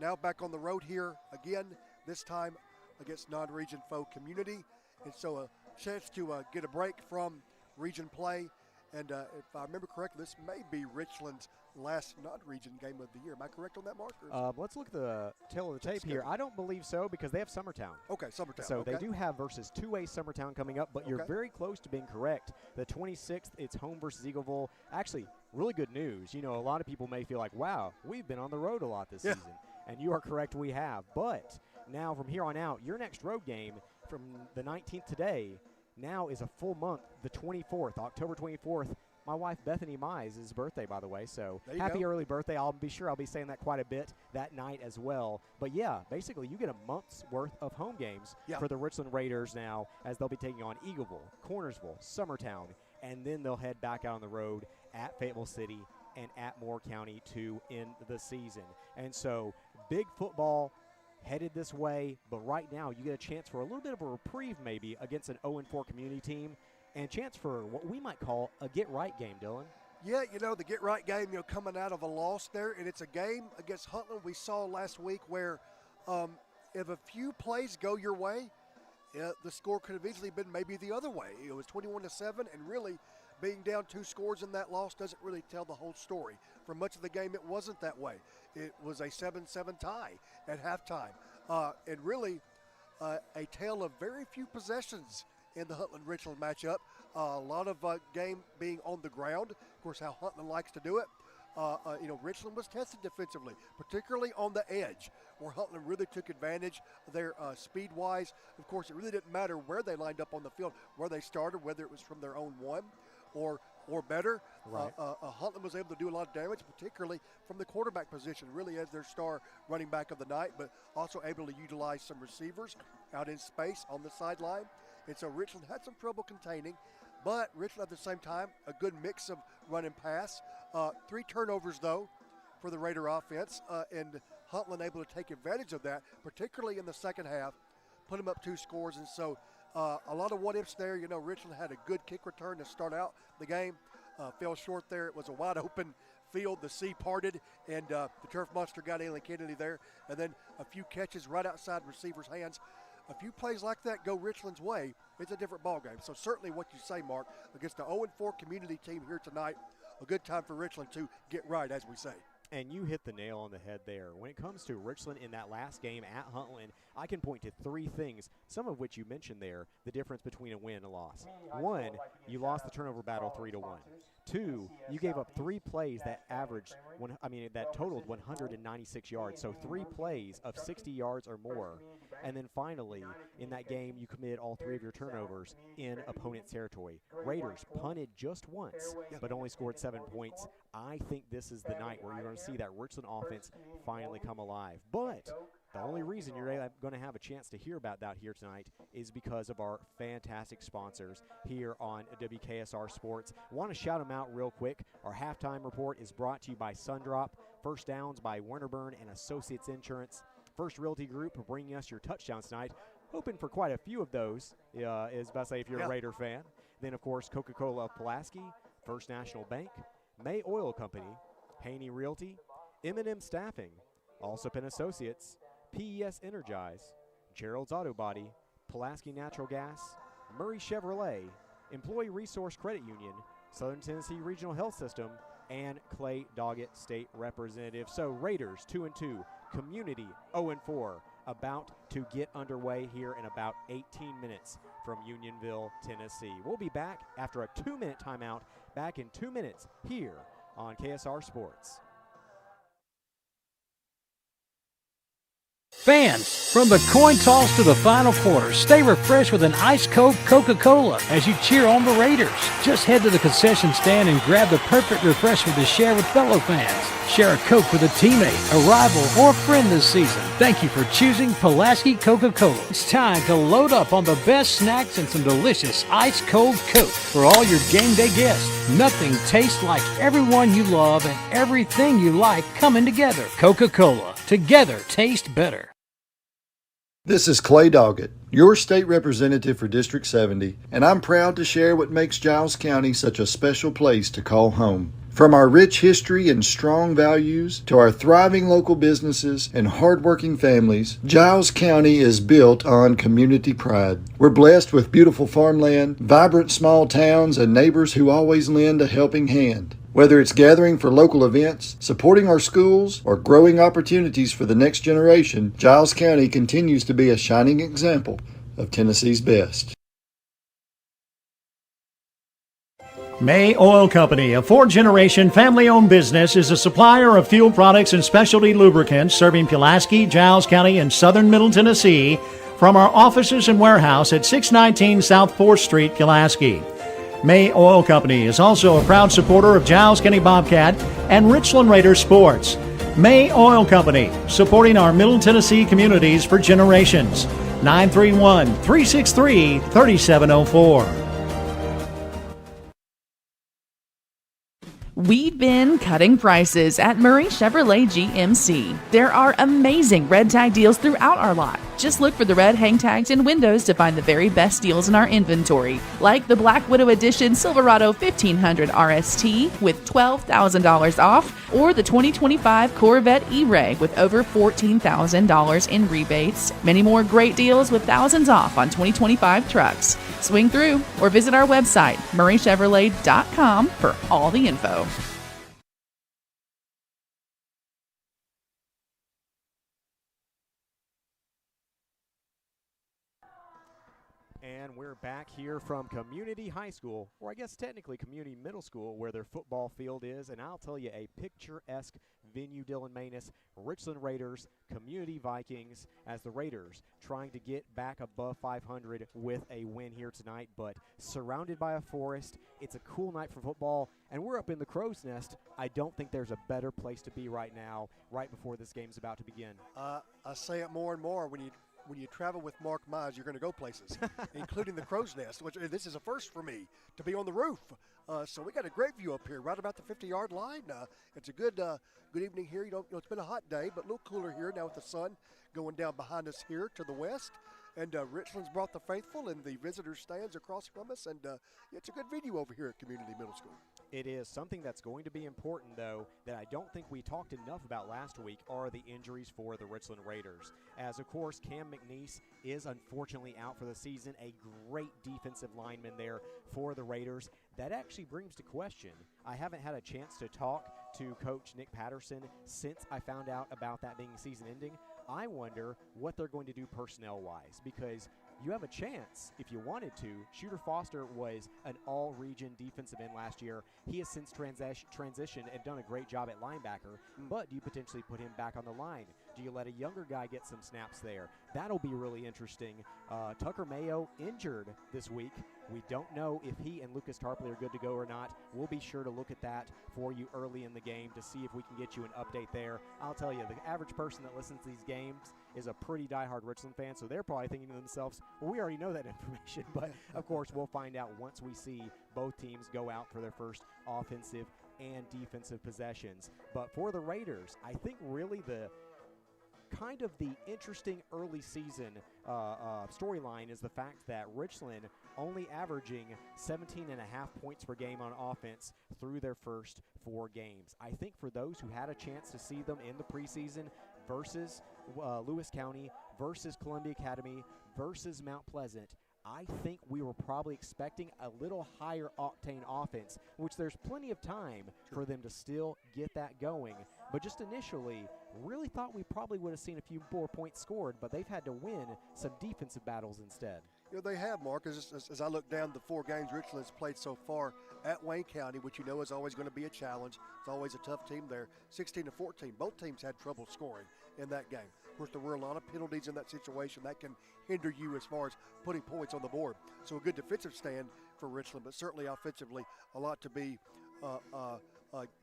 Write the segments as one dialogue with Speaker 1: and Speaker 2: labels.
Speaker 1: now back on the road here again, this time against non-region foe Community. And so a chance to get a break from region play. And if I remember correctly, this may be Richland's last non-region game of the year. Am I correct on that, Mark?
Speaker 2: Let's look at the tail of the tape here. I don't believe so because they have Summertown.
Speaker 1: Okay, Summertown.
Speaker 2: So they do have versus 2A Summertown coming up, but you're very close to being correct. The 26th, it's home versus Eagleville. Actually, really good news. You know, a lot of people may feel like, wow, we've been on the road a lot this season. And you are correct, we have. But now from here on out, your next road game from the 19th today now is a full month, the 24th, October 24th. My wife, Bethany Mize' birthday, by the way, so happy early birthday. I'll be sure I'll be saying that quite a bit that night as well. But, yeah, basically you get a month's worth of home games for the Richland Raiders now, as they'll be taking on Eagleville, Cornersville, Summertown, and then they'll head back out on the road at Fayetteville City and at Moore County to end the season. And so big football headed this way, but right now you get a chance for a little bit of a reprieve maybe against an 0-4 community team, and chance for what we might call a get-right game, Dylan.
Speaker 1: Yeah, you know, the get-right game, you know, coming out of a loss there, and it's a game against Huntland we saw last week where if a few plays go your way, the score could have easily been maybe the other way. It was 21-7, and really being down 2 scores in that loss doesn't really tell the whole story. For much of the game, it wasn't that way. It was a 7-7 tie at halftime, and really a tale of very few possessions in the Huntland-Richland matchup. A lot of game being on the ground. Of course, how Huntland likes to do it. You know, Richland was tested defensively, particularly on the edge, where Huntland really took advantage of their speed-wise. Of course, it really didn't matter where they lined up on the field, where they started, whether it was from their own one or better.
Speaker 2: Right.
Speaker 1: Huntland was able to do a lot of damage, particularly from the quarterback position, really as their star running back of the night, but also able to utilize some receivers out in space on the sideline. And so Richland had some trouble containing, but Richland at the same time, a good mix of run and pass. 3 turnovers, though, for the Raider offense, and Huntland able to take advantage of that, particularly in the second half, put them up 2 scores. And so a lot of what-ifs there. You know, Richland had a good kick return to start out the game. Fell short there. It was a wide-open field. The sea parted, and the turf monster got Alan Kennedy there. And then a few catches right outside receivers' hands. A few plays like that go Richland's way, it's a different ballgame. So certainly what you say, Mark, against the 0-4 community team here tonight, a good time for Richland to get right, as we say.
Speaker 2: And you hit the nail on the head there. When it comes to Richland in that last game at Huntland, I can point to 3 things, some of which you mentioned there, the difference between a win and a loss. 1, you lost the turnover battle 3-1. 2, you gave up 3 plays that that totaled 196 yards. So 3 plays of 60 yards or more. And then finally, in that game, you committed all 3 of your turnovers in opponent's territory. Raiders punted just once, but only scored 7 points. I think this is the night where you're going to see that Richland offense finally come alive. But the only reason you're going to have a chance to hear about that here tonight is because of our fantastic sponsors here on WKSR Sports. I want to shout them out real quick. Our halftime report is brought to you by Sundrop, First Downs by Wernerburn and Associates Insurance, First Realty Group bringing us your touchdowns tonight. Hoping for quite a few of those, is about to say if you're a Raider fan. Then, of course, Coca-Cola of Pulaski, First National Bank, May Oil Company, Haney Realty, M&M Staffing, Allsup and Associates, PES Energize, Gerald's Auto Body, Pulaski Natural Gas, Murray Chevrolet, Employee Resource Credit Union, Southern Tennessee Regional Health System, and Clay Doggett State Representative. So Raiders 2-2, Community 0-4, about to get underway here in about 18 minutes from Unionville, Tennessee. We'll be back after a 2-minute timeout, back in 2 minutes here on KSR Sports.
Speaker 3: Fans, from the coin toss to the final quarter, stay refreshed with an ice-cold Coca-Cola as you cheer on the Raiders. Just head to the concession stand and grab the perfect refreshment to share with fellow fans. Share a Coke with a teammate, a rival, or a friend this season. Thank you for choosing Pulaski Coca-Cola. It's time to load up on the best snacks and some delicious ice-cold Coke for all your game day guests. Nothing tastes like everyone you love and everything you like coming together. Coca-Cola. Together taste better.
Speaker 4: This is Clay Doggett, your state representative for District 70, and I'm proud to share what makes Giles County such a special place to call home. From our rich history and strong values to our thriving local businesses and hardworking families, Giles County is built on community pride. We're blessed with beautiful farmland, vibrant small towns, and neighbors who always lend a helping hand. Whether it's gathering for local events, supporting our schools, or growing opportunities for the next generation, Giles County continues to be a shining example of Tennessee's best.
Speaker 5: May Oil Company, a four-generation family-owned business, is a supplier of fuel products and specialty lubricants serving Pulaski, Giles County, and southern Middle Tennessee from our offices and warehouse at 619 South 4th Street, Pulaski. May Oil Company is also a proud supporter of Giles County Bobcat and Richland Raiders sports. May Oil Company, supporting our Middle Tennessee communities for generations. 931-363-3704.
Speaker 6: We've been cutting prices at Murray Chevrolet GMC. There are amazing red tag deals throughout our lot. Just look for the red hang tags and windows to find the very best deals in our inventory, like the Black Widow Edition Silverado 1500 RST with $12,000 off, or the 2025 Corvette E-Ray with over $14,000 in rebates. Many more great deals with thousands off on 2025 trucks. Swing through or visit our website, murraychevrolet.com, for all the info.
Speaker 2: And we're back here from Community High School, or I guess technically Community Middle School, where their football field is. And I'll tell you, a picturesque venue, Dylan Manus, Richland Raiders, Community Vikings, as the Raiders trying to get back above 500 with a win here tonight, but surrounded by a forest. It's a cool night for football, and we're up in the crow's nest. I don't think there's a better place to be right now, right before this game's about to begin.
Speaker 1: I say it more and more when you travel with Mark Mize, you're going to go places, including the crow's nest, which this is a first for me, to be on the roof. So we got a great view up here, right about the 50-yard line. It's a good evening here. It's been a hot day, but a little cooler here now with the sun going down behind us here to the west. And Richland's brought the faithful and the visitor stands across from us, and it's a good venue over here at Community Middle School.
Speaker 2: It is. Something that's going to be important, though, that I don't think we talked enough about last week are the injuries for the Richland Raiders. As, of course, Cam McNeese is unfortunately out for the season, a great defensive lineman there for the Raiders. That actually brings to question, I haven't had a chance to talk to Coach Nick Patterson since I found out about that being season ending. I wonder what they're going to do personnel-wise, because you have a chance if you wanted to. Shooter Foster was an all-region defensive end last year. He has since transitioned and done a great job at linebacker, but do you potentially put him back on the line? Do you let a younger guy get some snaps there? That'll be really interesting. Tucker Mayo injured this week. We don't know if he and Lucas Tarpley are good to go or not. We'll be sure to look at that for you early in the game to see if we can get you an update there. I'll tell you, the average person that listens to these games is a pretty diehard Richland fan, so they're probably thinking to themselves, well, we already know that information. But, of course, we'll find out once we see both teams go out for their first offensive and defensive possessions. But for the Raiders, I think really the interesting early season storyline is the fact that Richland only averaging 17.5 points per game on offense through their first 4 games. I think for those who had a chance to see them in the preseason versus Lewis County, versus Columbia Academy, versus Mount Pleasant, I think we were probably expecting a little higher octane offense, which there's plenty of time for them to still get that going. But just initially, really thought we probably would have seen a few more points scored, but they've had to win some defensive battles instead.
Speaker 1: You know, they have, Mark. As I look down the 4 games Richland has played so far at Wayne County, which you know is always going to be a challenge. It's always a tough team there. 16-14. Both teams had trouble scoring in that game. Of course, there were a lot of penalties in that situation that can hinder you as far as putting points on the board. So a good defensive stand for Richland, but certainly offensively a lot to be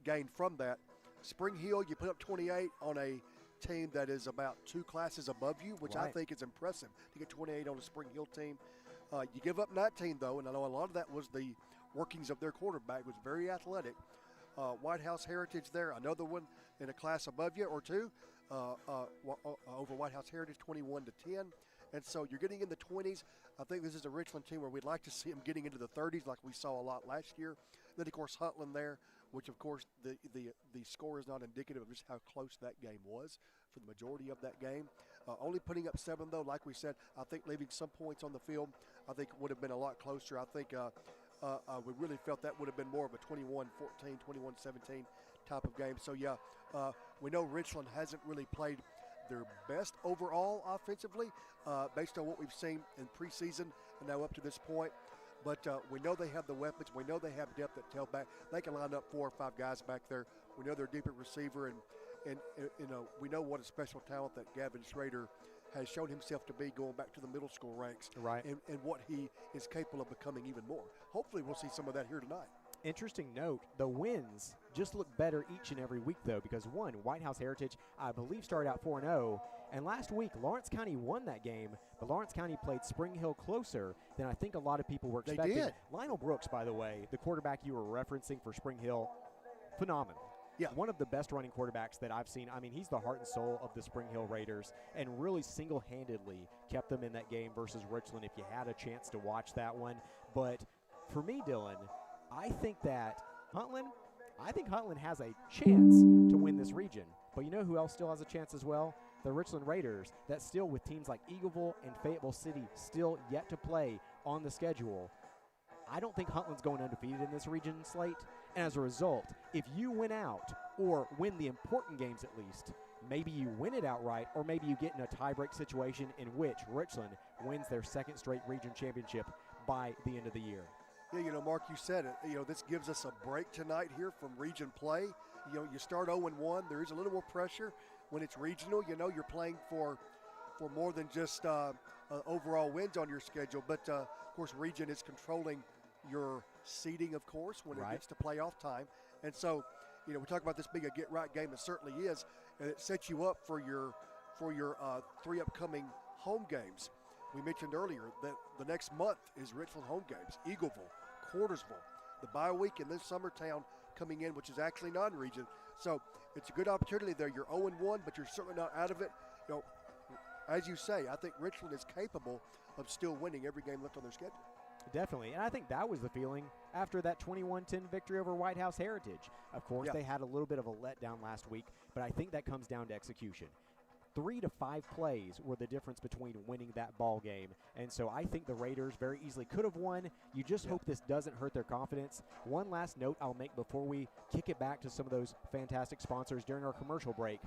Speaker 1: gained from that. Spring Hill, you put up 28 on a team that is about 2 classes above you, which I think is impressive to get 28 on a Spring Hill team. You give up 19, though, and I know a lot of that was the workings of their quarterback, was very athletic. White House Heritage there, another one in a class above you or 2 over White House Heritage, 21-10. And so you're getting in the 20s. I think this is a Richland team where we'd like to see them getting into the 30s like we saw a lot last year. Then, of course, Huntland there which of course the score is not indicative of just how close that game was for the majority of that game. Only putting up 7 though, like we said, I think leaving some points on the field, I think would have been a lot closer. I think we really felt that would have been more of a 21-14, 21-17 type of game. So yeah, we know Richland hasn't really played their best overall offensively based on what we've seen in preseason and now up to this point. But we know they have the weapons. We know they have depth at tailback. They can line up 4 or 5 guys back there. We know they're deep at receiver, and you know, we know what a special talent that Gavin Schrader has shown himself to be going back to the middle school ranks,
Speaker 2: right?
Speaker 1: And what he is capable of becoming even more. Hopefully we'll see some of that here tonight.
Speaker 2: Interesting note, the wins just look better each and every week, though, because one, White House Heritage, I believe, started out 4-0, and last week Lawrence County won that game, but Lawrence County played Spring Hill closer than I think a lot of people were expecting.
Speaker 1: They did.
Speaker 2: Lionel Brooks, by the way, the quarterback you were referencing for Spring Hill, phenomenal.
Speaker 1: Yeah.
Speaker 2: One of the best running quarterbacks that I've seen. I mean, he's the heart and soul of the Spring Hill Raiders and really single-handedly kept them in that game versus Richland if you had a chance to watch that one. But for me, Dylan, I think Huntland has a chance to win this region. But you know who else still has a chance as well? The Richland Raiders, that still with teams like Eagleville and Fayetteville City still yet to play on the schedule. I don't think Huntland's going undefeated in this region slate. And as a result, if you win out or win the important games at least, maybe you win it outright, or maybe you get in a tie-break situation in which Richland wins their 2nd straight region championship by the end of the year.
Speaker 1: Yeah, you know, Mark, you said it. You know, this gives us a break tonight here from region play. You know, you start 0-1. There is a little more pressure when it's regional. You know, you're playing for more than just overall wins on your schedule. But, of course, region is controlling your seeding, of course, when it gets to playoff time. And so, you know, we talk about this being a get-right game. It certainly is. And it sets you up for your 3 upcoming home games. We mentioned earlier that the next month is Richland home games, Eagleville, Cartersville, the bye week, and then Summertown coming in, which is actually non-region. So it's a good opportunity there. You're 0-1, but you're certainly not out of it. You know, as you say, I think Richland is capable of still winning every game left on their schedule.
Speaker 2: Definitely, and I think that was the feeling after that 21-10 victory over White House Heritage. Of course, they had a little bit of a letdown last week, but I think that comes down to execution. 3 to 5 plays were the difference between winning that ball game, and so I think the Raiders very easily could have won. You just hope this doesn't hurt their confidence. One last note I'll make before we kick it back to some of those fantastic sponsors during our commercial break.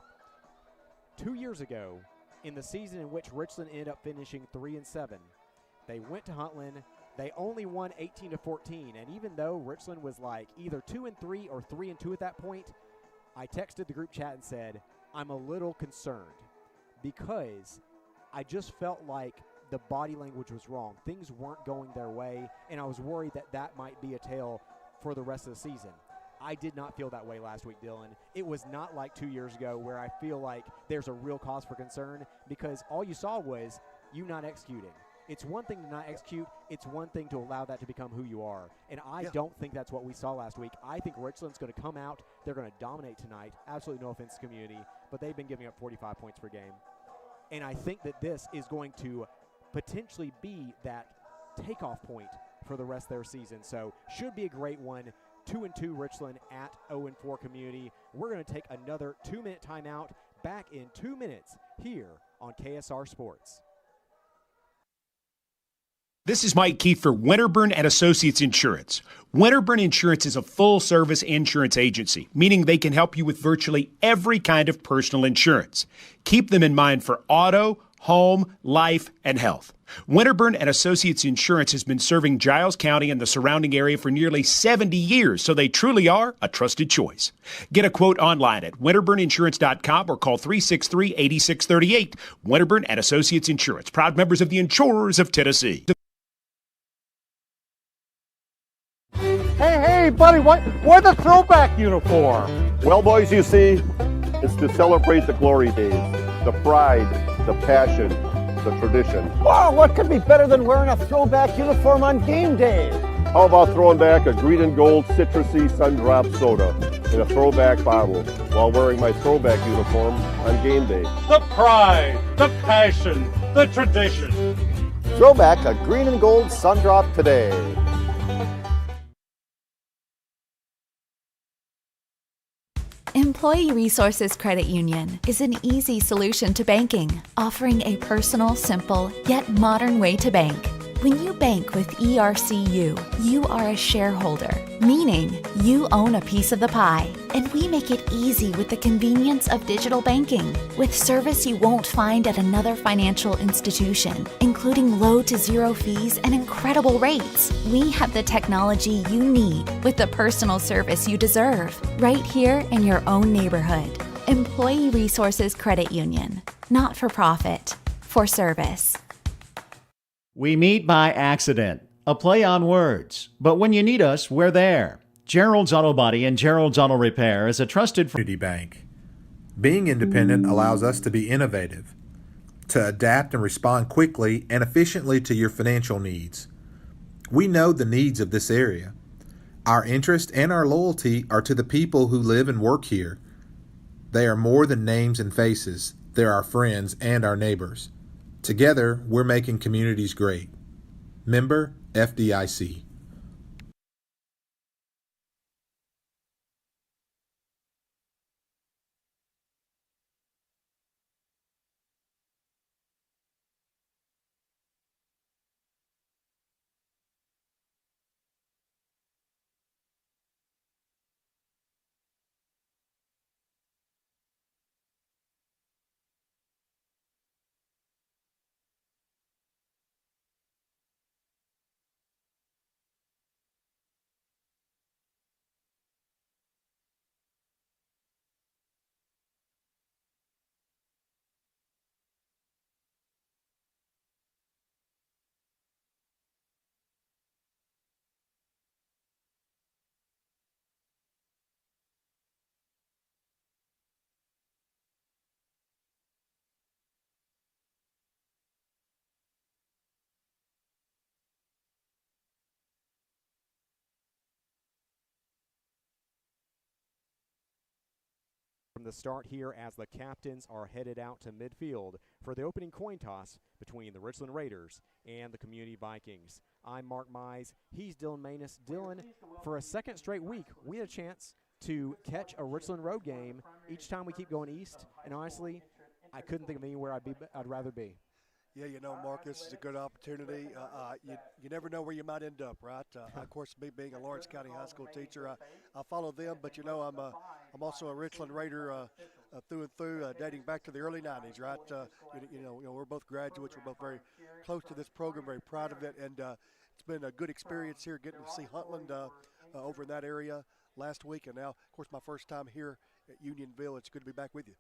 Speaker 2: 2 years ago, in the season in which Richland ended up finishing 3-7, they went to Huntland. They only won 18-14, and even though Richland was like either 2-3 or 3-2 at that point, I texted the group chat and said, I'm a little concerned because I just felt like the body language was wrong. Things weren't going their way, and I was worried that that might be a tale for the rest of the season. I did not feel that way last week, Dylan. It was not like 2 years ago where I feel like there's a real cause for concern because all you saw was you not executing. It's one thing to not execute. It's one thing to allow that to become who you are. And I don't think that's what we saw last week. I think Richland's going to come out. They're going to dominate tonight. Absolutely no offense to community, but they've been giving up 45 points per game. And I think that this is going to potentially be that takeoff point for the rest of their season. So should be a great one. 2-2 Richland at 0-4 community. We're going to take another 2-minute timeout. Back in 2 minutes here on KSR Sports.
Speaker 7: This is Mike Keith for Winterburn and Associates Insurance. Winterburn Insurance is a full-service insurance agency, meaning they can help you with virtually every kind of personal insurance. Keep them in mind for auto, home, life, and health. Winterburn and Associates Insurance has been serving Giles County and the surrounding area for nearly 70 years, so they truly are a trusted choice. Get a quote online at winterburninsurance.com or call 363-8638. Winterburn and Associates Insurance, proud members of the Insurers of Tennessee.
Speaker 8: Hey, buddy, why the throwback uniform?
Speaker 9: Well, boys, you see, it's to celebrate the glory days, the pride, the passion, the tradition.
Speaker 8: Wow, what could be better than wearing a throwback uniform on game day?
Speaker 9: How about throwing back a green and gold citrusy sun-drop soda in a throwback bottle while wearing my throwback uniform on game day?
Speaker 8: The pride, the passion, the tradition.
Speaker 10: Throwback a green and gold sun-drop today.
Speaker 11: Employee Resources Credit Union is an easy solution to banking, offering a personal, simple, yet modern way to bank. When you bank with ERCU, you are a shareholder, meaning you own a piece of the pie. And we make it easy with the convenience of digital banking, with service you won't find at another financial institution, including low to zero fees and incredible rates. We have the technology you need with the personal service you deserve, right here in your own neighborhood. Employee Resources Credit Union, not for profit, for service.
Speaker 5: We meet by accident, a play on words. But when you need us, we're there. Gerald's Auto Body and Gerald's Auto Repair is a trusted
Speaker 12: community bank. Being independent allows us to be innovative, to adapt and respond quickly and efficiently to your financial needs. We know the needs of this area. Our interest and our loyalty are to the people who live and work here. They are more than names and faces. They're our friends and our neighbors. Together, we're making communities great. Member FDIC.
Speaker 2: From the start here as the captains are headed out to midfield for the opening coin toss between the Richland Raiders and the Community Vikings. I'm Mark Mize. He's Dylan Manus. Dylan, for a second straight week, we had a chance to catch a Richland road game each time we keep going east, and honestly, I couldn't think of anywhere I'd rather be.
Speaker 1: Yeah, you know, Mark, this is a good opportunity. You never know where you might end up, right? Of course, me being a Lawrence County high school teacher, I follow them, but you know, I'm also a Richland Raider through and through, dating back to the early '90s, right? You know, we're both graduates. We're both very close to this program, very proud of it, and it's been a good experience here, getting to see Huntland over in that area last week, and now, of course, my first time here at Unionville. It's good to be back with you.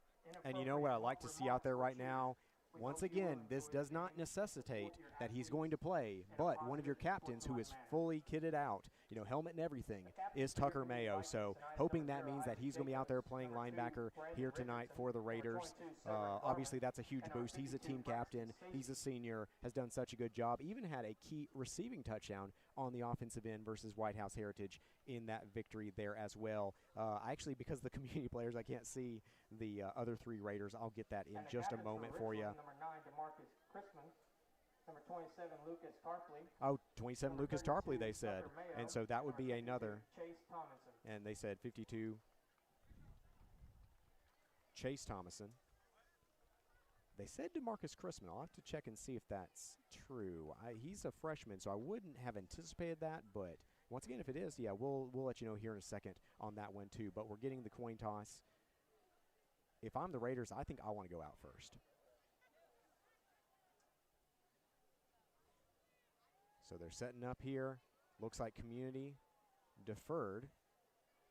Speaker 2: And you know what I like to see out there right now? Once again, this does not necessitate that he's going to play, but one of your captains who is fully kitted out, you know, helmet and everything, is Tucker Mayo. So hoping that means that he's going to be out there playing linebacker here tonight for the Raiders. Obviously, that's a huge boost. He's a team captain. He's a senior, has done such a good job, even had a key receiving touchdown on the offensive end versus White House Heritage in that victory there as well. Actually, because of the community players, I can't see the other three Raiders. I'll get that in just a moment for you.
Speaker 8: Number 27, Lucas Tarpley.
Speaker 2: Oh, 27, Lucas Tarpley, they said. And so that would be another. And they said 52, Chase Thomason. They said DeMarcus Chrisman. I'll have to check and see if that's true. He's a freshman, so I wouldn't have anticipated that. But once again, if it is, yeah, we'll let you know here in a second on that one too. But we're getting the coin toss. If I'm the Raiders, I think I want to go out first. So they're setting up here. Looks like community deferred.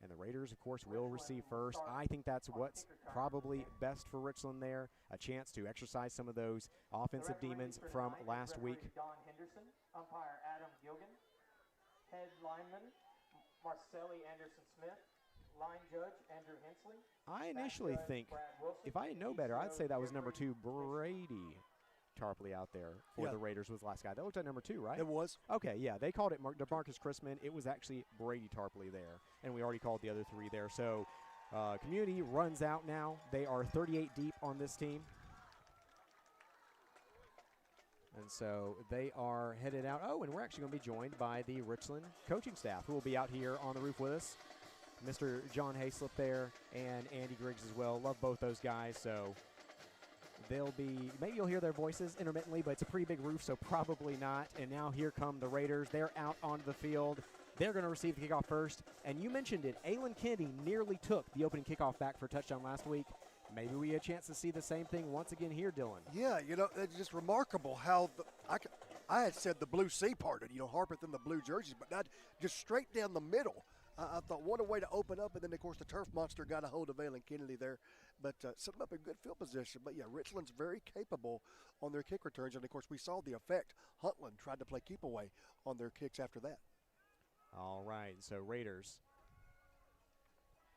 Speaker 2: And the Raiders, of course, will receive first. I think that's what's probably best for Richland there. A chance to exercise some of those offensive demons from last week.
Speaker 8: Don Henderson, umpire Adam Gilgan, head lineman Marcelli Anderson-Smith, line judge Andrew Hensley.
Speaker 2: I initially think, if I didn't know better, I'd say that was number 2, Brady Tarpley out there for the Raiders was the last guy. That looked like number 2, right?
Speaker 1: It was.
Speaker 2: Okay, yeah. They called it DeMarcus Chrisman. It was actually Brady Tarpley there, and we already called the other 3 there. So community runs out now. They are 38 deep on this team. And so they are headed out. Oh, and we're actually going to be joined by the Richland coaching staff who will be out here on the roof with us. Mr. John Hayslip there and Andy Griggs as well. Love both those guys, so they'll be, maybe you'll hear their voices intermittently, but it's a pretty big roof, so probably not. And now here come the Raiders. They're out onto the field. They're going to receive the kickoff first. And you mentioned it, Aylin Kennedy nearly took the opening kickoff back for a touchdown last week. Maybe we have a chance to see the same thing once again here, Dylan.
Speaker 1: Yeah, it's just remarkable how I had said the blue sea parted, Harpeth in the blue jerseys, but not just straight down the middle. I thought, what a way to open up, and then, of course, the turf monster got a hold of Aylin Kennedy there, but set them up in good field position. But, yeah, Richland's very capable on their kick returns, and, of course, we saw the effect. Huntland tried to play keep away on their kicks after that.
Speaker 2: All right, so Raiders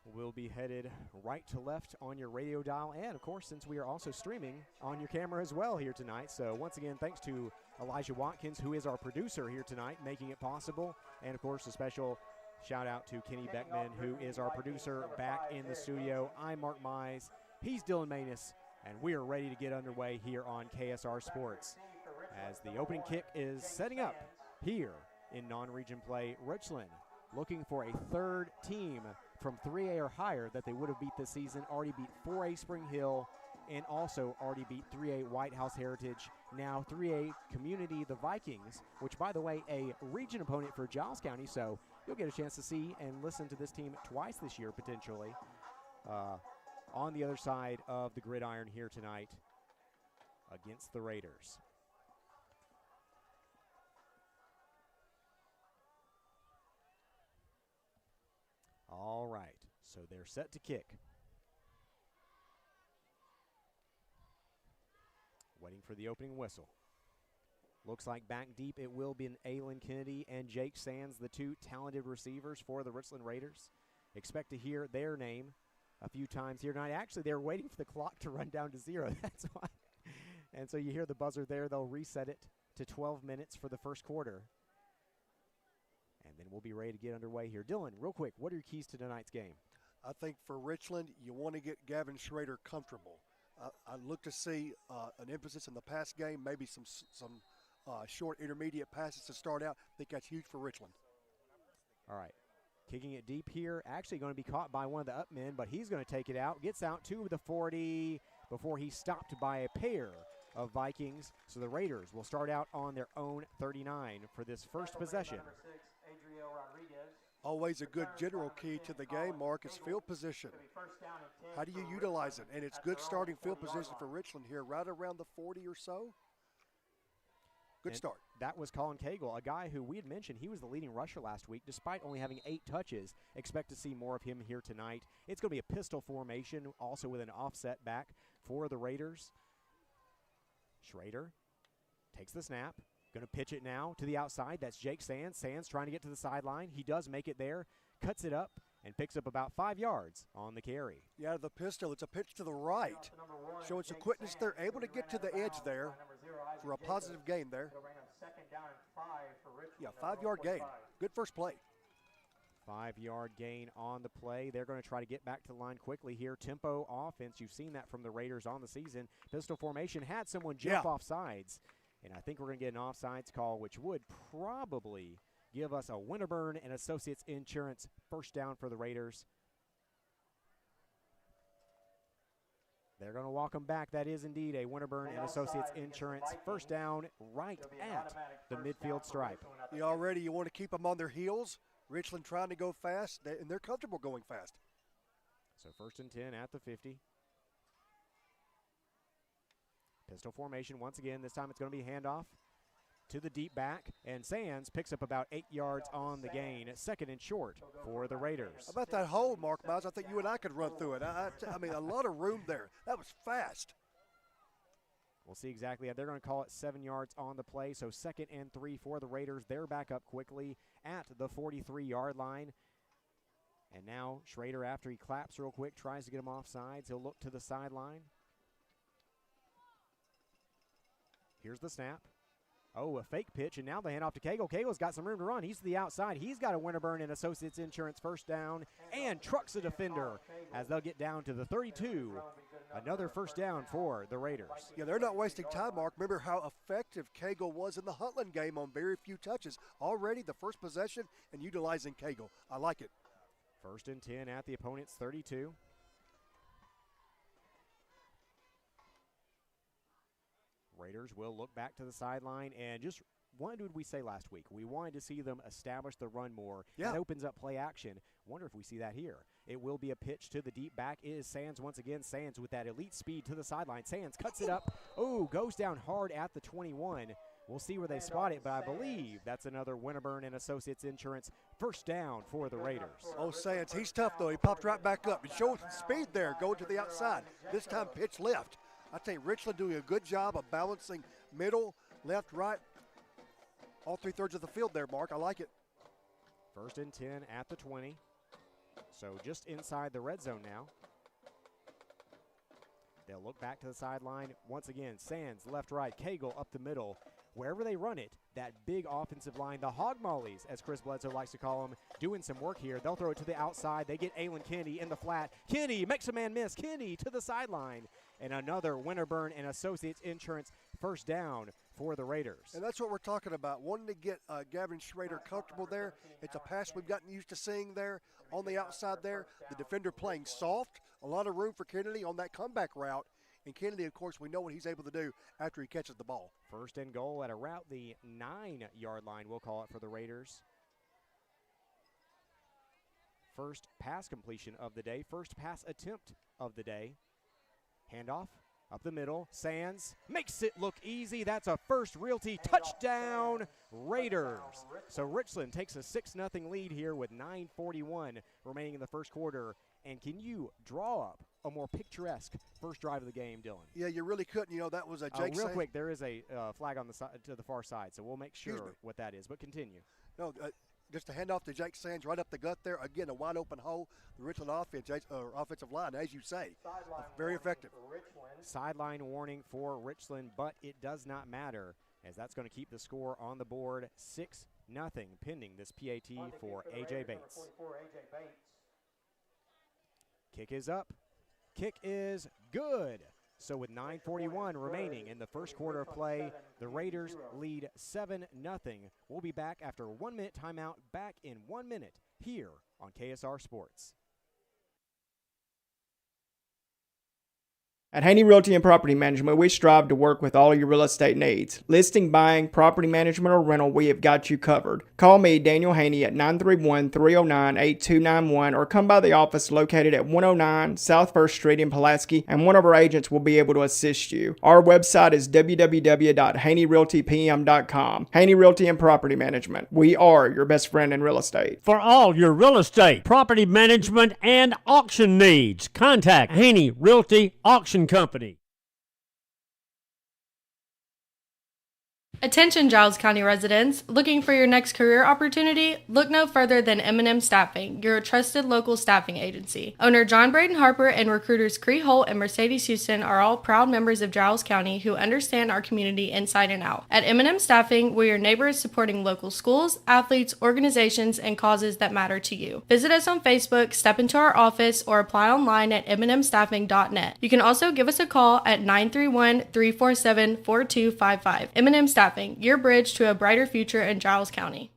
Speaker 2: will be headed right to left on your radio dial, and, of course, since we are also streaming on your camera as well here tonight. So, once again, thanks to Elijah Watkins, who is our producer here tonight, making it possible, and, of course, a special shout out to Kenny Beckman, who is our producer back in the studio. I'm Mark Mize. He's Dylan Manus, and we are ready to get underway here on KSR Sports as the opening kick is setting up here in non-region play. Richland looking for a third team from 3A or higher that they would have beat this season. Already beat 4A Spring Hill and also already beat 3A White House Heritage. Now 3A Community, the Vikings, which, by the way, a region opponent for Giles County, so you'll get a chance to see and listen to this team twice this year, potentially, on the other side of the gridiron here tonight against the Raiders. All right, so they're set to kick. Waiting for the opening whistle. Looks like back deep it will be an Aylin Kennedy and Jake Sands, the two talented receivers for the Richland Raiders. Expect to hear their name a few times here tonight. Actually, they're waiting for the clock to run down to 0. That's why. And so you hear the buzzer there. They'll reset it to 12 minutes for the first quarter. And then we'll be ready to get underway here. Dylan, real quick, what are your keys to tonight's game?
Speaker 1: I think for Richland, you want to get Gavin Schrader comfortable. I look to see an emphasis in the pass game, maybe some short intermediate passes to start out. I think that's huge for Richland.
Speaker 2: All right. Kicking it deep here. Actually going to be caught by one of the up men, but he's going to take it out. Gets out to the 40 before he's stopped by a pair of Vikings. So the Raiders will start out on their own 39 for this first possession.
Speaker 1: Always a good general key to the game, Mark, is field position. How do you utilize it? And it's good starting field position for Richland here, right around the 40 or so. Good start.
Speaker 2: That was Colin Cagle, a guy who we had mentioned he was the leading rusher last week, despite only having 8 touches. Expect to see more of him here tonight. It's going to be a pistol formation, also with an offset back for the Raiders. Schrader takes the snap. Going to pitch it now to the outside. That's Jake Sands. Sands trying to get to the sideline. He does make it there, cuts it up, and picks up about 5 yards on the carry.
Speaker 1: Yeah, the pistol. It's a pitch to the right. Showing some quickness there. Able to get to the edge there for a positive gain there. Yeah, 5-yard gain. Good first play.
Speaker 2: 5-yard gain on the play. They're going to try to get back to the line quickly here. Tempo offense. You've seen that from the Raiders on the season. Pistol formation had someone jump off sides. And I think we're going to get an offsides call, which would probably give us a Winterburn and Associates Insurance first down for the Raiders. They're going to walk them back. That is indeed a Winterburn and Associates Insurance first down right at the midfield stripe.
Speaker 1: You want to keep them on their heels. Richland trying to go fast, and they're comfortable going fast.
Speaker 2: So 1st and 10 at the 50. Pistol formation once again. This time it's going to be a handoff to the deep back, and Sands picks up about 8 yards on the gain. 2nd and short for the Raiders.
Speaker 1: How about that hole, Mark Miles? I think you and I could run through it. I mean, a lot of room there. That was fast.
Speaker 2: We'll see exactly. They're going to call it 7 yards on the play, so 2nd and 3 for the Raiders. They're back up quickly at the 43-yard line. And now Schrader, after he claps real quick, tries to get him off sides. He'll look to the sideline. Here's the snap. Oh, a fake pitch, and now the handoff to Cagle. Cagle's got some room to run. He's to the outside. He's got a Winterburn and Associates Insurance first down and trucks a defender as they'll get down to the 32. Another first down for the Raiders.
Speaker 1: Yeah, they're not wasting time, Mark. Remember how effective Cagle was in the Huntland game on very few touches. Already the first possession and utilizing Cagle. I like it.
Speaker 2: First and 10 at the opponent's 32. Raiders will look back to the sideline, and just what did we say last week? We wanted to see them establish the run more.
Speaker 1: Yeah.
Speaker 2: That opens up play action. Wonder if we see that here. It will be a pitch to the deep back. It is Sands once again. Sands with that elite speed to the sideline. Sands cuts it up. Oh, goes down hard at the 21. We'll see where they spot it, but I believe that's another Winterburn and Associates Insurance first down for the Raiders.
Speaker 1: Oh, Sands, he's tough, though. He popped right back up. He showed speed there, going to the outside. This time pitch left. I tell you, Richland doing a good job of balancing middle, left, right, all 3/3 of the field there, Mark. I like it.
Speaker 2: First and 10 at the 20. So just inside the red zone now. They'll look back to the sideline. Once again, Sands left, right, Cagle up the middle. Wherever they run it, that big offensive line, the hog mollies, as Chris Bledsoe likes to call them, doing some work here. They'll throw it to the outside. They get Aylin Kennedy in the flat. Kennedy makes a man miss. Kennedy to the sideline. And another Winterburn and Associates Insurance first down for the Raiders.
Speaker 1: And that's what we're talking about, wanting to get Gavin Schrader comfortable there. It's a pass we've gotten used to seeing there on the outside there. The defender playing soft, a lot of room for Kennedy on that comeback route. And Kennedy, of course, we know what he's able to do after he catches the ball.
Speaker 2: First and goal at around the 9-yard line, we'll call it, for the Raiders. First pass completion of the day, first pass attempt of the day. Handoff up the middle. Sands makes it look easy. That's a First Realty touchdown, Raiders. So Richland takes a 6-0 lead here with 9:41 remaining in the first quarter. And can you draw up a more picturesque first drive of the game, Dylan?
Speaker 1: Yeah, you really couldn't. You know, that was a Jake
Speaker 2: real quick, there is a flag on the side to the far side, so we'll make sure what that is. But continue.
Speaker 1: No, just a handoff to Jake Sands right up the gut there. Again, a wide open hole. The Richland offensive line, as you say, very effective.
Speaker 2: Sideline warning for Richland, but it does not matter, as that's going to keep the score on the board 6-0 pending this PAT for A.J. Bates. Kick is up. Kick is good. So with 9:41 remaining in the first quarter of play, the Raiders lead 7-0. We'll be back after a 1-minute timeout, back in 1 minute here on KSR Sports.
Speaker 13: At Haney Realty and Property Management, we strive to work with all your real estate needs. Listing, buying, property management, or rental, we have got you covered. Call me, Daniel Haney, at 931-309-8291 or come by the office located at 109 South 1st Street in Pulaski, and one of our agents will be able to assist you. Our website is www.haneyrealtypm.com. Haney Realty and Property Management. We are your best friend in real estate.
Speaker 14: For all your real estate, property management, and auction needs, contact Haney Realty Auction Company.
Speaker 15: Attention Giles County residents, looking for your next career opportunity? Look no further than M&M Staffing, your trusted local staffing agency. Owner John Braden Harper and recruiters Cree Holt and Mercedes Houston are all proud members of Giles County who understand our community inside and out. At M&M Staffing, we're your neighbors supporting local schools, athletes, organizations, and causes that matter to you. Visit us on Facebook, step into our office, or apply online at mnmstaffing.net. You can also give us a call at 931-347-4255. M&M Staffing, your bridge to a brighter future in Giles County.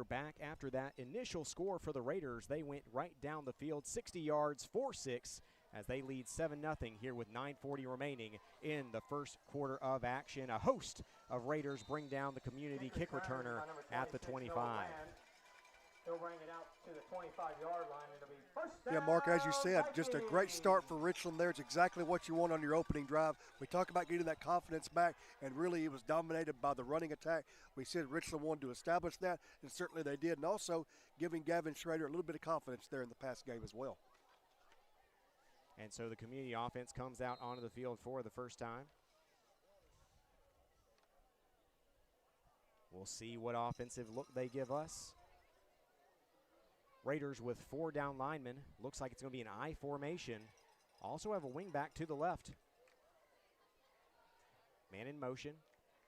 Speaker 2: Back after that initial score for the Raiders, they went right down the field, 60 yards, 4-6, as they lead 7-0 here with 9:40 remaining in the first quarter of action. A host of Raiders bring down the community kick returner at the 25.
Speaker 8: He'll bring it out to the 25-yard line. It'll be first down.
Speaker 1: Yeah, Mark, as you said, just a great start for Richland there. It's exactly what you want on your opening drive. We talk about getting that confidence back, and really it was dominated by the running attack. We said Richland wanted to establish that, and certainly they did, and also giving Gavin Schrader a little bit of confidence there in the pass game as well.
Speaker 2: And so the community offense comes out onto the field for the first time. We'll see what offensive look they give us. Raiders with 4 down linemen. Looks like it's going to be an I formation. Also have a wing back to the left. Man in motion.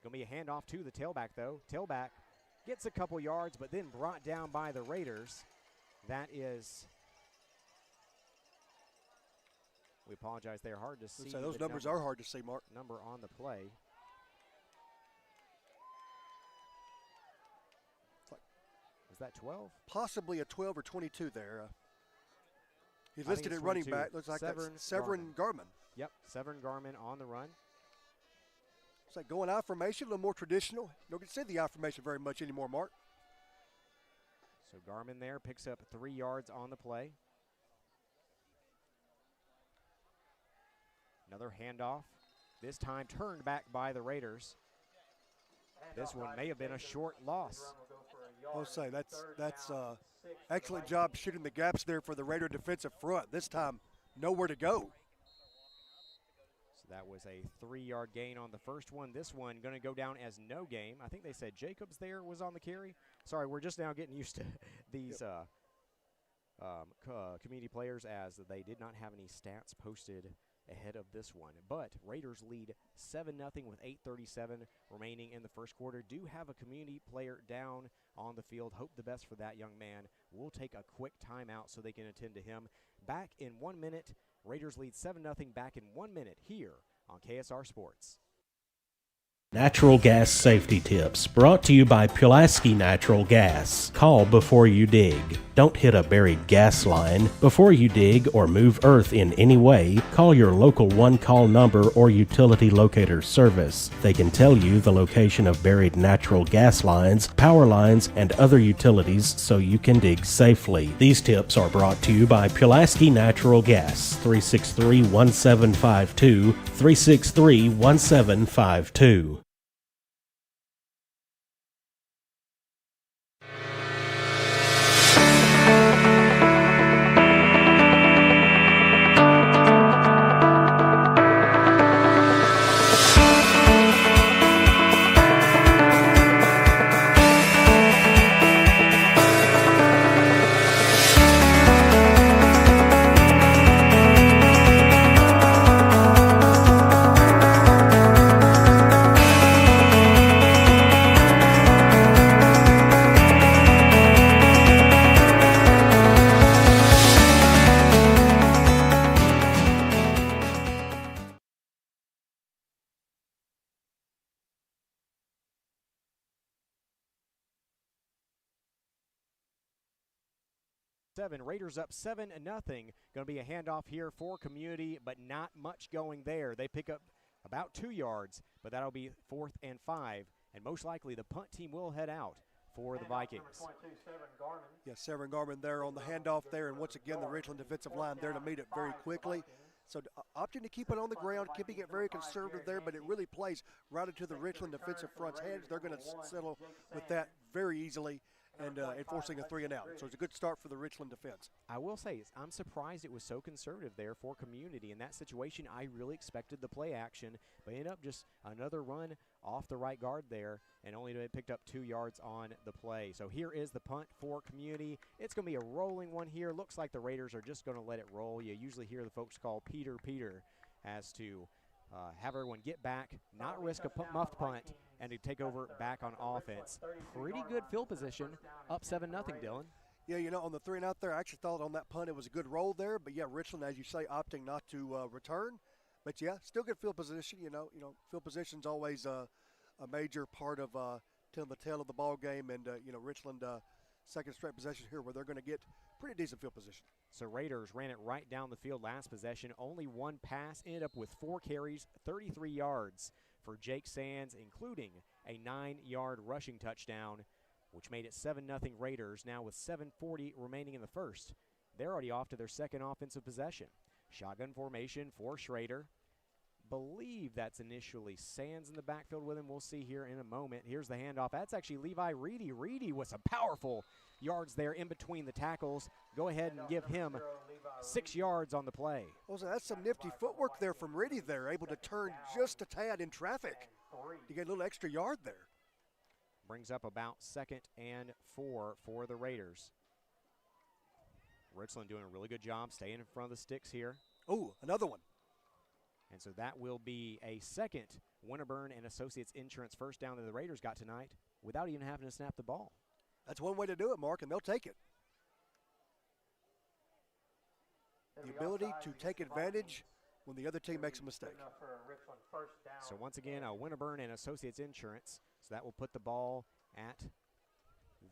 Speaker 2: Going to be a handoff to the tailback, though. Tailback gets a couple yards, but then brought down by the Raiders. That is, we apologize, they're hard to see.
Speaker 1: So those numbers are hard to see, Mark.
Speaker 2: Number on the play. that 12?
Speaker 1: Possibly a 12 or 22 there. He's
Speaker 2: I think
Speaker 1: listed
Speaker 2: it's
Speaker 1: at running
Speaker 2: 22.
Speaker 1: back. Looks like that's Severin Garmin.
Speaker 2: Yep, Severin Garmin on the run.
Speaker 1: It's like going I formation, a little more traditional. You don't get to see the I formation very much anymore, Mark.
Speaker 2: So Garmin there picks up 3 yards on the play. Another handoff, this time turned back by the Raiders. This one may have been a short loss.
Speaker 1: I'll say that's excellent job shooting the gaps there for the Raider defensive front. This time, nowhere to go.
Speaker 2: So that was a 3-yard gain on the first one. This one going to go down as no game. I think they said Jacobs there was on the carry. Sorry, we're just now getting used to these community players as they did not have any stats posted ahead of this one. But Raiders lead 7-0 with 8:37 remaining in the first quarter. Do have a community player down on the field. Hope the best for that young man. We'll take a quick timeout so they can attend to him. Back in 1 minute. Raiders lead 7-0 back in 1 minute here on KSR Sports.
Speaker 16: Natural gas safety tips brought to you by Pulaski Natural Gas. Call before you dig. Don't hit a buried gas line. Before you dig or move earth in any way, call your local one-call number or utility locator service. They can tell you the location of buried natural gas lines, power lines, and other utilities so you can dig safely. These tips are brought to you by Pulaski Natural Gas, 363-1752, 363-1752.
Speaker 2: Raiders up 7-0. Going to be a handoff here for community, but not much going there. They pick up about 2 yards, but that'll be 4th and 5, and most likely the punt team will head out for the Vikings.
Speaker 1: Yes, Severin Garmin there on the handoff there, and once again the Richland defensive line there to meet it very quickly. So opting to keep it on the ground, keeping it very conservative there, but it really plays right into the Richland defensive front's hands. They're going to settle with that very easily and enforcing a 3-and-out. So it's a good start for the Richland defense.
Speaker 2: I will say, I'm surprised it was so conservative there for community. In that situation, I really expected the play action, but ended up just another run off the right guard there, and only picked up 2 yards on the play. So here is the punt for community. It's going to be a rolling one here. Looks like the Raiders are just going to let it roll. You usually hear the folks call Peter as to have everyone get back, not risk a muffed punt, and to take over back on offense. Pretty good field position, up 7-0, Dylan.
Speaker 1: Yeah, you know, on the 3-and-out there, I actually thought on that punt it was a good roll there. But, yeah, Richland, as you say, opting not to return. But, yeah, still good field position. You know, field position's always a major part of telling the tale of the ball game. And, Richland, second straight possession here where they're going to get pretty decent field position.
Speaker 2: So Raiders ran it right down the field last possession. Only one pass, ended up with 4 carries, 33 yards for Jake Sands, including a 9-yard rushing touchdown, which made it 7-0 Raiders. Now with 7:40 remaining in the first, they're already off to their second offensive possession. Shotgun formation for Schrader. Believe that's initially Sands in the backfield with him. We'll see here in a moment. Here's the handoff. That's actually Levi Reedy. Reedy with some powerful yards there in between the tackles. Go ahead and give him 6 yards on the play.
Speaker 1: Well, so that's some nifty footwork there from Reedy there, able to turn just a tad in traffic to get a little extra yard there.
Speaker 2: Brings up about 2nd and 4 for the Raiders. Richland doing a really good job staying in front of the sticks here.
Speaker 1: Oh, another one.
Speaker 2: And so that will be a second Winterburn and Associates Insurance first down that the Raiders got tonight without even having to snap the ball.
Speaker 1: That's one way to do it, Mark, and they'll take it. The ability to take advantage when the other team makes a mistake.
Speaker 2: So once again, Winterburn and Associates Insurance. So that will put the ball at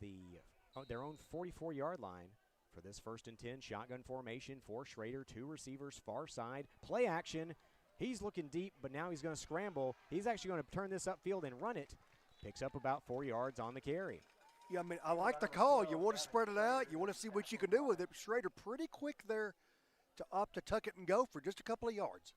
Speaker 2: the their own 44-yard line for this 1st and 10. Shotgun formation for Schrader. 2 receivers far side. Play action. He's looking deep, but now he's going to scramble. He's actually going to turn this upfield and run it. Picks up about 4 yards on the carry.
Speaker 1: Yeah, I mean, I like the call. You want to spread it out. You want to see what you can do with it. Schrader pretty quick there to opt to tuck it and go for just a couple of yards.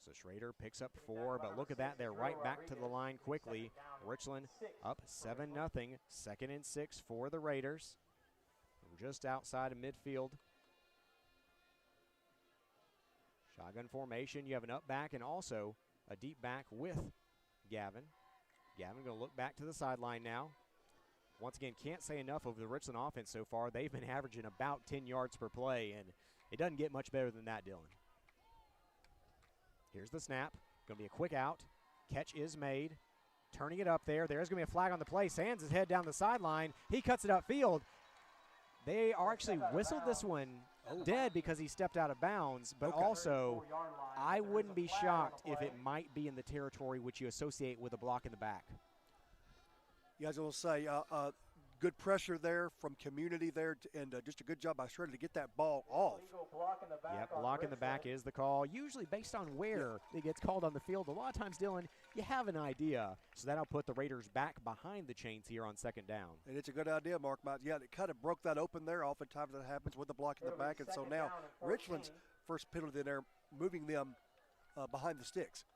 Speaker 2: So Schrader picks up 4, but look at that. They're right back to the line quickly. Richland up 7-0. 2nd and 6 for the Raiders. We're just outside of midfield. Shotgun formation. You have an up back and also a deep back with Gavin. Gavin going to look back to the sideline now. Once again, can't say enough of the Richland offense so far. They've been averaging about 10 yards per play, and it doesn't get much better than that, Dylan. Here's the snap. Going to be a quick out. Catch is made. Turning it up there. There's going to be a flag on the play. Sands is head down the sideline. He cuts it upfield. They are actually whistled this one dead because he stepped out of bounds, but also I wouldn't be shocked if it might be in the territory which you associate with a block in the back.
Speaker 1: Yeah, as I will say, good pressure there from community there, and just a good job by Schrader to get that ball off.
Speaker 2: Yep, block in the back is the call, usually based on where it gets called on the field. A lot of times, Dylan, you have an idea, so that'll put the Raiders back behind the chains here on 2nd down.
Speaker 1: And it's a good idea, Mark. Yeah, it kind of broke that open there. Oftentimes that happens with the block in the back, and so now Richland's first penalty there, moving them behind the sticks.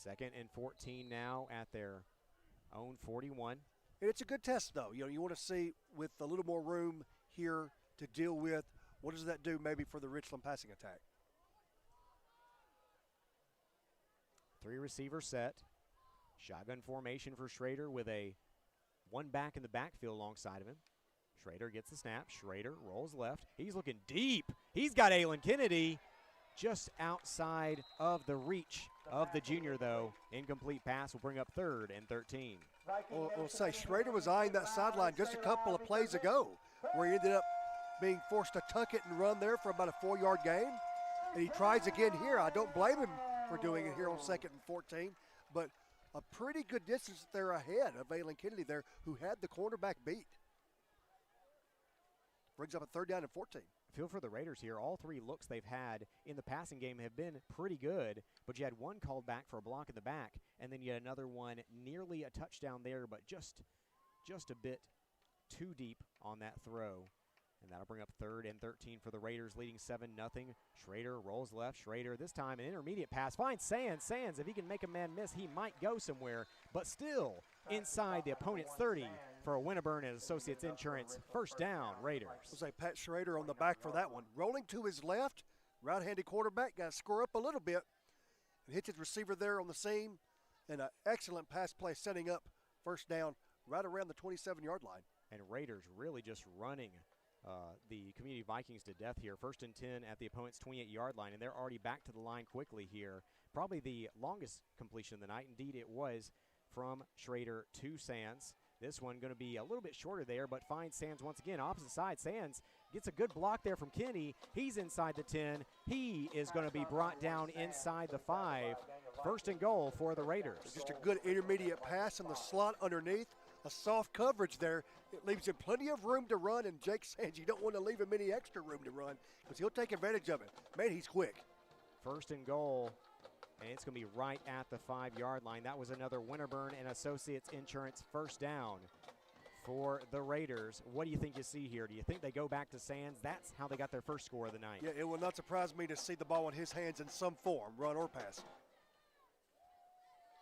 Speaker 2: 2nd and 14 now at their own 41.
Speaker 1: And it's a good test, though. You know, you want to see with a little more room here to deal with, what does that do maybe for the Richland passing attack?
Speaker 2: 3 receiver set. Shotgun formation for Schrader with a 1 back in the backfield alongside of him. Schrader gets the snap. Schrader rolls left. He's looking deep. He's got Aylin Kennedy just outside of the reach of the junior, though. Incomplete pass will bring up 3rd and 13.
Speaker 1: We'll say Schrader was eyeing that sideline just a couple of plays ago, where he ended up being forced to tuck it and run there for about a 4-yard gain. And he tries again here. I don't blame him for doing it here on 2nd and 14, but a pretty good distance there ahead of Aylin Kennedy there, who had the cornerback beat. Brings up a 3rd down and 14.
Speaker 2: Feel for the Raiders here. All 3 looks they've had in the passing game have been pretty good, but you had 1 called back for a block in the back, and then you had another one nearly a touchdown there, but just a bit too deep on that throw. And that'll bring up 3rd and 13 for the Raiders, leading 7-0. Schrader rolls left. Schrader, this time an intermediate pass. Finds Sands. Sands, if he can make a man miss, he might go somewhere, but still inside the opponent's 30 for a Winterburn and Associates Insurance 1st down, Raiders.
Speaker 1: We'll say Pat Schrader on the back for that one. Rolling to his left, right-handed quarterback, got to score up a little bit and hits his receiver there on the seam, and an excellent pass play setting up 1st down right around the 27-yard line.
Speaker 2: And Raiders really just running the Community Vikings to death here. 1st and 10 at the opponent's 28-yard line, and they're already back to the line quickly here. Probably the longest completion of the night. Indeed, it was from Schrader to Sands. This one going to be a little bit shorter there, but finds Sands once again. Opposite side, Sands gets a good block there from Kenny. He's inside the 10. He is going to be brought down inside the 5. 1st and goal for the Raiders.
Speaker 1: Just a good intermediate pass in the slot underneath. A soft coverage there. It leaves him plenty of room to run, and Jake Sands, you don't want to leave him any extra room to run because he'll take advantage of it. Man, he's quick.
Speaker 2: 1st and goal, and it's going to be right at the 5-yard line. That was another Winterburn and Associates Insurance 1st down for the Raiders. What do you think you see here? Do you think they go back to Sands? That's how they got their first score of the night.
Speaker 1: Yeah, it will not surprise me to see the ball in his hands in some form, run or pass.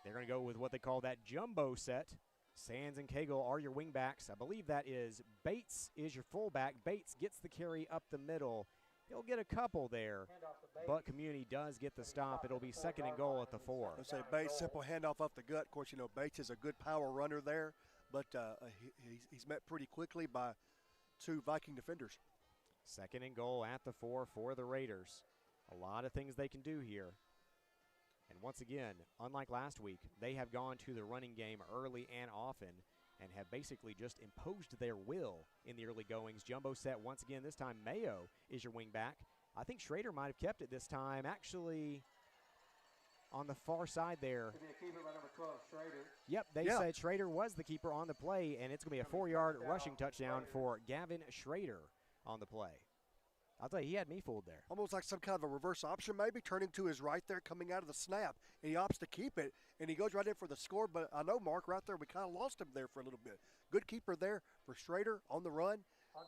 Speaker 2: They're going to go with what they call that jumbo set. Sands and Cagle are your wingbacks. I believe that is Bates is your fullback. Bates gets the carry up the middle. He'll get a couple there, but Community does get the stop. It'll be 2nd and goal at the 4.
Speaker 1: I'll say Bates, simple handoff off the gut. Of course, you know, Bates is a good power runner there, but he's met pretty quickly by 2 Viking defenders.
Speaker 2: 2nd and goal at the 4 for the Raiders. A lot of things they can do here. And once again, unlike last week, they have gone to the running game early and often and have basically just imposed their will in the early goings. Jumbo set once again. This time Mayo is your wing back. I think Schrader might have kept it this time. Actually, on the far side there.
Speaker 8: Could be a keeper by number 12, Schrader.
Speaker 2: Yep, they said Schrader was the keeper on the play, and it's going to be a 4-yard rushing touchdown for Gavin Schrader on the play. I'll tell you, he had me fooled there.
Speaker 1: Almost like some kind of a reverse option maybe, turning to his right there coming out of the snap, and he opts to keep it, and he goes right in for the score. But I know, Mark, right there, we kind of lost him there for a little bit. Good keeper there for Schrader on the run,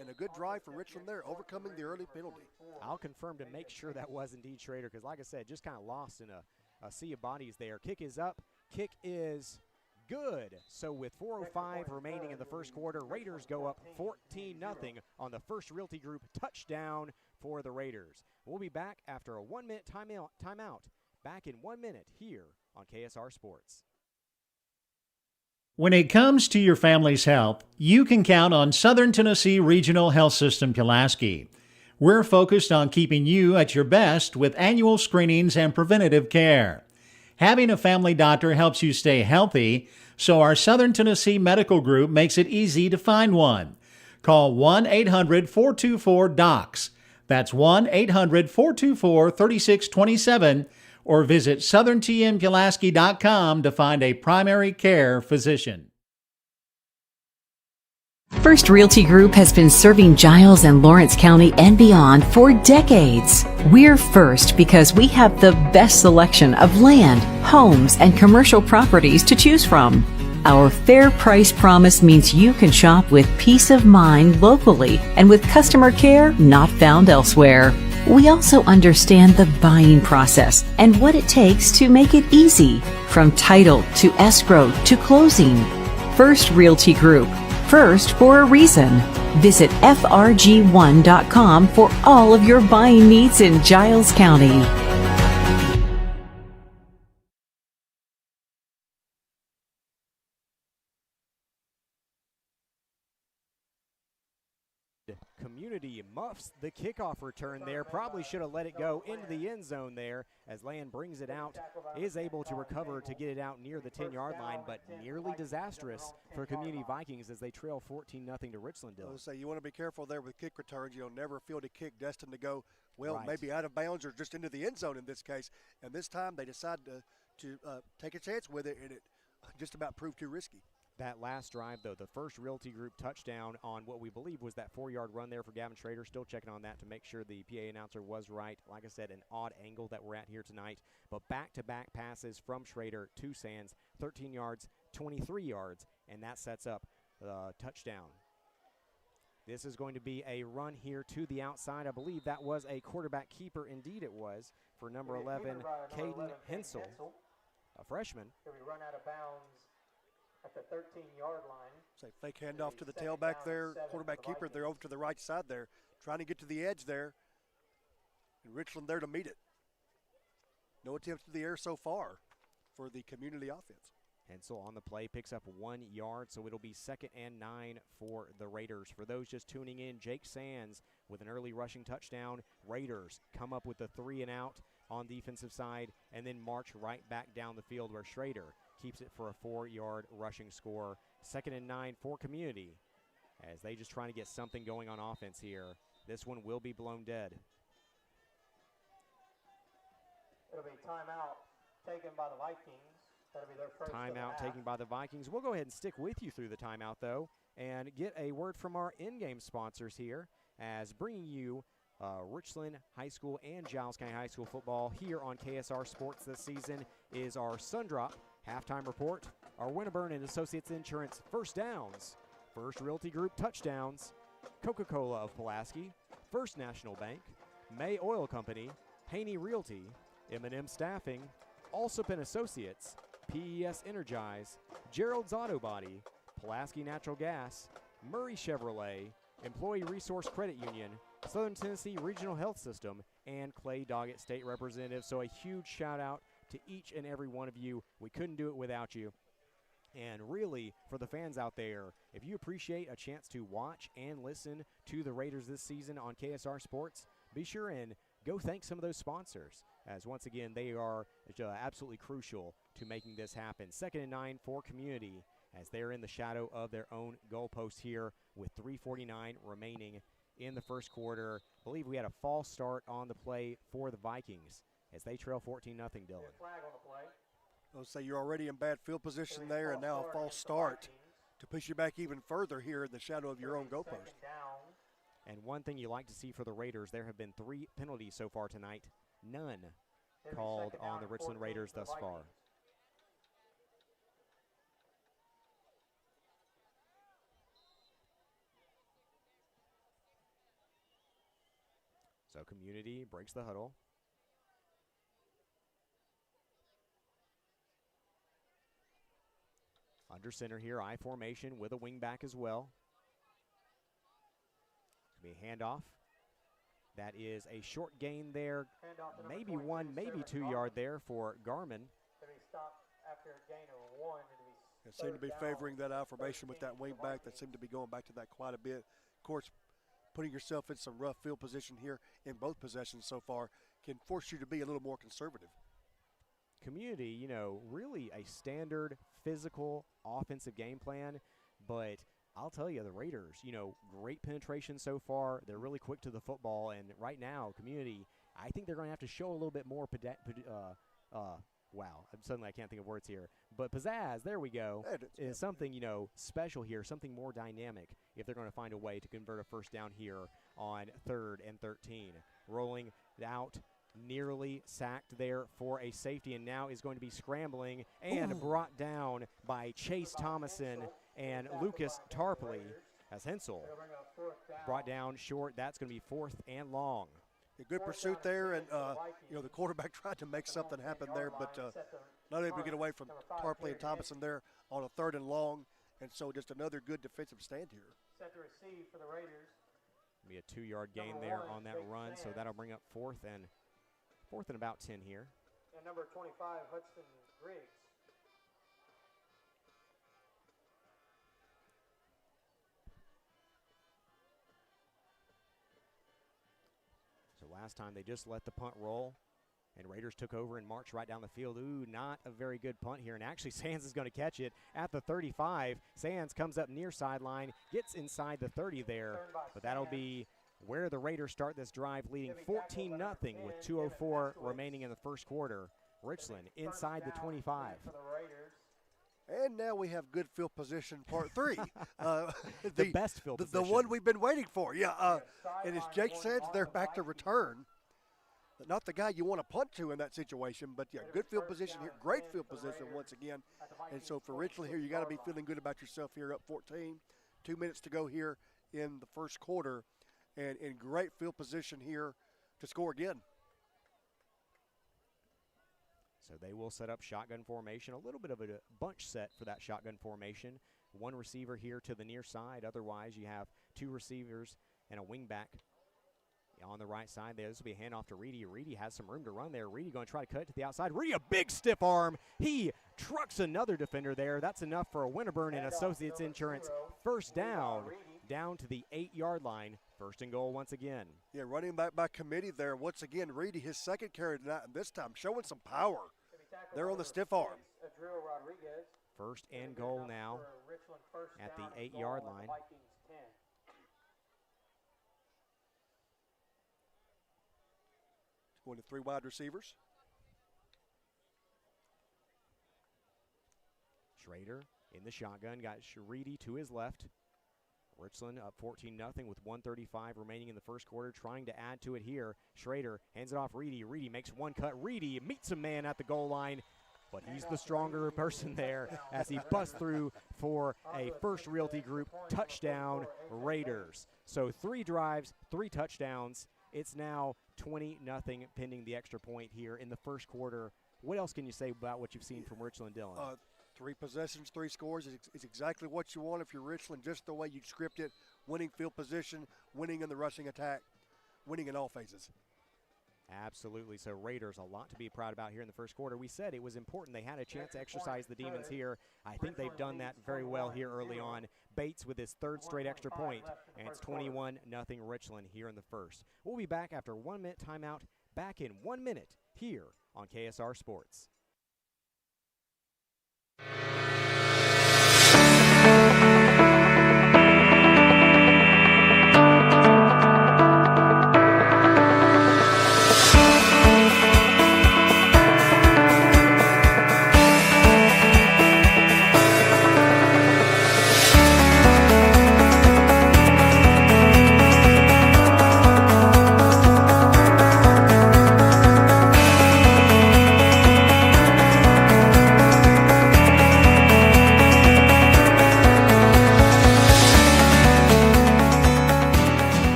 Speaker 1: and a good drive for Richland there, overcoming the early penalty.
Speaker 2: I'll confirm to make sure that was indeed Schrader because, like I said, just kind of lost in a sea of bodies there. Kick is up. Kick is good. So with 4:05 remaining in the first quarter, Raiders go up 14-0 on the First Realty Group touchdown for the Raiders. We'll be back after a 1-minute timeout. Back in 1 minute here on KSR Sports.
Speaker 5: When it comes to your family's health, you can count on Southern Tennessee Regional Health System Pulaski. We're focused on keeping you at your best with annual screenings and preventative care. Having a family doctor helps you stay healthy, so our Southern Tennessee Medical Group makes it easy to find one. Call 1-800-424-DOCS. That's 1-800-424-3627, or visit southerntmpulaski.com to find a primary care physician.
Speaker 17: First Realty Group has been serving Giles and Lawrence County and beyond for decades. We're first because we have the best selection of land, homes, and commercial properties to choose from. Our fair price promise means you can shop with peace of mind locally and with customer care not found elsewhere. We also understand the buying process and what it takes to make it easy, from title to escrow to closing. First Realty Group. First for a reason. Visit frg1.com for all of your buying needs in Giles County.
Speaker 2: Community muffs the kickoff return there. Probably should have let it go into the end zone there as Land brings it out, is able to recover to get it out near the 10-yard line, but nearly disastrous for Community Vikings as they trail 14-0 to Richland.
Speaker 1: I would say you want to be careful there with kick returns. You know, never field a kick destined to go, maybe out of bounds or just into the end zone in this case. And this time they decided to take a chance with it, and it just about proved too risky.
Speaker 2: That last drive, though, the First Realty Group touchdown on what we believe was that 4-yard run there for Gavin Schrader. Still checking on that to make sure the PA announcer was right. Like I said, an odd angle that we're at here tonight. But back-to-back passes from Schrader to Sands, 13 yards, 23 yards, and that sets up the touchdown. This is going to be a run here to the outside. I believe that was a quarterback keeper. Indeed it was for number 11, Caden Hensel, a freshman.
Speaker 8: He'll be run out of bounds at the 13-yard line.
Speaker 1: Say fake handoff to the tailback there, quarterback keeper. They're over to the right side there, trying to get to the edge there. And Richland there to meet it. No attempts to the air so far for the community offense.
Speaker 2: Hensel on the play picks up 1 yard, so it'll be 2nd and 9 for the Raiders. For those just tuning in, Jake Sands with an early rushing touchdown. Raiders come up with the 3 and out on the defensive side and then march right back down the field where Schrader keeps it for a 4-yard rushing score. 2nd and 9 for community as they just trying to get something going on offense here. This one will be blown dead.
Speaker 8: It'll be timeout taken by the Vikings. That'll be their first
Speaker 2: timeout taken by the Vikings. We'll go ahead and stick with you through the timeout, though, and get a word from our in-game sponsors here as bringing you Richland High School and Giles County High School football here on KSR Sports this season is our Sundrop halftime report, our Winterburn and Associates Insurance first downs, First Realty Group touchdowns, Coca-Cola of Pulaski, First National Bank, May Oil Company, Haney Realty, M&M Staffing, Allsup and Associates, PES Energize, Gerald's Auto Body, Pulaski Natural Gas, Murray Chevrolet, Employee Resource Credit Union, Southern Tennessee Regional Health System, and Clay Doggett State Representative. So a huge shout out to each and every one of you. We couldn't do it without you. And really, for the fans out there, if you appreciate a chance to watch and listen to the Raiders this season on KSR Sports, be sure and go thank some of those sponsors, as once again, they are absolutely crucial to making this happen. 2nd and 9 for community as they're in the shadow of their own goalpost here with 3:49 remaining in the first quarter. I believe we had a false start on the play for the Vikings as they trail 14-0, Dylan.
Speaker 1: I'll say you're already in bad field position there, and now a false start to push you back even further here in the shadow of your own goalpost.
Speaker 2: And one thing you like to see for the Raiders, there have been 3 penalties so far tonight, none called on the Richland Raiders thus far. So Community breaks the huddle. Under center here, I formation with a wing back as well. Be a handoff. That is a short gain there, maybe 1, maybe 2 yard there for Garmin.
Speaker 1: It seemed to be favoring that I formation with that wing back. That seemed to be going back to that quite a bit. Of course, putting yourself in some rough field position here in both possessions so far can force you to be a little more conservative.
Speaker 2: Community, you know, really a standard physical offensive game plan, but I'll tell you, the Raiders, you know, great penetration so far. They're really quick to the football, and right now, Community, I think they're going to have to show a little bit more wow, suddenly I can't think of words here. But pizzazz, there we go, is something, you know, special here, something more dynamic if they're going to find a way to convert a first down here on 3rd and 13. Rolling out, nearly sacked there for a safety, and now is going to be scrambling and brought down by Chase Thomason and Lucas Tarpley as Hensel brought down short. That's going to be 4th and long.
Speaker 1: A good pursuit there, and you know, the quarterback tried to make something happen there, but not able to get away from Tarpley and Thomason there on a 3rd and long, and so just another good defensive stand here.
Speaker 8: Set to receive for the Raiders.
Speaker 2: Be a 2-yard gain there on that run, so that'll bring up 4th and about 10 here.
Speaker 8: And number 25, Hudson Griggs.
Speaker 2: So last time they just let the punt roll, and Raiders took over and marched right down the field. Ooh, not a very good punt here, and actually Sands is going to catch it at the 35. Sands comes up near sideline, gets inside the 30 there, but that'll be where the Raiders start this drive, leading 14-0 with 2:04 remaining in the first quarter. Richland inside the 25.
Speaker 1: And now we have good field position, part 3.
Speaker 2: The best field position.
Speaker 1: The one we've been waiting for, yeah. And as Jake said, they're back to return. Not the guy you want to punt to in that situation, but yeah, good field position here, great field position once again. And so for Richland here, you got to be feeling good about yourself here, up 14. 2 minutes to go here in the first quarter. And in great field position here to score again.
Speaker 2: So they will set up shotgun formation, a little bit of a bunch set for that shotgun formation. One receiver here to the near side. Otherwise, you have 2 receivers and a wing back on the right side. This will be a handoff to Reedy. Reedy has some room to run there. Reedy going to try to cut it to the outside. Reedy, a big stiff arm. He trucks another defender there. That's enough for a Winterburn and Associates Insurance first down to the 8-yard line. 1st and goal once again.
Speaker 1: Yeah, running back by committee there. Once again, Reedy, his 2nd carry tonight, and this time showing some power. They're on the stiff arm.
Speaker 2: 1st and goal now at the 8-yard line.
Speaker 1: Going to 3 wide receivers.
Speaker 2: Schrader in the shotgun, got Reedy to his left. Richland up 14-0 with 1:35 remaining in the first quarter, trying to add to it here. Schrader hands it off Reedy. Reedy makes one cut. Reedy meets a man at the goal line, but he's the stronger person there as he busts through for a First Realty Group touchdown Raiders. So 3 drives, 3 touchdowns. It's now 20-0 pending the extra point here in the first quarter. What else can you say about what you've seen from Richland, Dylan?
Speaker 1: 3 possessions, 3 scores is exactly what you want if you're Richland, just the way you'd script it. Winning field position, winning in the rushing attack, winning in all phases.
Speaker 2: Absolutely. So Raiders, a lot to be proud about here in the first quarter. We said it was important. They had a chance to exercise the demons here. I think they've done that very well here early on. Bates with his 3rd straight extra point, and it's 21-0 Richland here in the first. We'll be back after 1-minute timeout, back in 1 minute here on KSR Sports.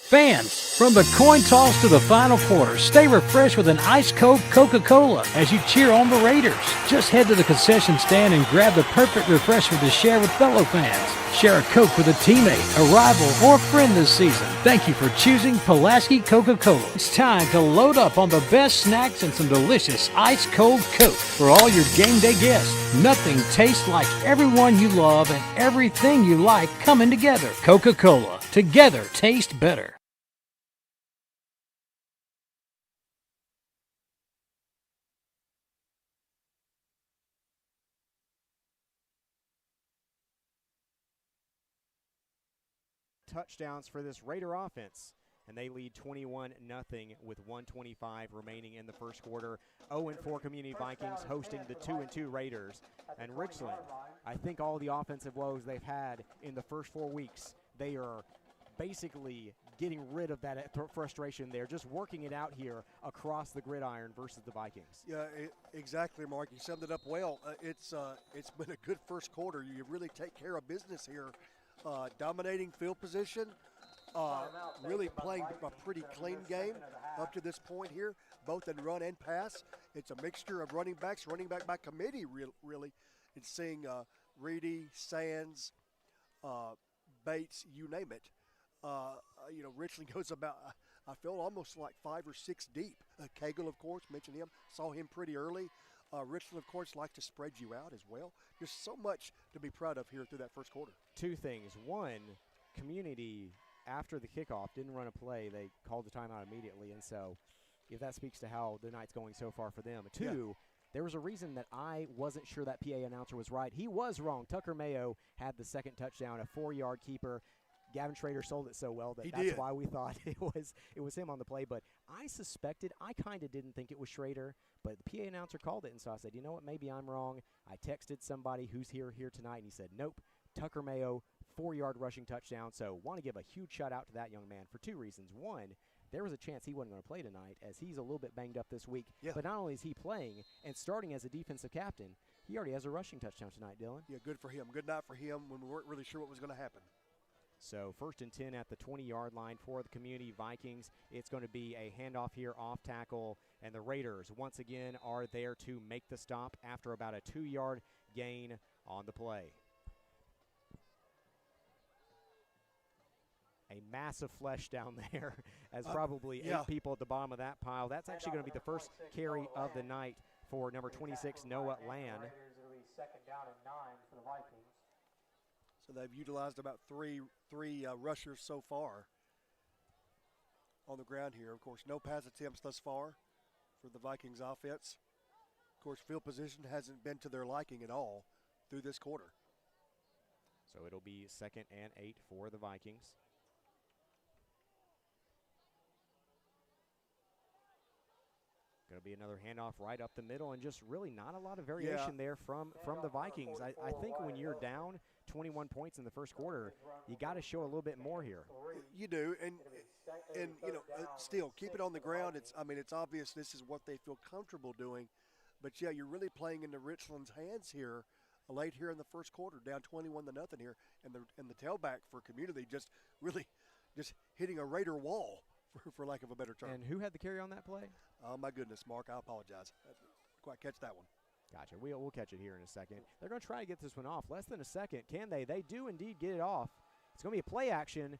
Speaker 3: Fans, from the coin toss to the final quarter, stay refreshed with an ice cold Coca-Cola as you cheer on the Raiders. Just head to the concession stand and grab the perfect refreshment to share with fellow fans. Share a Coke with a teammate, a rival, or a friend this season. Thank you for choosing Pulaski Coca-Cola. It's time to load up on the best snacks and some delicious ice cold Coke for all your game day guests. Nothing tastes like everyone you love and everything you like coming together. Coca-Cola. Together taste better.
Speaker 2: Touchdowns for this Raider offense, and they lead 21-0 with 1:25 remaining in the first quarter. 0-4 Community Vikings hosting the 2-2 Raiders. And Richland, I think all the offensive woes they've had in the first 4 weeks, they are basically getting rid of that frustration there, just working it out here across the gridiron versus the Vikings.
Speaker 1: Yeah, exactly, Mark. You summed it up well. It's been a good first quarter. You really take care of business here. Dominating field position, really playing a pretty clean game up to this point here, both in run and pass. It's a mixture of running back by committee, really. It's seeing Reedy, Sands, Bates, you name it. Richland goes about, I feel almost like 5 or 6 deep. Cagle, of course, mentioned him, saw him pretty early. Richland, of course, likes to spread you out as well. Just so much to be proud of here through that first quarter.
Speaker 2: Two things. One, Community, after the kickoff, didn't run a play. They called the timeout immediately, and so if that speaks to how the night's going so far for them. Two, there was a reason that I wasn't sure that PA announcer was right. He was wrong. Tucker Mayo had the second touchdown, a 4-yard keeper. Gavin Schrader sold it so well that's why we thought it was him on the play. But I kind of didn't think it was Schrader, but the PA announcer called it, and so I said, you know what, maybe I'm wrong. I texted somebody who's here tonight, and he said, nope, Tucker Mayo, 4-yard rushing touchdown. So want to give a huge shout out to that young man for 2 reasons. One, there was a chance he wasn't going to play tonight as he's a little bit banged up this week. Yeah. But not only is he playing and starting as a defensive captain, he already has a rushing touchdown tonight, Dylan.
Speaker 1: Yeah, good for him. Good night for him when we weren't really sure what was going to happen.
Speaker 2: So 1st and 10 at the 20-yard line for the Community Vikings. It's going to be a handoff here off tackle, and the Raiders once again are there to make the stop after about a 2-yard gain on the play. A massive flesh down there as probably 8 people at the bottom of that pile. That's actually going to be the first carry of the night for number 26, Noah Land.
Speaker 8: Second down and 9 for the Vikings.
Speaker 1: So they've utilized about three rushers so far on the ground here. Of course, no pass attempts thus far for the Vikings offense. Of course, field position hasn't been to their liking at all through this quarter.
Speaker 2: So it'll be 2nd and 8 for the Vikings. Going to be another handoff right up the middle, and just really not a lot of variation there from the Vikings. I think when you're down 21 points in the first quarter, you got to show a little bit more here.
Speaker 1: You do, and still keep it on the ground. It's obvious this is what they feel comfortable doing, but yeah, you're really playing into Richland's hands here, late here in the first quarter, down 21-0 here, and the tailback for Community just hitting a Raider wall. For lack of a better term.
Speaker 2: And who had the carry on that play?
Speaker 1: Oh, my goodness, Mark, I apologize. I didn't quite catch that one.
Speaker 2: Gotcha. We'll catch it here in a second. They're going to try to get this one off. Less than a second. Can they? They do indeed get it off. It's going to be a play action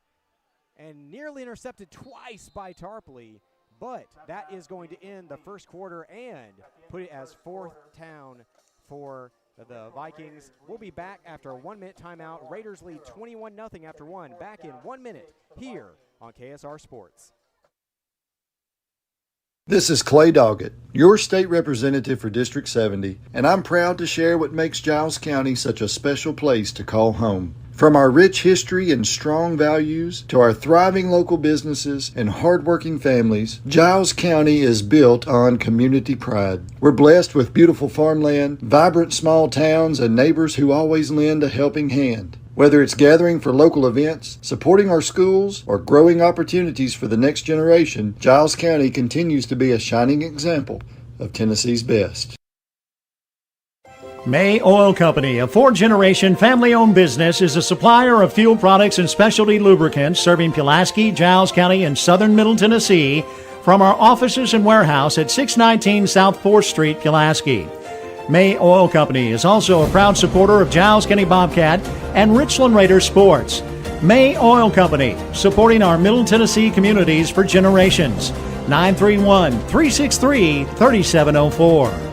Speaker 2: and nearly intercepted twice by Tarpley, but that is going to end the first quarter and put it as 4th down for the Vikings. We'll be back after a 1-minute timeout. Raiders lead 21-0 after 1. Back in 1 minute here on KSR Sports.
Speaker 4: This is Clay Doggett, your state representative for District 70, and I'm proud to share what makes Giles County such a special place to call home. From our rich history and strong values to our thriving local businesses and hardworking families, Giles County is built on community pride. We're blessed with beautiful farmland, vibrant small towns, and neighbors who always lend a helping hand. Whether it's gathering for local events, supporting our schools, or growing opportunities for the next generation, Giles County continues to be a shining example of Tennessee's best.
Speaker 5: May Oil Company, a four-generation family-owned business, is a supplier of fuel products and specialty lubricants serving Pulaski, Giles County, and southern Middle Tennessee from our offices and warehouse at 619 South 4th Street, Pulaski. May Oil Company is also a proud supporter of Giles County Bobcat and Richland Raiders sports. May Oil Company, supporting our Middle Tennessee communities for generations. 931-363-3704.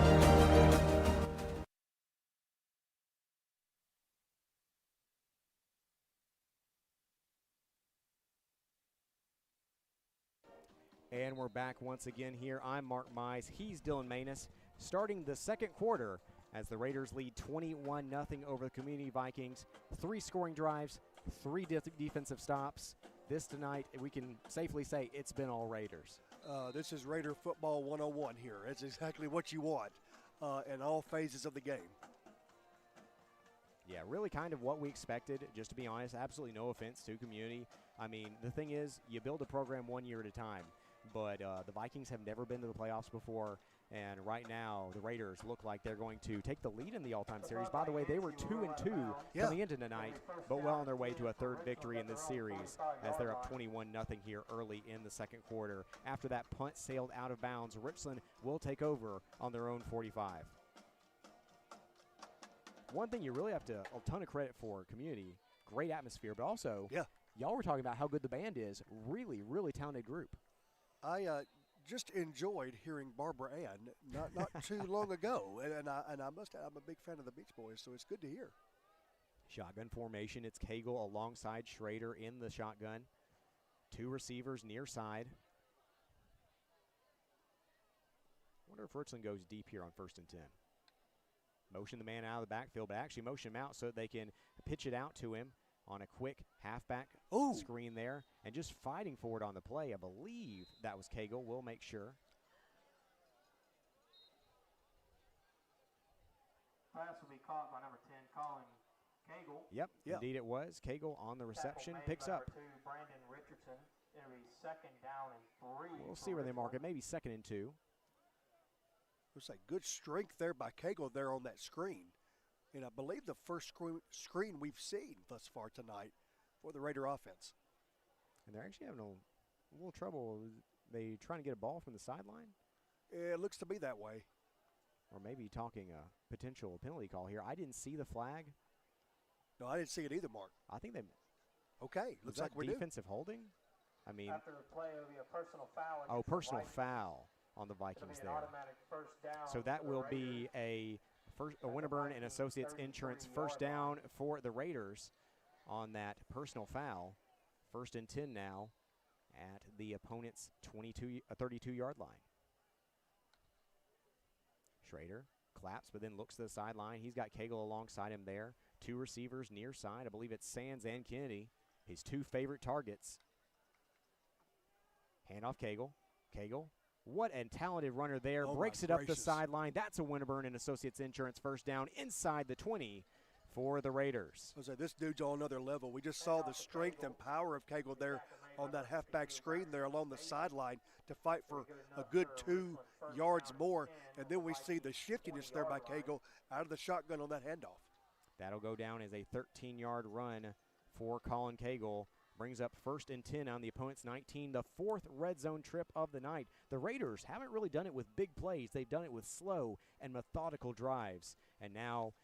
Speaker 2: And we're back once again here. I'm Mark Mize. He's Dylan Manus. Starting the second quarter as the Raiders lead 21-0 over the Community Vikings. 3 scoring drives, 3 defensive stops. This tonight, we can safely say it's been all Raiders.
Speaker 1: This is Raider football 101 here. It's exactly what you want in all phases of the game.
Speaker 2: Yeah, really kind of what we expected, just to be honest. Absolutely no offense to Community. I mean, the thing is, you build a program 1 year at a time. But the Vikings have never been to the playoffs before, and right now the Raiders look like they're going to take the lead in the all-time series. By the way, they were 2-2 coming into tonight, but well on their way to a 3rd victory in this series as they're up 21-0 here early in the second quarter. After that punt sailed out of bounds, Richland will take over on their own 45. One thing you really have to a ton of credit for, Community, great atmosphere, but also y'all were talking about how good the band is. Really, really talented group.
Speaker 1: I just enjoyed hearing Barbara Ann not too long ago, and I must add, I'm a big fan of the Beach Boys, so it's good to hear.
Speaker 2: Shotgun formation. It's Cagle alongside Schrader in the shotgun. 2 receivers near side. Wonder if Richland goes deep here on 1st and 10. Motion the man out of the backfield, but actually motion him out so that they can pitch it out to him on a quick halfback screen there, and just fighting for it on the play. I believe that was Cagle. We'll make sure.
Speaker 8: Pass will be caught by number 10, Colin Cagle.
Speaker 2: Yep, indeed it was. Cagle on the reception, picks up.
Speaker 8: Number 2, Brandon Richardson. It'll be 2nd down and 3.
Speaker 2: We'll see where they mark it. Maybe 2nd and 2.
Speaker 1: Looks like good strength there by Cagle there on that screen. And I believe the first screen we've seen thus far tonight for the Raider offense.
Speaker 2: And they're actually having a little trouble. They trying to get a ball from the sideline?
Speaker 1: It looks to be that way.
Speaker 2: Or maybe talking a potential penalty call here. I didn't see the flag.
Speaker 1: No, I didn't see it either, Mark.
Speaker 2: I think they.
Speaker 1: Okay, looks like we do.
Speaker 2: Defensive holding? I mean.
Speaker 8: After the play, it'll be a personal foul.
Speaker 2: Oh, personal foul on the Vikings there.
Speaker 8: Automatic first down.
Speaker 2: So that will be a Winterburn and Associates Insurance first down for the Raiders on that personal foul. 1st and 10 now at the opponent's 32-yard line. Schrader claps, but then looks to the sideline. He's got Cagle alongside him there. 2 receivers near side. I believe it's Sands and Kennedy, his 2 favorite targets. Handoff Cagle. Cagle. What a talented runner there. Breaks it up the sideline. That's a Winterburn and Associates Insurance first down inside the 20 for the Raiders.
Speaker 1: I was like, this dude's on another level. We just saw the strength and power of Cagle there on that halfback screen there along the sideline to fight for a good 2 yards more. And then we see the shiftiness there by Cagle out of the shotgun on that handoff.
Speaker 2: That'll go down as a 13-yard run for Colin Cagle. Brings up 1st and 10 on the opponent's 19, the 4th red zone trip of the night. The Raiders haven't really done it with big plays. They've done it with slow and methodical drives. And now,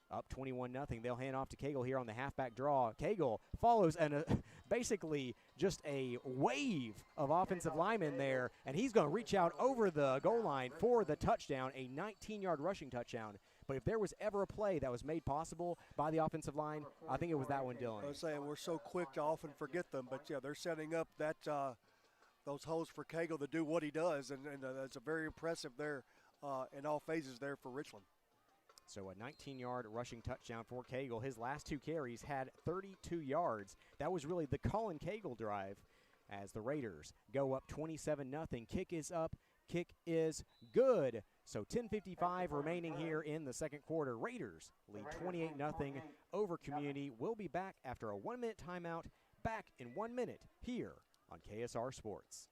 Speaker 2: up 21-0, they'll hand off to Cagle here on the halfback draw. Cagle follows and basically just a wave of offensive linemen there, and he's going to reach out over the goal line for the touchdown, a 19-yard rushing touchdown. But if there was ever a play that was made possible by the offensive line, I think it was that one, Dylan.
Speaker 1: I was saying we're so quick to often forget them, but yeah, they're setting up that those holes for Cagle to do what he does, and that's a very impressive there in all phases there for Richland.
Speaker 2: So a 19-yard rushing touchdown for Cagle. His last 2 carries had 32 yards. That was really the Colin Cagle drive as the Raiders go up 27-0. Kick is up. Kick is good. So 10:55 remaining here in the second quarter. Raiders lead 28-0 over Community. We'll be back after a 1-minute timeout. Back in 1 minute here on KSR Sports.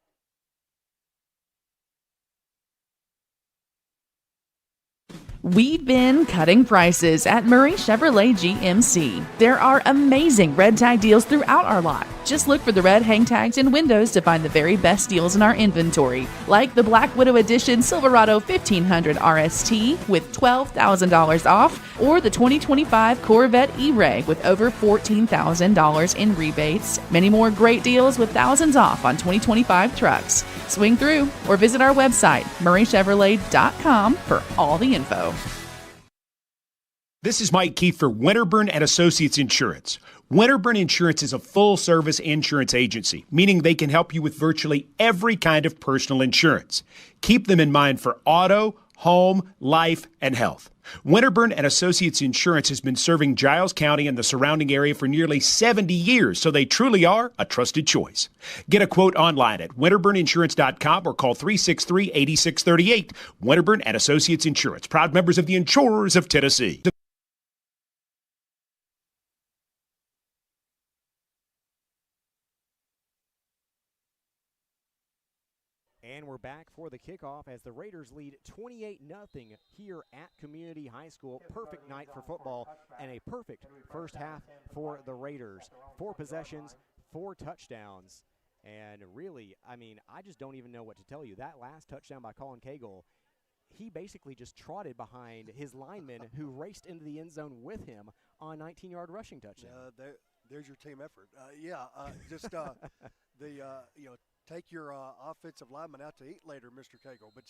Speaker 6: We've been cutting prices at Murray Chevrolet GMC. There are amazing red tag deals throughout our lot. Just look for the red hang tags and windows to find the very best deals in our inventory, like the Black Widow Edition Silverado 1500 RST with $12,000 off, or the 2025 Corvette E-Ray with over $14,000 in rebates. Many more great deals with thousands off on 2025 trucks. Swing through or visit our website, murraychevrolet.com, for all the info.
Speaker 7: This is Mike Keefe for Winterburn and Associates Insurance. Winterburn Insurance is a full-service insurance agency, meaning they can help you with virtually every kind of personal insurance. Keep them in mind for auto, home, life, and health. Winterburn and Associates Insurance has been serving Giles County and the surrounding area for nearly 70 years, so they truly are a trusted choice. Get a quote online at winterburninsurance.com or call 363-8638. Winterburn and Associates Insurance, proud members of the Insurers of Tennessee.
Speaker 2: And we're back for the kickoff as the Raiders lead 28-0 here at Community High School. Perfect night for football and a perfect first half for the Raiders. 4 possessions, 4 touchdowns. And really, I mean, I just don't even know what to tell you. That last touchdown by Colin Cagle, he basically just trotted behind his lineman who raced into the end zone with him on a 19-yard rushing touchdown.
Speaker 1: There's your team effort. Take your offensive lineman out to eat later, Mr. Cagle. But,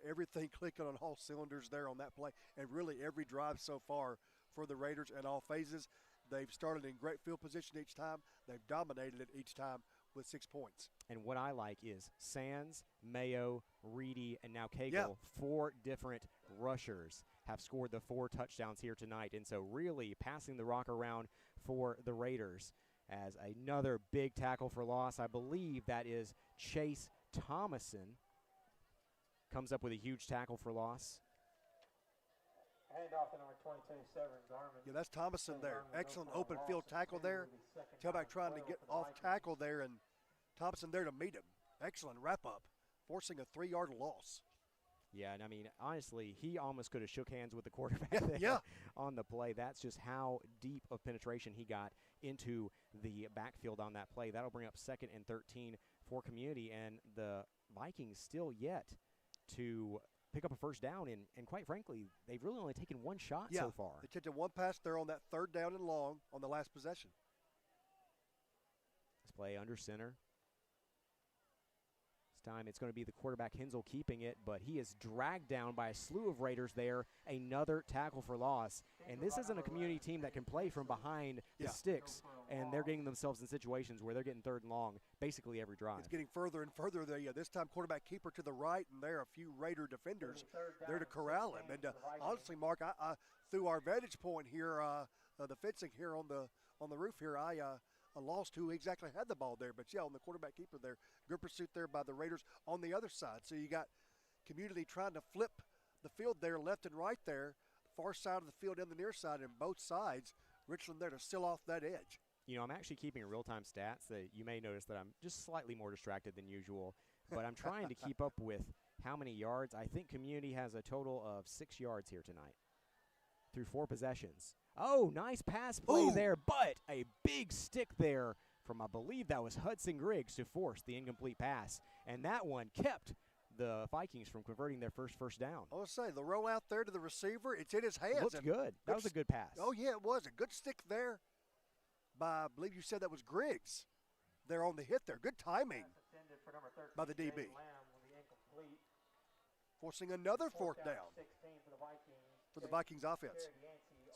Speaker 1: everything clicking on all cylinders there on that play. And really every drive so far for the Raiders in all phases. They've started in great field position each time. They've dominated it each time with 6 points.
Speaker 2: And what I like is Sands, Mayo, Reedy, and now Cagle, 4 different rushers have scored the 4 touchdowns here tonight. And so really passing the rock around for the Raiders. As another big tackle for loss, I believe that is Chase Thomason. Comes up with a huge tackle for loss.
Speaker 8: Handoff to number 22, Severin Garmin.
Speaker 1: Yeah, that's Thomason there. Excellent open field tackle there. Tailback trying to get off tackle there, and Thomason there to meet him. Excellent wrap-up, forcing a 3-yard loss.
Speaker 2: Yeah, and I mean, honestly, he almost could have shook hands with the quarterback there on the play. That's just how deep of penetration he got into the backfield on that play. That'll bring up 2nd and 13 for Community, and the Vikings still yet to pick up a first down, and quite frankly, they've really only taken 1 shot so far.
Speaker 1: They attempted 1 pass there on that 3rd down and long on the last possession.
Speaker 2: This play under center. Time it's going to be the quarterback Hensel keeping it, but he is dragged down by a slew of Raiders there. Another tackle for loss. And this isn't a Community team that can play from behind the sticks, and they're getting themselves in situations where they're getting 3rd and long basically every drive.
Speaker 1: It's getting further and further there. Yeah, this time quarterback keeper to the right, and there are a few Raider defenders there to corral him. And honestly, Mark, I through our vantage point here, the fencing here on the roof here, I lost who exactly had the ball there. But, on the quarterback keeper there, good pursuit there by the Raiders on the other side. So you got Community trying to flip the field there left and right there, far side of the field and the near side, and both sides. Richland there to seal off that edge.
Speaker 2: You know, I'm actually keeping real-time stats that you may notice that I'm just slightly more distracted than usual, but I'm trying to keep up with how many yards. I think Community has a total of 6 yards here tonight through 4 possessions. Oh, nice pass play there, but a big stick there from, I believe that was Hudson Griggs, to force the incomplete pass. And that one kept the Vikings from converting their first down.
Speaker 1: I was say, the rollout there to the receiver, it's in his hands.
Speaker 2: Looks good. That was a good pass.
Speaker 1: Oh, yeah, it was. A good stick there by, I believe you said that was Griggs there on the hit there. Good timing by the DB. Forcing another 4th down for the Vikings offense.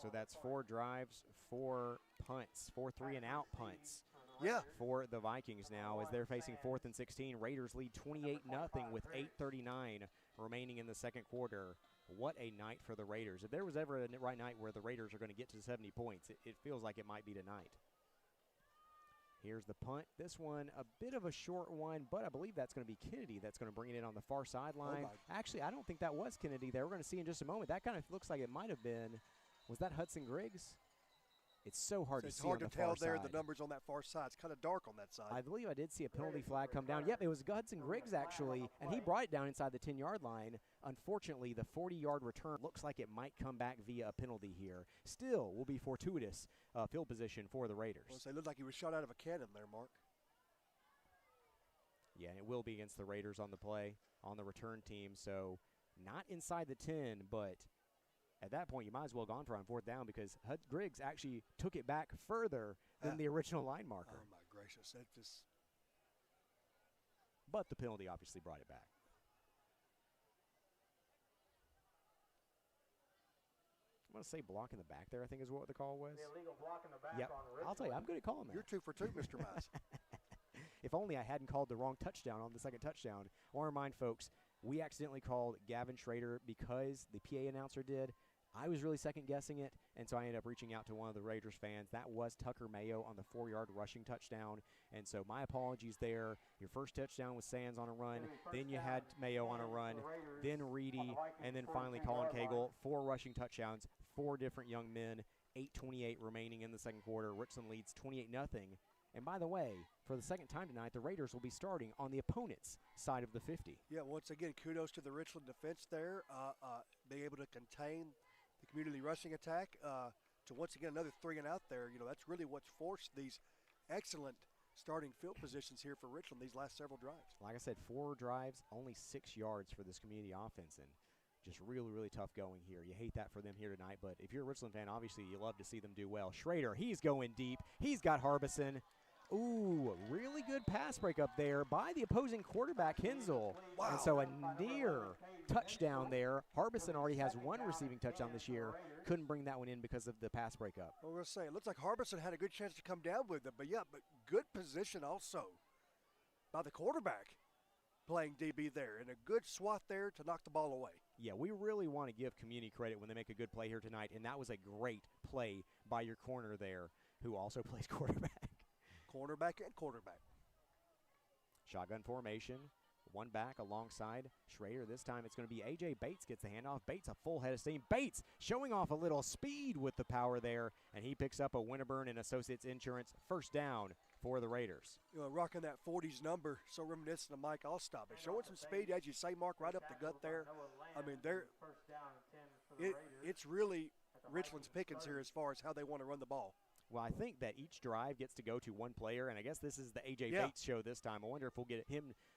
Speaker 2: So that's 4 drives, 4 punts, 4 3-and-out punts.
Speaker 1: Yeah.
Speaker 2: For the Vikings now as they're facing 4th and 16. Raiders lead 28-0 with 8:39 remaining in the second quarter. What a night for the Raiders. If there was ever a right night where the Raiders are going to get to 70 points, it feels like it might be tonight. Here's the punt. This one, a bit of a short one, but I believe that's going to be Kennedy that's going to bring it in on the far sideline. Actually, I don't think that was Kennedy there. We're going to see in just a moment. That kind of looks like it might have been. Was that Hudson Griggs? It's so hard to
Speaker 1: it's
Speaker 2: see
Speaker 1: hard
Speaker 2: on
Speaker 1: to
Speaker 2: the far
Speaker 1: tell there
Speaker 2: side.
Speaker 1: the numbers on that far side. It's kind of dark on that side.
Speaker 2: I believe I did see a penalty flag come down. Yep, it was Hudson Griggs, actually, and he brought it down inside the 10-yard line. Unfortunately, the 40-yard return looks like it might come back via a penalty here. Still will be fortuitous field position for the Raiders.
Speaker 1: Well, it looked like he was shot out of a cannon there, Mark.
Speaker 2: Yeah, and it will be against the Raiders on the play, on the return team. So not inside the 10, but at that point you might as well have gone for it on fourth down because Griggs actually took it back further than the original line marker.
Speaker 1: Oh, my gracious. That just...
Speaker 2: But the penalty obviously brought it back. I'm going to say block in the back there, I think is what the call was.
Speaker 8: The illegal block in the back
Speaker 2: Yep.
Speaker 8: on the
Speaker 2: I'll tell you, I'm good at calling that.
Speaker 1: You're 2 for 2, Mr. Mize.
Speaker 2: If only I hadn't called the wrong touchdown on the second touchdown. I want to remind folks, we accidentally called Gavin Schrader because the PA announcer did. I was really second-guessing it, and so I ended up reaching out to one of the Raiders fans. That was Tucker Mayo on the 4-yard rushing touchdown, and so my apologies there. Your first touchdown was Sands on a run, then you had Mayo on a run, then Reedy, and then finally Colin Cagle. 4 rushing touchdowns, 4 different young men, 8:28 remaining in the second quarter. Richland leads 28-0. And by the way, for the second time tonight, the Raiders will be starting on the opponent's side of the 50.
Speaker 1: Yeah, once again, kudos to the Richland defense there, being able to contain the community rushing attack to once again another 3 and out there. You know, that's really what's forced these excellent starting field positions here for Richland these last several drives.
Speaker 2: Like I said, 4 drives, only 6 yards for this community offense, and just really, really tough going here. You hate that for them here tonight, but if you're a Richland fan, obviously you love to see them do well. Schrader, he's going deep. He's got Harbison. Ooh, really good pass break up there by the opposing quarterback, Hensel. Wow. And so a near touchdown there. Harbison already has 1 receiving touchdown this year. Couldn't bring that one in because of the pass breakup.
Speaker 1: Well, we'll say, it looks like Harbison had a good chance to come down with it, but good position also by the quarterback playing DB there, and a good swat there to knock the ball away.
Speaker 2: Yeah, we really want to give community credit when they make a good play here tonight, and that was a great play by your corner there, who also plays quarterback.
Speaker 1: Cornerback and quarterback.
Speaker 2: Shotgun formation, 1 back alongside Schrader. This time it's going to be A.J. Bates gets the handoff. Bates, a full head of steam. Bates showing off a little speed with the power there, and he picks up a Winterburn and Associates Insurance first down for the Raiders.
Speaker 1: You know, rocking that 40s number, so reminiscent of Mike Allstop. Showing some speed, as you say, Mark, right up the gut there. I mean, it's really Richland's pickings here as far as how they want to run the ball.
Speaker 2: Well, I think that each drive gets to go to 1 player, and I guess this is the A.J. Bates show this time. I wonder if we'll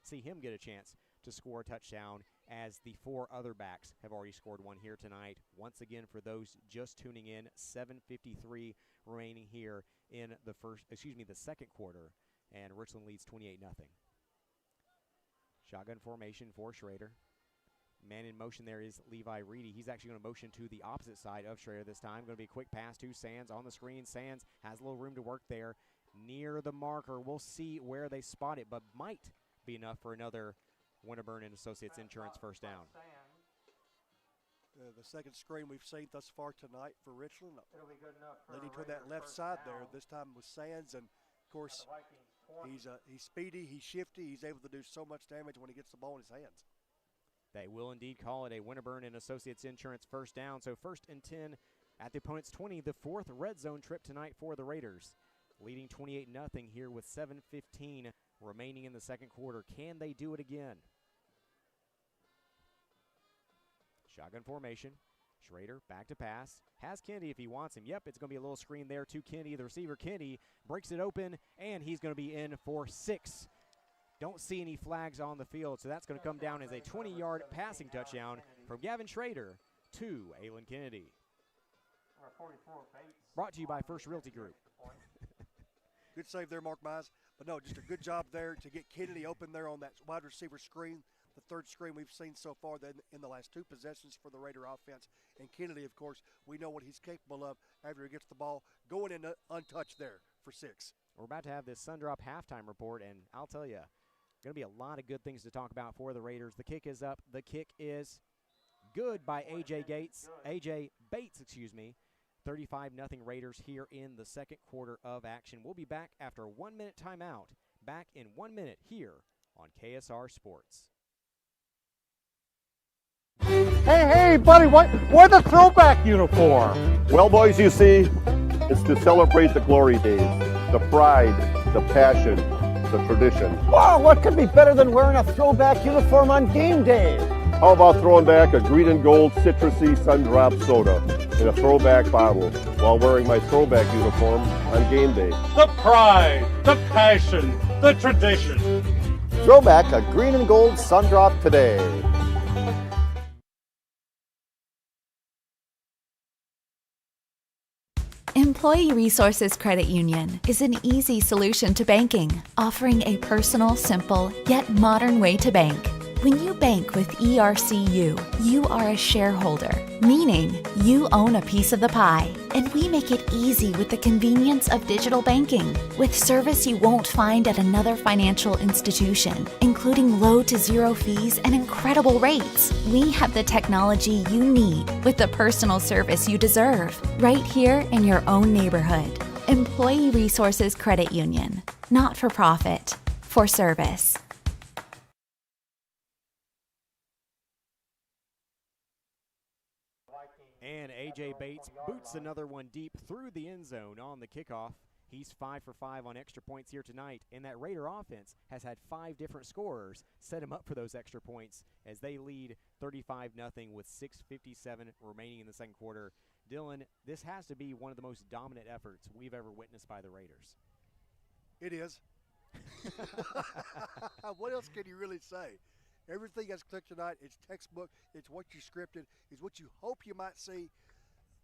Speaker 2: see him get a chance to score a touchdown, as the 4 other backs have already scored 1 here tonight. Once again, for those just tuning in, 7:53 remaining here in the second quarter, and Richland leads 28-0. Shotgun formation for Schrader. Man in motion there is Levi Reedy. He's actually going to motion to the opposite side of Schrader this time. Going to be a quick pass to Sands on the screen. Sands has a little room to work there near the marker. We'll see where they spot it, but might be enough for another Winterburn and Associates Insurance first down.
Speaker 1: The second screen we've seen thus far tonight for Richland.
Speaker 8: It'll be good enough for
Speaker 1: leading toward that left side there. This time with Sands, and of course he's speedy, he's shifty, he's able to do so much damage when he gets the ball in his hands.
Speaker 2: They will indeed call it a Winterburn and Associates Insurance first down. So 1st and 10 at the opponent's 20, the 4th red zone trip tonight for the Raiders. Leading 28-0 here with 7:15 remaining in the second quarter. Can they do it again? Shotgun formation. Schrader back to pass. Has Kennedy if he wants him. Yep, it's going to be a little screen there to Kennedy, the receiver. Kennedy breaks it open, and he's going to be in for 6. Don't see any flags on the field, so that's going to come down as a 20-yard passing touchdown from Gavin Schrader to Aylin Kennedy. Brought to you by First Realty Group.
Speaker 1: Good save there, Mark Mize. But no, just a good job there to get Kennedy open there on that wide receiver screen. The 3rd screen we've seen so far in the last 2 possessions for the Raider offense. And Kennedy, of course, we know what he's capable of after he gets the ball going in untouched there for 6.
Speaker 2: We're about to have this Sundrop halftime report, and I'll tell you, going to be a lot of good things to talk about for the Raiders. The kick is up. The kick is good by A.J. Bates. 35-0 Raiders here in the second quarter of action. We'll be back after a 1-minute timeout. Back in 1 minute here on KSR Sports.
Speaker 14: Hey, buddy, wear the throwback uniform.
Speaker 9: Well, boys, you see, it's to celebrate the glory days, the pride, the passion, the tradition.
Speaker 10: Wow, what could be better than wearing a throwback uniform on game day?
Speaker 9: How about throwing back a green and gold citrusy sun-drop soda in a throwback bottle while wearing my throwback uniform on game day?
Speaker 14: The pride, the passion, the tradition.
Speaker 10: Throwback a green and gold sun-drop today.
Speaker 11: Employee Resources Credit Union is an easy solution to banking, offering a personal, simple, yet modern way to bank. When you bank with ERCU, you are a shareholder, meaning you own a piece of the pie, and we make it easy with the convenience of digital banking, with service you won't find at another financial institution, including low to zero fees and incredible rates. We have the technology you need with the personal service you deserve, right here in your own neighborhood. Employee Resources Credit Union, not for profit, for service.
Speaker 2: And A.J. Bates boots another one deep through the end zone on the kickoff. He's 5 for 5 on extra points here tonight, and that Raider offense has had 5 different scorers set him up for those extra points as they lead 35-0 with 6:57 remaining in the second quarter. Dylan, this has to be one of the most dominant efforts we've ever witnessed by the Raiders.
Speaker 1: It is. What else can you really say? Everything that's clicked tonight, it's textbook, it's what you scripted, it's what you hope you might see.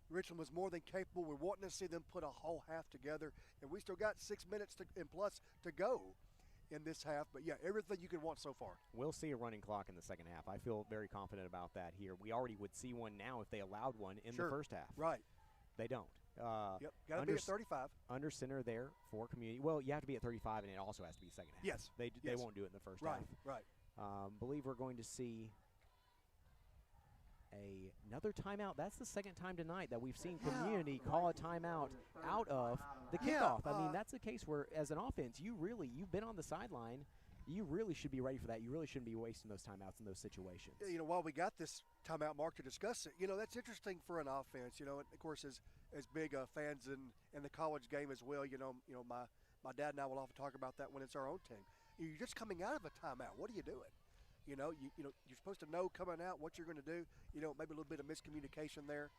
Speaker 1: Richland was more than capable. We're wanting to see them put a whole half together, and we still got 6 minutes and plus to go in this half. But, yeah, everything you could want so far.
Speaker 2: We'll see a running clock in the second half. I feel very confident about that here. We already would see one now if they allowed one in the first half.
Speaker 1: Right.
Speaker 2: They don't.
Speaker 1: Yep, got to be at 35.
Speaker 2: Under center there for community. Well, you have to be at 35, and it also has to be second half.
Speaker 1: Yes.
Speaker 2: They won't do it in the first half.
Speaker 1: Right.
Speaker 2: Believe we're going to see another timeout. That's the second time tonight that we've seen community call a timeout out of the kickoff. I mean, that's a case where, as an offense, you've been on the sideline. You really should be ready for that. You really shouldn't be wasting those timeouts in those situations.
Speaker 1: You know, while we got this timeout mark to discuss it, you know, that's interesting for an offense. You know, and of course, as big fans in the college game as well. You know, my dad and I will often talk about that when it's our own team. You're just coming out of a timeout. What are you doing? You know, you're supposed to know coming out what you're going to do. You know, maybe a little bit of miscommunication there,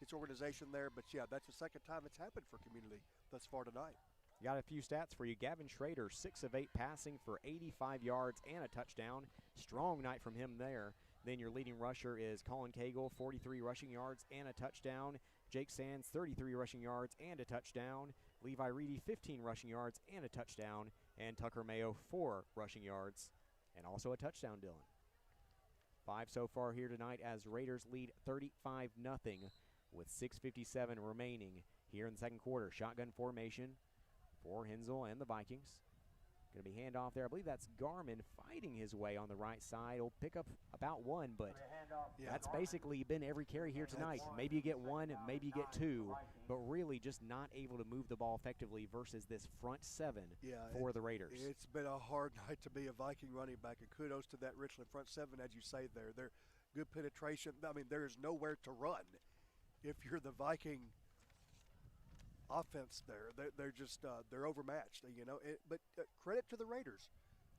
Speaker 1: disorganization there. But, yeah, that's the second time it's happened for community thus far tonight.
Speaker 2: Got a few stats for you. Gavin Schrader, 6 of 8 passing for 85 yards and a touchdown. Strong night from him there. Then your leading rusher is Colin Cagle, 43 rushing yards and a touchdown. Jake Sands, 33 rushing yards and a touchdown. Levi Reedy, 15 rushing yards and a touchdown. And Tucker Mayo, 4 rushing yards and also a touchdown, Dylan. 5 so far here tonight as Raiders lead 35-0 with 6:57 remaining here in the second quarter. Shotgun formation for Hensel and the Vikings. Going to be handoff there. I believe that's Garmin fighting his way on the right side. He'll pick up about 1, but that's basically been every carry here tonight. Maybe you get 1, maybe you get 2, but really just not able to move the ball effectively versus this front 7 for the Raiders.
Speaker 1: It's been a hard night to be a Viking running back, and kudos to that Richland front 7, as you say there. They're good penetration. I mean, there is nowhere to run if you're the Viking offense there. They're just they're overmatched, you know. But credit to the Raiders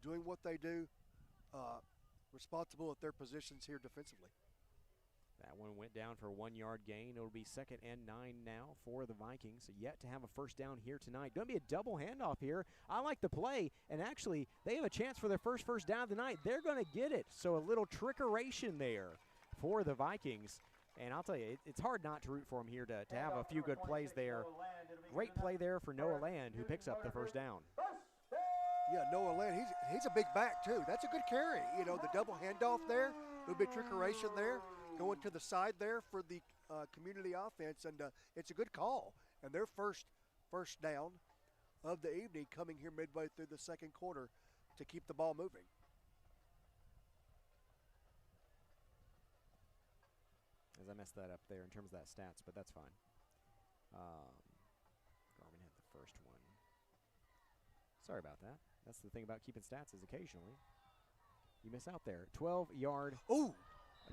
Speaker 1: doing what they do, responsible at their positions here defensively.
Speaker 2: That one went down for a 1-yard gain. It'll be 2nd and 9 now for the Vikings. Yet to have a first down here tonight. Going to be a double handoff here. I like the play, and actually they have a chance for their first down of the night. They're going to get it. So a little trickeration there for the Vikings. And I'll tell you, it's hard not to root for him here to have a few good plays there. Great play there for Noah Land, who picks up the first down.
Speaker 1: Yeah, Noah Land, he's a big back, too. That's a good carry. You know, the double handoff there, a little bit trickeration there, going to the side there for the community offense, and it's a good call. And their first down of the evening coming here midway through the second quarter to keep the ball moving.
Speaker 2: As I messed that up there in terms of that stats, but that's fine. Garmin had the first one. Sorry about that. That's the thing about keeping stats is occasionally you miss out there. 12-yard.
Speaker 1: Ooh.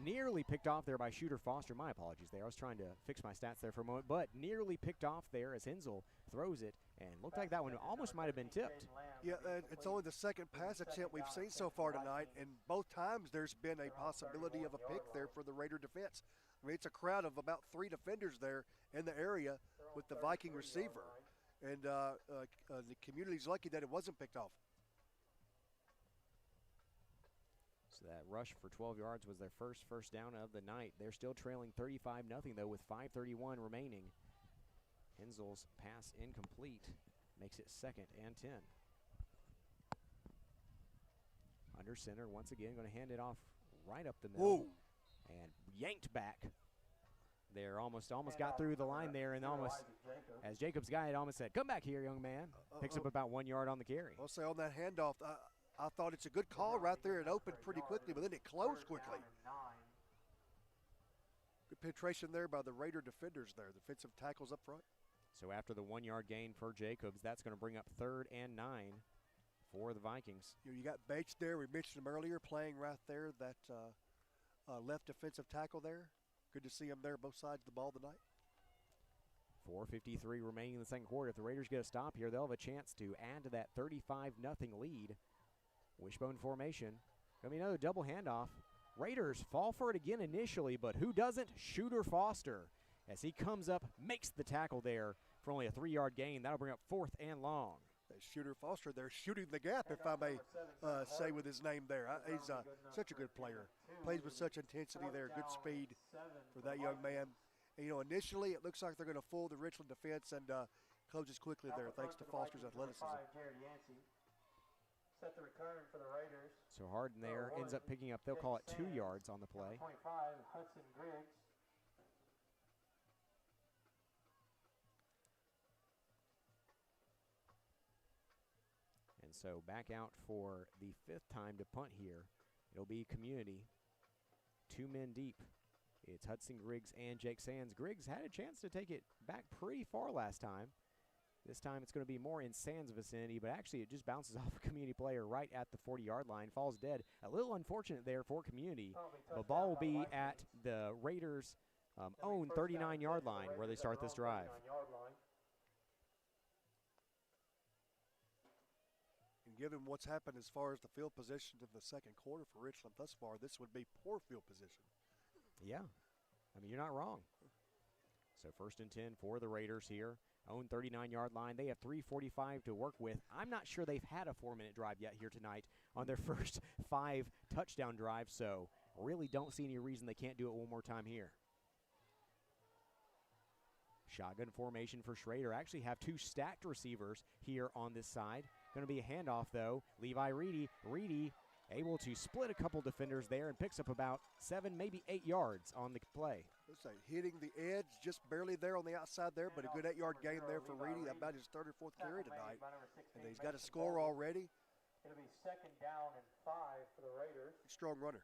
Speaker 2: Nearly picked off there by Shooter Foster. My apologies there. I was trying to fix my stats there for a moment, but nearly picked off there as Hensel throws it, and looked like that one almost might have been tipped.
Speaker 1: Yeah, it's only the second pass attempt we've seen so far tonight, and both times there's been a possibility of a pick there for the Raider defense. I mean, it's a crowd of about 3 defenders there in the area with the Viking receiver, and the community's lucky that it wasn't picked off.
Speaker 2: So that rush for 12 yards was their first down of the night. They're still trailing 35-0 though with 5:31 remaining. Hensel's pass incomplete makes it 2nd and 10. Under center once again, going to hand it off right up the middle.
Speaker 1: Whoa.
Speaker 2: And yanked back. There almost got through the line there, and almost, as Jacobs' guy had almost said, "Come back here, young man." Picks up about 1 yard on the carry.
Speaker 1: I'll say on that handoff, I thought it's a good call right there. It opened pretty quickly, but then it closed quickly. Good penetration there by the Raider defenders there, the defensive tackles up front.
Speaker 2: So after the 1 yard gain for Jacobs, that's going to bring up 3rd and 9 for the Vikings.
Speaker 1: You got Bates there. We mentioned him earlier, playing right there, that left defensive tackle there. Good to see him there, both sides of the ball tonight.
Speaker 2: 4:53 remaining in the second quarter. If the Raiders get a stop here, they'll have a chance to add to that 35-0 lead. Wishbone formation. Going to be another double handoff. Raiders fall for it again initially, but who doesn't? Shooter Foster. As he comes up, makes the tackle there for only a 3 yard gain. That'll bring up 4th and long.
Speaker 1: Shooter Foster there shooting the gap, if I may say with his name there. He's such a good player. Plays with such intensity there, good speed for that young man. And, initially it looks like they're going to fool the Richland defense and closes quickly there thanks to Foster's athleticism.
Speaker 8: Set the return for the Raiders.
Speaker 2: So Harden there ends up picking up, they'll call it 2 yards on the play.
Speaker 8: 25, Hudson Griggs.
Speaker 2: And so back out for the 5th time to punt here. It'll be Community. 2 men deep. It's Hudson Griggs and Jake Sands. Griggs had a chance to take it back pretty far last time. This time it's going to be more in Sands' vicinity, but actually it just bounces off a Community player right at the 40-yard line, falls dead. A little unfortunate there for Community. The ball will be at the Raiders' own 39-yard line where they start this drive.
Speaker 1: And given what's happened as far as the field position in the second quarter for Richland thus far, this would be poor field position.
Speaker 2: Yeah, I mean, you're not wrong. So 1st and 10 for the Raiders here. Own 39-yard line. They have 3:45 to work with. I'm not sure they've had a 4-minute drive yet here tonight on their first 5 touchdown drives, so really don't see any reason they can't do it one more time here. Shotgun formation for Schrader. Actually have 2 stacked receivers here on this side. Going to be a handoff, though. Levi Reedy. Reedy able to split a couple defenders there and picks up about 7, maybe 8 yards on the play.
Speaker 1: Let's say hitting the edge just barely there on the outside there, but a good 8-yard gain there for Reedy. About his 3rd or 4th carry tonight. And he's got a score already.
Speaker 8: It'll be 2nd down and 5 for the Raiders.
Speaker 1: Strong runner.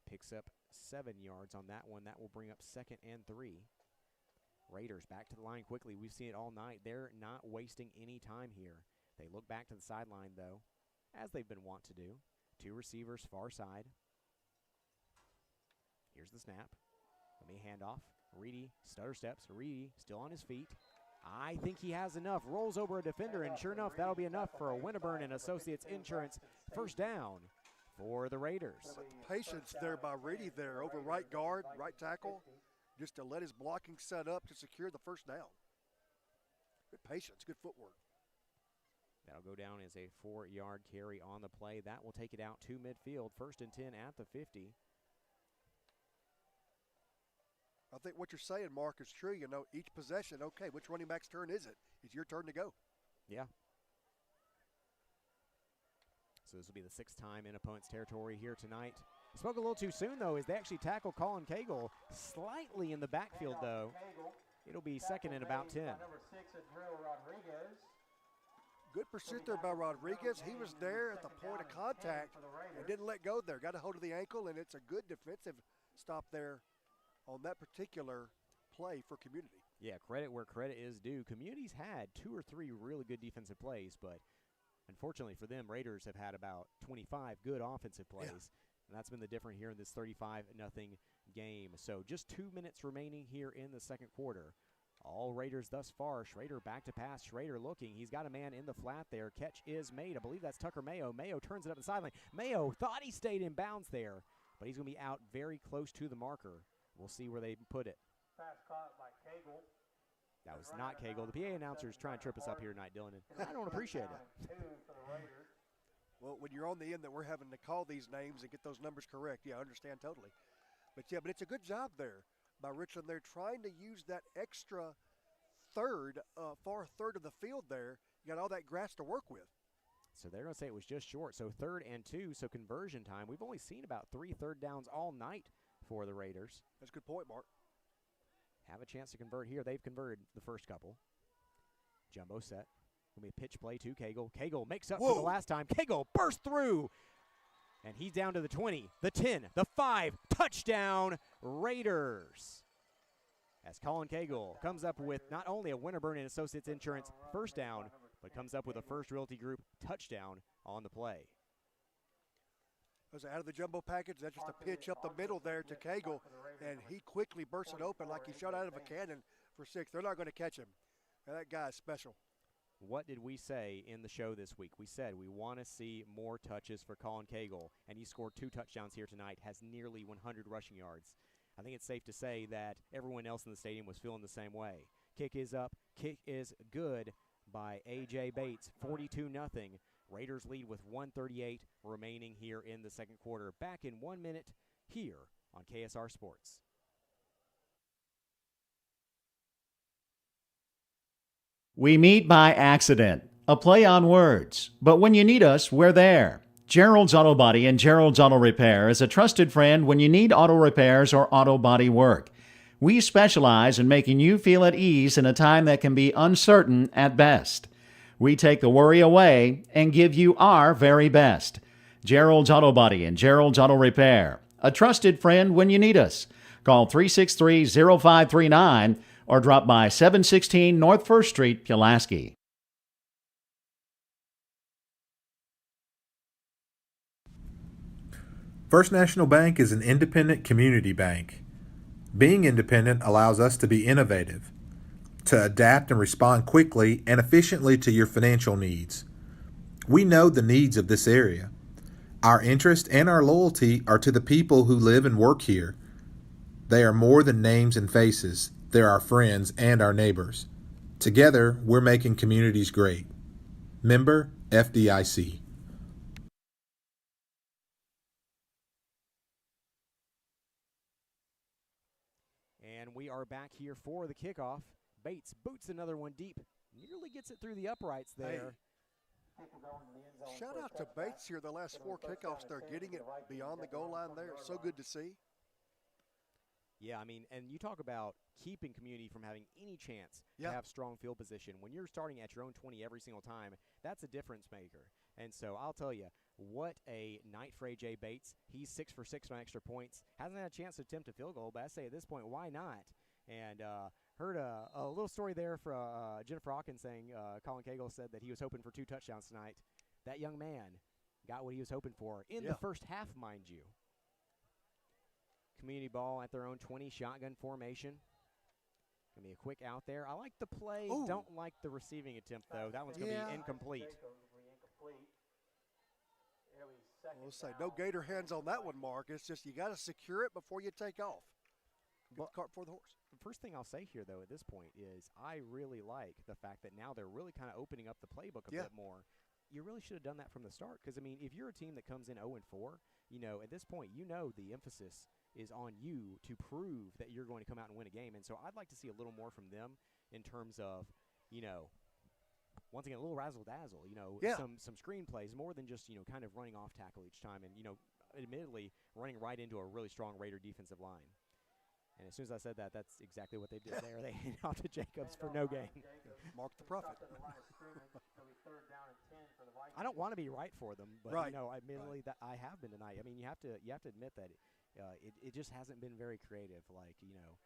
Speaker 2: Picks up 7 yards on that one. That will bring up 2nd and 3. Raiders back to the line quickly. We've seen it all night. They're not wasting any time here. They look back to the sideline, though, as they've been wont to do. 2 receivers far side. Here's the snap. Let me hand off. Reedy, stutter steps. Reedy still on his feet. I think he has enough. Rolls over a defender, and sure enough, that'll be enough for a Winterburn and Associates Insurance 1st down for the Raiders.
Speaker 1: Patience there by Reedy there over right guard, right tackle, just to let his blocking set up to secure the 1st down. Good patience, good footwork.
Speaker 2: That'll go down as a 4-yard carry on the play. That will take it out to midfield. 1st and 10 at the 50.
Speaker 1: I think what you're saying, Mark, is true. Each possession, okay, which running back's turn is it? It's your turn to go.
Speaker 2: Yeah. So this will be the 6th time in opponent's territory here tonight. Spoke a little too soon, though, as they actually tackle Colin Cagle slightly in the backfield, though. It'll be 2nd and about 10.
Speaker 8: Number 6, Adriel Rodriguez.
Speaker 1: Good pursuit there by Rodriguez. He was there at the point of contact and didn't let go there. Got a hold of the ankle, and it's a good defensive stop there on that particular play for Community.
Speaker 2: Yeah, credit where credit is due. Community's had 2 or 3 really good defensive plays, but unfortunately for them, Raiders have had about 25 good offensive plays And that's been the difference here in this 35-0 game. So just 2 minutes remaining here in the second quarter. All Raiders thus far. Schrader back to pass. Schrader looking. He's got a man in the flat there. Catch is made. I believe that's Tucker Mayo. Mayo turns it up the sideline. Mayo thought he stayed in bounds there, but he's going to be out very close to the marker. We'll see where they put it.
Speaker 8: Pass caught by Cagle.
Speaker 2: That was not Cagle. The PA announcer is trying to trip us up here tonight, Dylan, and I don't appreciate it.
Speaker 1: Well, when you're on the end that we're having to call these names and get those numbers correct, yeah, I understand totally. But it's a good job there by Richland. They're trying to use that extra far third of the field there. You got all that grass to work with.
Speaker 2: So they're going to say it was just short. So 3rd and 2, so conversion time. We've only seen about 3 third downs all night for the Raiders.
Speaker 1: That's a good point, Mark.
Speaker 2: Have a chance to convert here. They've converted the first couple. Jumbo set. Going to be a pitch play to Cagle. Cagle makes up for the last time. Cagle bursts through. And he's down to the 20, the 10, the 5. Touchdown, Raiders. As Colin Cagle comes up with not only a Winterburn and Associates Insurance first down, but comes up with a First Realty Group touchdown on the play.
Speaker 1: Was out of the jumbo package. That's just a pitch up the middle there to Cagle, and he quickly burst it open like he shot out of a cannon for 6. They're not going to catch him. Now, that guy is special.
Speaker 2: What did we say in the show this week? We said we want to see more touches for Colin Cagle, and he scored 2 touchdowns here tonight, has nearly 100 rushing yards. I think it's safe to say that everyone else in the stadium was feeling the same way. Kick is up. Kick is good by A.J. Bates, 42-0. Raiders lead with 1:38 remaining here in the second quarter. Back in 1 minute here on KSR Sports.
Speaker 5: We meet by accident, a play on words. But when you need us, we're there. Gerald's Auto Body and Gerald's Auto Repair is a trusted friend when you need auto repairs or auto body work. We specialize in making you feel at ease in a time that can be uncertain at best. We take the worry away and give you our very best. Gerald's Auto Body and Gerald's Auto Repair, a trusted friend when you need us. Call 363-0539 or drop by 716 North 1st Street, Pulaski.
Speaker 12: First National Bank is an independent community bank. Being independent allows us to be innovative, to adapt and respond quickly and efficiently to your financial needs. We know the needs of this area. Our interest and our loyalty are to the people who live and work here. They are more than names and faces. They're our friends and our neighbors. Together, we're making communities great. Member FDIC.
Speaker 2: And we are back here for the kickoff. Bates boots another one deep. Nearly gets it through the uprights there.
Speaker 1: Hey. Shout out to Bates here. The last 4 kickoffs, they're getting it beyond the goal line there. So good to see.
Speaker 2: Yeah, I mean, and you talk about keeping community from having any chance to have strong field position. When you're starting at your own 20 every single time, that's a difference maker. And so I'll tell you, what a night for A.J. Bates. He's 6 for 6 on extra points. Hasn't had a chance to attempt a field goal, but I say at this point, why not? And heard a little story there for Jennifer Hawkins saying Colin Cagle said that he was hoping for 2 touchdowns tonight. That young man got what he was hoping for in the first half, mind you. Community ball at their own 20, shotgun formation. Going to be a quick out there. I like the play.
Speaker 1: Ooh.
Speaker 2: Don't like the receiving attempt, though. That one's going to be incomplete.
Speaker 1: We'll say no gator hands on that one, Mark. It's just you got to secure it before you take off. Get the cart before the horse.
Speaker 2: The first thing I'll say here, though, at this point is I really like the fact that now they're really kind of opening up the playbook a bit more. You really should have done that from the start because, I mean, if you're a team that comes in 0-4, you know, at this point, you know the emphasis is on you to prove that you're going to come out and win a game. And so I'd like to see a little more from them in terms of, you know, once again, a little razzle-dazzle, you know, some screen plays more than just, you know, kind of running off tackle each time and, you know, admittedly running right into a really strong Raider defensive line. And as soon as I said that, that's exactly what they did there. They handed off to Jacobs for no gain.
Speaker 1: Mark the prophet.
Speaker 2: I don't want to be right for them, but you know, admittedly that I have been tonight. I mean, you have to admit that it just hasn't been very creative. Like, you know,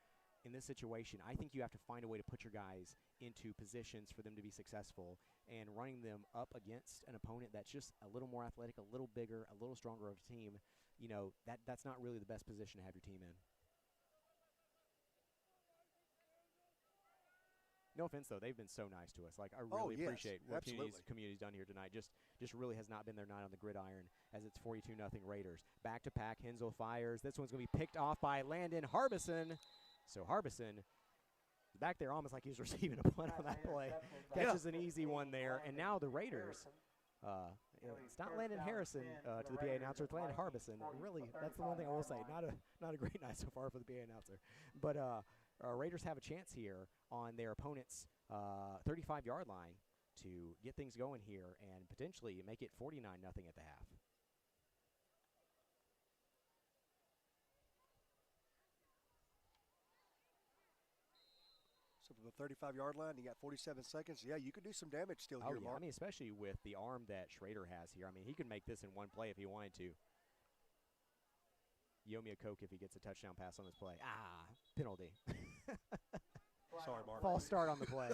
Speaker 2: in this situation, I think you have to find a way to put your guys into positions for them to be successful, and running them up against an opponent that's just a little more athletic, a little bigger, a little stronger of a team. that's not really the best position to have your team in. No offense, though, they've been so nice to us. Like, I really appreciate what community's done here tonight. Just really has not been their night on the gridiron as it's 42-0 Raiders. Back to pack, Hensel fires. This one's going to be picked off by Landon Harbison. So Harbison back there almost like he's receiving a punt on that play. Catches an easy one there. And now the Raiders, it's not Landon Harrison to the PA announcer. It's Landon Harbison. Really, that's the one thing I will say. Not a great night so far for the PA announcer. But Raiders have a chance here on their opponent's 35-yard line to get things going here and potentially make it 49-0 at the half.
Speaker 1: So from the 35-yard line, you got 47 seconds. Yeah, you could do some damage still here, Mark.
Speaker 2: I mean, especially with the arm that Schrader has here. I mean, he could make this in one play if he wanted to. You owe me a Coke if he gets a touchdown pass on this play. Penalty.
Speaker 1: Sorry, Mark.
Speaker 2: False start on the play.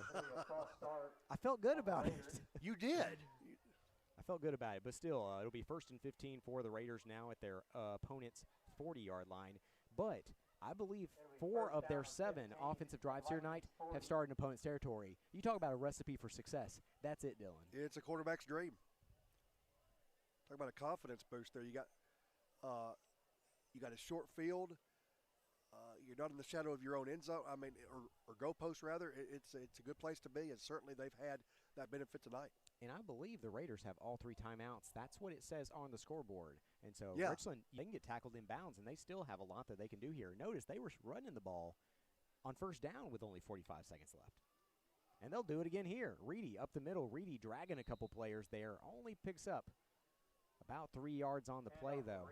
Speaker 2: I felt good about it.
Speaker 1: You did.
Speaker 2: I felt good about it, but still, it'll be 1st and 15 for the Raiders now at their opponent's 40-yard line. But I believe 4 of their 7 offensive drives here tonight have started in opponent's territory. You talk about a recipe for success. That's it, Dylan.
Speaker 1: It's a quarterback's dream. Talk about a confidence boost there. You got a short field. You're not in the shadow of your own end zone. I mean, or goal post rather. It's a good place to be, and certainly they've had that benefit tonight.
Speaker 2: And I believe the Raiders have all 3 timeouts. That's what it says on the scoreboard. And so Richland, they can get tackled in bounds, and they still have a lot that they can do here. Notice they were running the ball on first down with only 45 seconds left. And they'll do it again here. Reedy up the middle. Reedy dragging a couple players there. Only picks up about 3 yards on the play, though.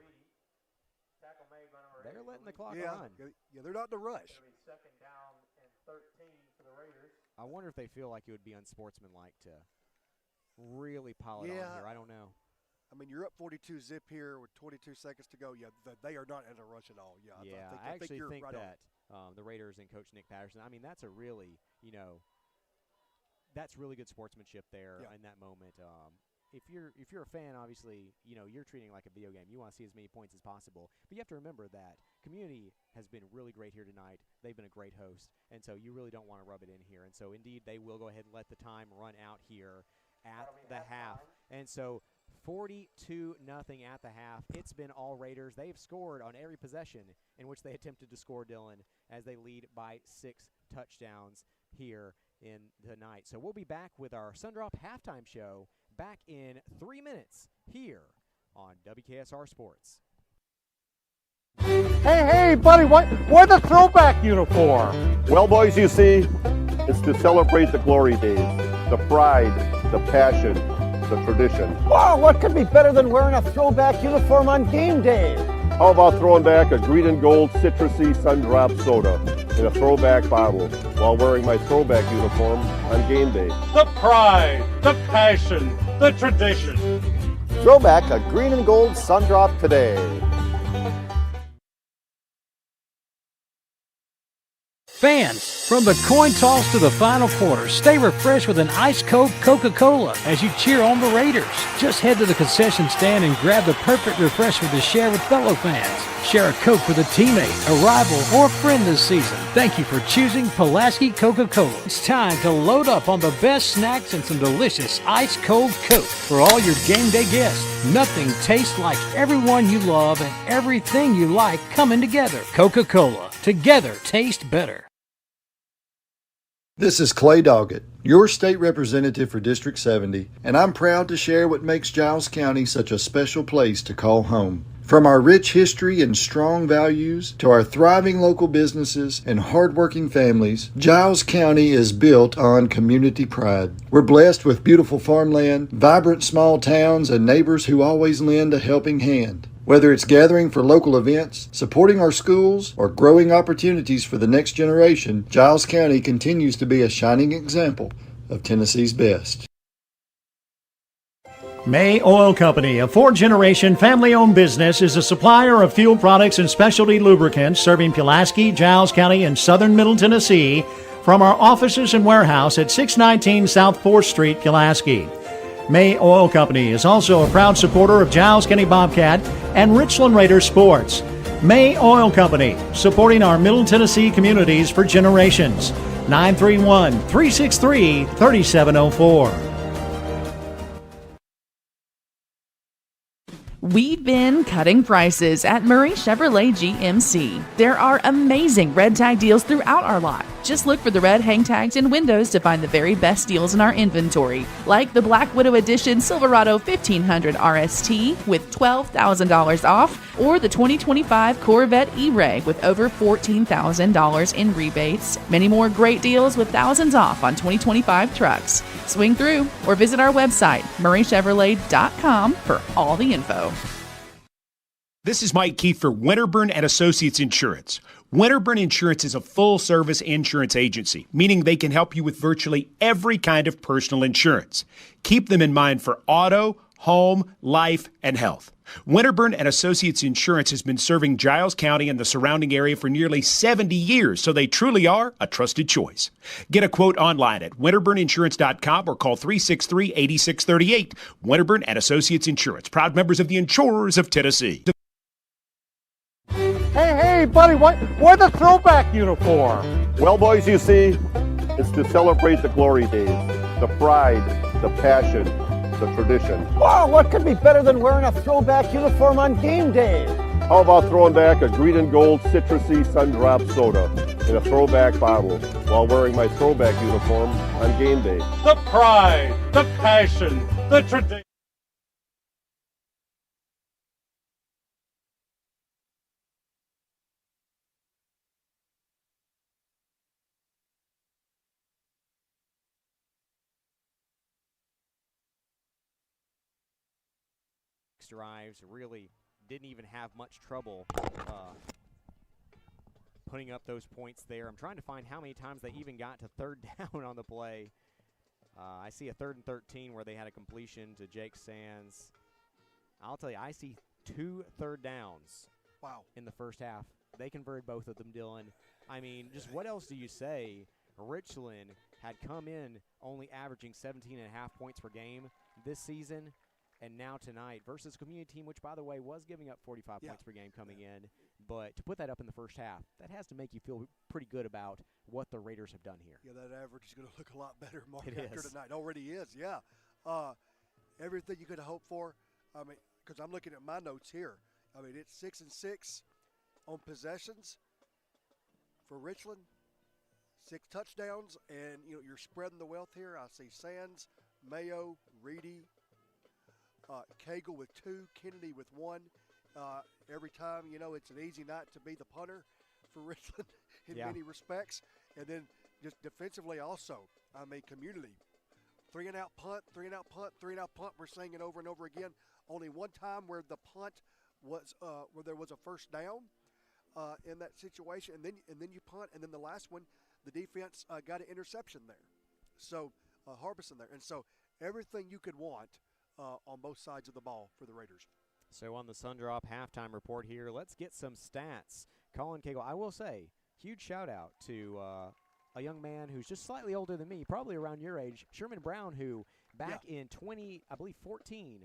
Speaker 2: They're letting the clock run.
Speaker 1: Yeah, they're not in a rush.
Speaker 8: It'll be 2nd down and 13 for the Raiders.
Speaker 2: I wonder if they feel like it would be unsportsmanlike to really pile it on here. I don't know.
Speaker 1: I mean, you're up 42 zip here with 22 seconds to go. Yeah, they are not in a rush at all.
Speaker 2: I actually think that the Raiders and Coach Nick Patterson, I mean, that's a really, that's really good sportsmanship there in that moment. If you're a fan, obviously, you're treating it like a video game. You want to see as many points as possible. But you have to remember that community has been really great here tonight. They've been a great host. And so you really don't want to rub it in here. And so, indeed, they will go ahead and let the time run out here at the half. And so 42-0 at the half. It's been all Raiders. They've scored on every possession in which they attempted to score, Dylan, as they lead by 6 touchdowns here in the night. So we'll be back with our Sundrop halftime show back in 3 minutes here on WKSR Sports.
Speaker 10: Hey, buddy, why the throwback uniform?
Speaker 9: Well, boys, you see, it's to celebrate the glory days, the pride, the passion, the tradition.
Speaker 10: Wow, what could be better than wearing a throwback uniform on game day?
Speaker 9: How about throwing back a green and gold citrusy Sundrop soda in a throwback bottle while wearing my throwback uniform on game day?
Speaker 14: The pride, the passion, the tradition.
Speaker 10: Throwback a green and gold Sundrop today.
Speaker 3: Fans, from the coin toss to the final quarter, stay refreshed with an ice-cold Coca-Cola as you cheer on the Raiders. Just head to the concession stand and grab the perfect refreshment to share with fellow fans. Share a Coke with a teammate, a rival, or a friend this season. Thank you for choosing Pulaski Coca-Cola. It's time to load up on the best snacks and some delicious ice-cold Coke for all your game day guests. Nothing tastes like everyone you love and everything you like coming together. Coca-Cola. Together taste better.
Speaker 4: This is Clay Doggett, your state representative for District 70, and I'm proud to share what makes Giles County such a special place to call home. From our rich history and strong values to our thriving local businesses and hardworking families, Giles County is built on community pride. We're blessed with beautiful farmland, vibrant small towns, and neighbors who always lend a helping hand. Whether it's gathering for local events, supporting our schools, or growing opportunities for the next generation, Giles County continues to be a shining example of Tennessee's best.
Speaker 5: May Oil Company, a 4th-generation family-owned business, is a supplier of fuel products and specialty lubricants serving Pulaski, Giles County, and southern Middle Tennessee from our offices and warehouse at 619 South 4th Street, Pulaski. May Oil Company is also a proud supporter of Giles County Bobcat and Richland Raiders sports. May Oil Company, supporting our Middle Tennessee communities for generations. 931-363-3704.
Speaker 6: We've been cutting prices at Murray Chevrolet GMC. There are amazing red tag deals throughout our lot. Just look for the red hang tags and windows to find the very best deals in our inventory, like the Black Widow Edition Silverado 1500 RST with $12,000 off, or the 2025 Corvette E-Ray with over $14,000 in rebates. Many more great deals with thousands off on 2025 trucks. Swing through or visit our website, murraychevrolet.com, for all the info.
Speaker 7: This is Mike Keefe for Winterburn and Associates Insurance. Winterburn Insurance is a full-service insurance agency, meaning they can help you with virtually every kind of personal insurance. Keep them in mind for auto, home, life, and health. Winterburn and Associates Insurance has been serving Giles County and the surrounding area for nearly 70 years, so they truly are a trusted choice. Get a quote online at winterburninsurance.com or call 363-8638. Winterburn and Associates Insurance, proud members of the Insurers of Tennessee.
Speaker 10: Hey, buddy, why the throwback uniform?
Speaker 9: Well, boys, you see, it's to celebrate the glory days, the pride, the passion, the tradition.
Speaker 10: Wow, what could be better than wearing a throwback uniform on game day?
Speaker 9: How about throwing back a green and gold citrusy sun-drop soda in a throwback bottle while wearing my throwback uniform on game day?
Speaker 14: The pride, the passion, the tradition.
Speaker 2: Drives really didn't even have much trouble putting up those points there. I'm trying to find how many times they even got to third down on the play. I see a 3rd and 13 where they had a completion to Jake Sands. I'll tell you, I see 2 third downs.
Speaker 1: Wow.
Speaker 2: In the first half. They converted both of them, Dylan. I mean, just what else do you say? Richland had come in only averaging 17.5 points per game this season. And now tonight versus a community team, which, by the way, was giving up 45 points per game coming in. But to put that up in the first half, that has to make you feel pretty good about what the Raiders have done here.
Speaker 1: Yeah, that average is going to look a lot better, Mark,
Speaker 2: after
Speaker 1: tonight. It already is, yeah. Everything you could hope for. I mean, because I'm looking at my notes here. I mean, it's 6-6 on possessions for Richland. 6 touchdowns, and, you're spreading the wealth here. I see Sands, Mayo, Reedy, Cagle with 2, Kennedy with 1. Every time, it's an easy night to be the punter for Richland in many respects. And then just defensively also, I mean, community. 3-and-out punt, 3-and-out punt, 3-and-out punt. We're saying it over and over again. Only one time where the punt was where there was a first down in that situation, and then you punt, and then the last one, the defense got an interception there. So Harbison there, and so everything you could want on both sides of the ball for the Raiders.
Speaker 2: So on the Sundrop halftime report here, let's get some stats. Colin Cagle, I will say, huge shout out to a young man who's just slightly older than me, probably around your age, Sherman Brown, who back in 2014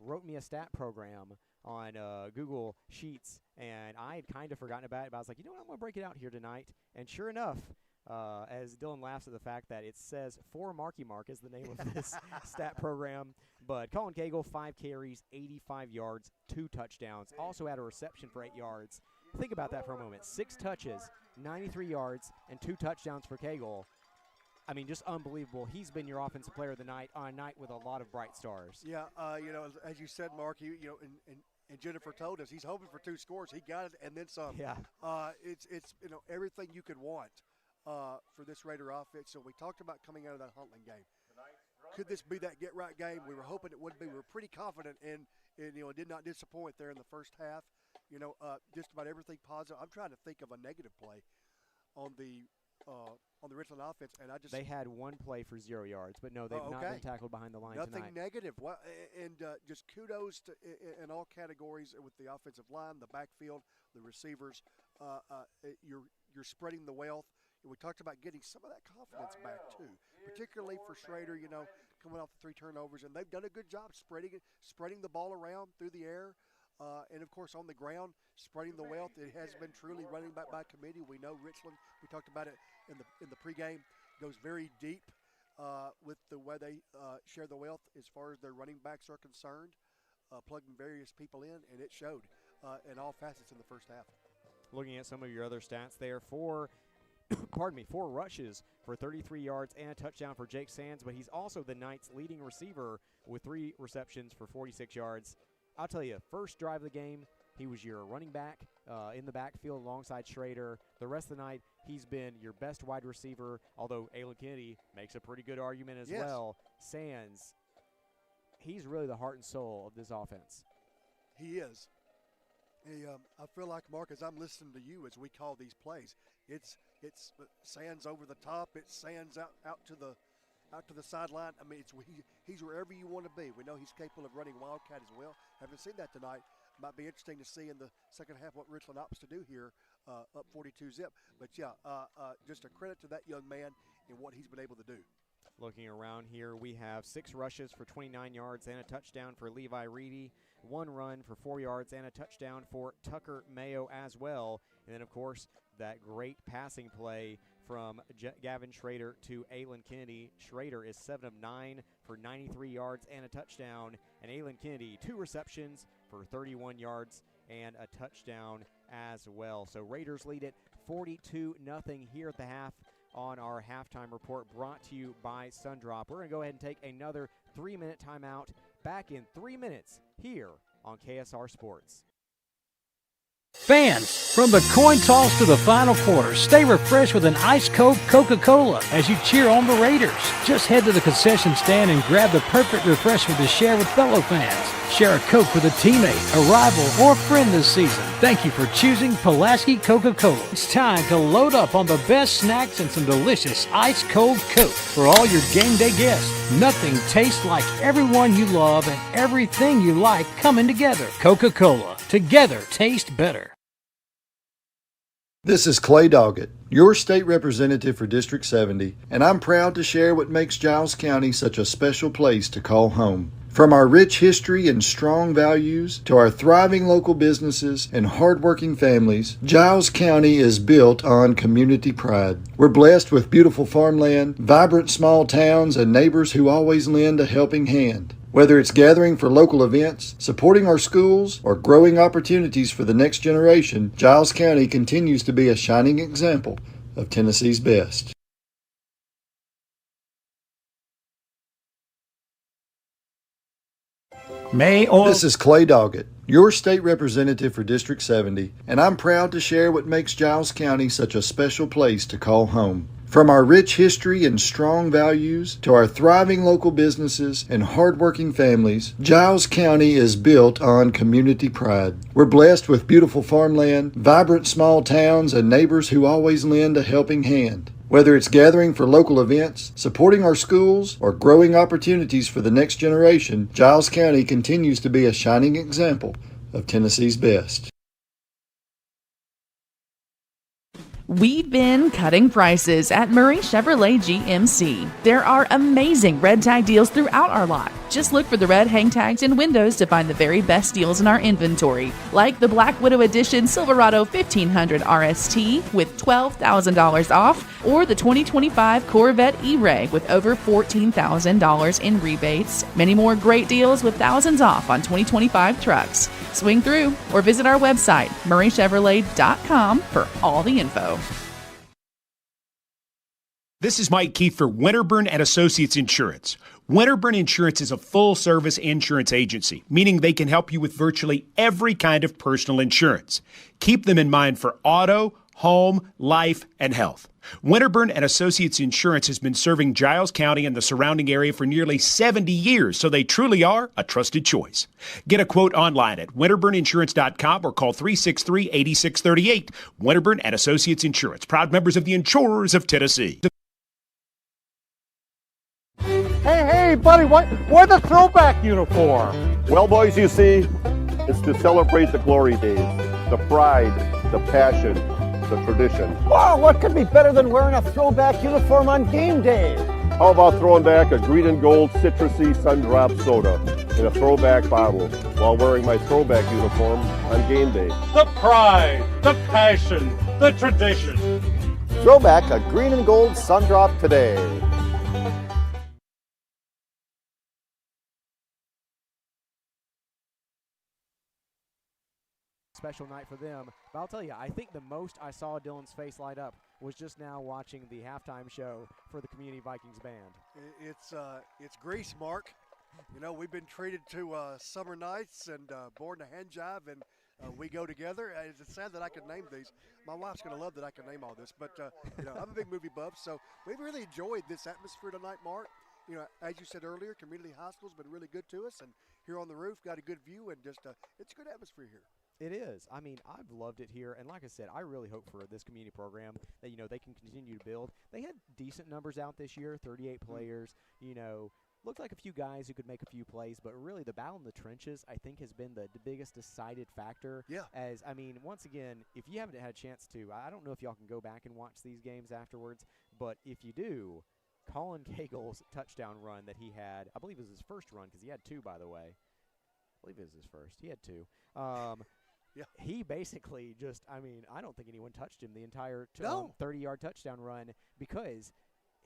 Speaker 2: wrote me a stat program on Google Sheets, and I had kind of forgotten about it, but I was like, you know what, I'm going to break it out here tonight. And sure enough, as Dylan laughs at the fact that it says For Marky Mark is the name of this stat program. But Colin Cagle, 5 carries, 85 yards, 2 touchdowns. Also had a reception for 8 yards. Think about that for a moment. 6 touches, 93 yards, and 2 touchdowns for Cagle. I mean, just unbelievable. He's been your offensive player of the night on a night with a lot of bright stars.
Speaker 1: Yeah, as you said, Mark, and Jennifer told us he's hoping for 2 scores. He got it, and then some.
Speaker 2: Yeah.
Speaker 1: It's everything you could want for this Raider offense. So we talked about coming out of that Huntland game. Could this be that get-right game? We were hoping it would be. We were pretty confident, and it did not disappoint there in the first half. Just about everything positive. I'm trying to think of a negative play on the Richland offense, and
Speaker 2: they had 1 play for 0 yards, but no, they've not been tackled behind the line
Speaker 1: tonight.
Speaker 2: Nothing
Speaker 1: negative. Well, and just kudos to in all categories with the offensive line, the backfield, the receivers. You're spreading the wealth. We talked about getting some of that confidence back too, particularly for Schrader. coming off the 3 turnovers, and they've done a good job spreading the ball around through the air. And, of course, on the ground, spreading the wealth. It has been truly running back by committee. We know Richland, we talked about it in the pregame, goes very deep with the way they share the wealth as far as their running backs are concerned, plugging various people in, and it showed in all facets in the first half.
Speaker 2: Looking at some of your other stats there, 4 rushes for 33 yards and a touchdown for Jake Sands, but he's also the Knights' leading receiver with 3 receptions for 46 yards. I'll tell you, first drive of the game, he was your running back in the backfield alongside Schrader. The rest of the night, he's been your best wide receiver, although Aylin Kennedy makes a pretty good argument as well. Sands, he's really the heart and soul of this offense.
Speaker 1: He is. I feel like, Mark, as I'm listening to you as we call these plays, it's Sands over the top, it's Sands out to the sideline. I mean, he's wherever you want to be. We know he's capable of running Wildcat as well. Haven't seen that tonight. Might be interesting to see in the second half what Richland opts to do here, up 42-zip. But, just a credit to that young man and what he's been able to do.
Speaker 2: Looking around here, we have 6 rushes for 29 yards and a touchdown for Levi Reedy, 1 run for 4 yards and a touchdown for Tucker Mayo as well. And then, of course, that great passing play from Gavin Schrader to Aylin Kennedy. Schrader is 7 of 9 for 93 yards and a touchdown. And Aylin Kennedy, 2 receptions for 31 yards and a touchdown as well. So Raiders lead it 42-0 here at the half on our halftime report, brought to you by Sundrop. We're going to go ahead and take another 3-minute timeout. Back in 3 minutes here on KSR Sports.
Speaker 3: Fans, from the coin toss to the final quarter, stay refreshed with an ice-cold Coca-Cola as you cheer on the Raiders. Just head to the concession stand and grab the perfect refreshment to share with fellow fans. Share a Coke with a teammate, a rival, or a friend this season. Thank you for choosing Pulaski Coca-Cola. It's time to load up on the best snacks and some delicious ice-cold Coke for all your game day guests. Nothing tastes like everyone you love and everything you like coming together. Coca-Cola. Together taste better.
Speaker 4: This is Clay Doggett, your state representative for District 70, and I'm proud to share what makes Giles County such a special place to call home. From our rich history and strong values to our thriving local businesses and hardworking families, Giles County is built on community pride. We're blessed with beautiful farmland, vibrant small towns, and neighbors who always lend a helping hand. Whether it's gathering for local events, supporting our schools, or growing opportunities for the next generation, Giles County continues to be a shining example of Tennessee's best. This is Clay Doggett, your state representative for District 70, and I'm proud to share what makes Giles County such a special place to call home. From our rich history and strong values to our thriving local businesses and hardworking families, Giles County is built on community pride. We're blessed with beautiful farmland, vibrant small towns, and neighbors who always lend a helping hand. Whether it's gathering for local events, supporting our schools, or growing opportunities for the next generation, Giles County continues to be a shining example of Tennessee's best.
Speaker 6: We've been cutting prices at Murray Chevrolet GMC. There are amazing red tag deals throughout our lot. Just look for the red hang tags and windows to find the very best deals in our inventory, like the Black Widow Edition Silverado 1500 RST with $12,000 off, or the 2025 Corvette E-Ray with over $14,000 in rebates. Many more great deals with thousands off on 2025 trucks. Swing through or visit our website, murraychevrolet.com, for all the info.
Speaker 7: This is Mike Keefe for Winterburn and Associates Insurance. Winterburn Insurance is a full-service insurance agency, meaning they can help you with virtually every kind of personal insurance. Keep them in mind for auto, home, life, and health. Winterburn and Associates Insurance has been serving Giles County and the surrounding area for nearly 70 years, so they truly are a trusted choice. Get a quote online at winterburninsurance.com or call 363-8638. Winterburn and Associates Insurance, proud members of the Insurers of Tennessee.
Speaker 10: Hey, buddy, why the throwback uniform?
Speaker 9: Well, boys, you see, it's to celebrate the glory days, the pride, the passion, the tradition.
Speaker 10: Wow, what could be better than wearing a throwback uniform on game day?
Speaker 9: How about throwing back a green and gold citrusy sun-drop soda in a throwback bottle while wearing my throwback uniform on game day?
Speaker 14: The pride, the passion, the tradition.
Speaker 10: Throw back a green and gold Sundrop today.
Speaker 2: Special night for them. But I'll tell you, I think the most I saw Dylan's face light up was just now watching the halftime show for the Community Vikings band.
Speaker 1: It's Grease, Mark. You know, we've been treated to summer nights and born to hand jive, and we go together. It's sad that I can name these. My wife's going to love that I can name all this, but you know, I'm a big movie buff, so we've really enjoyed this atmosphere tonight, Mark. You know, as you said earlier, Community High School's been really good to us, and here on the roof, got a good view, and just it's a good atmosphere here.
Speaker 2: It is. I mean, I've loved it here, and like I said, I really hope for this community program that, you know, they can continue to build. They had decent numbers out this year, 38 players, you know, looked like a few guys who could make a few plays, but really the battle in the trenches, I think, has been the biggest decided factor.
Speaker 1: Yeah.
Speaker 2: As, I mean, once again, if you haven't had a chance to, I don't know if y'all can go back and watch these games afterwards, but if you do, Colin Cagle's touchdown run that he had, I believe it was his first run because he had two, by the way. I believe it was his first. He had two.
Speaker 1: Yeah.
Speaker 2: He basically just, I mean, I don't think anyone touched him the entire 30-yard touchdown run because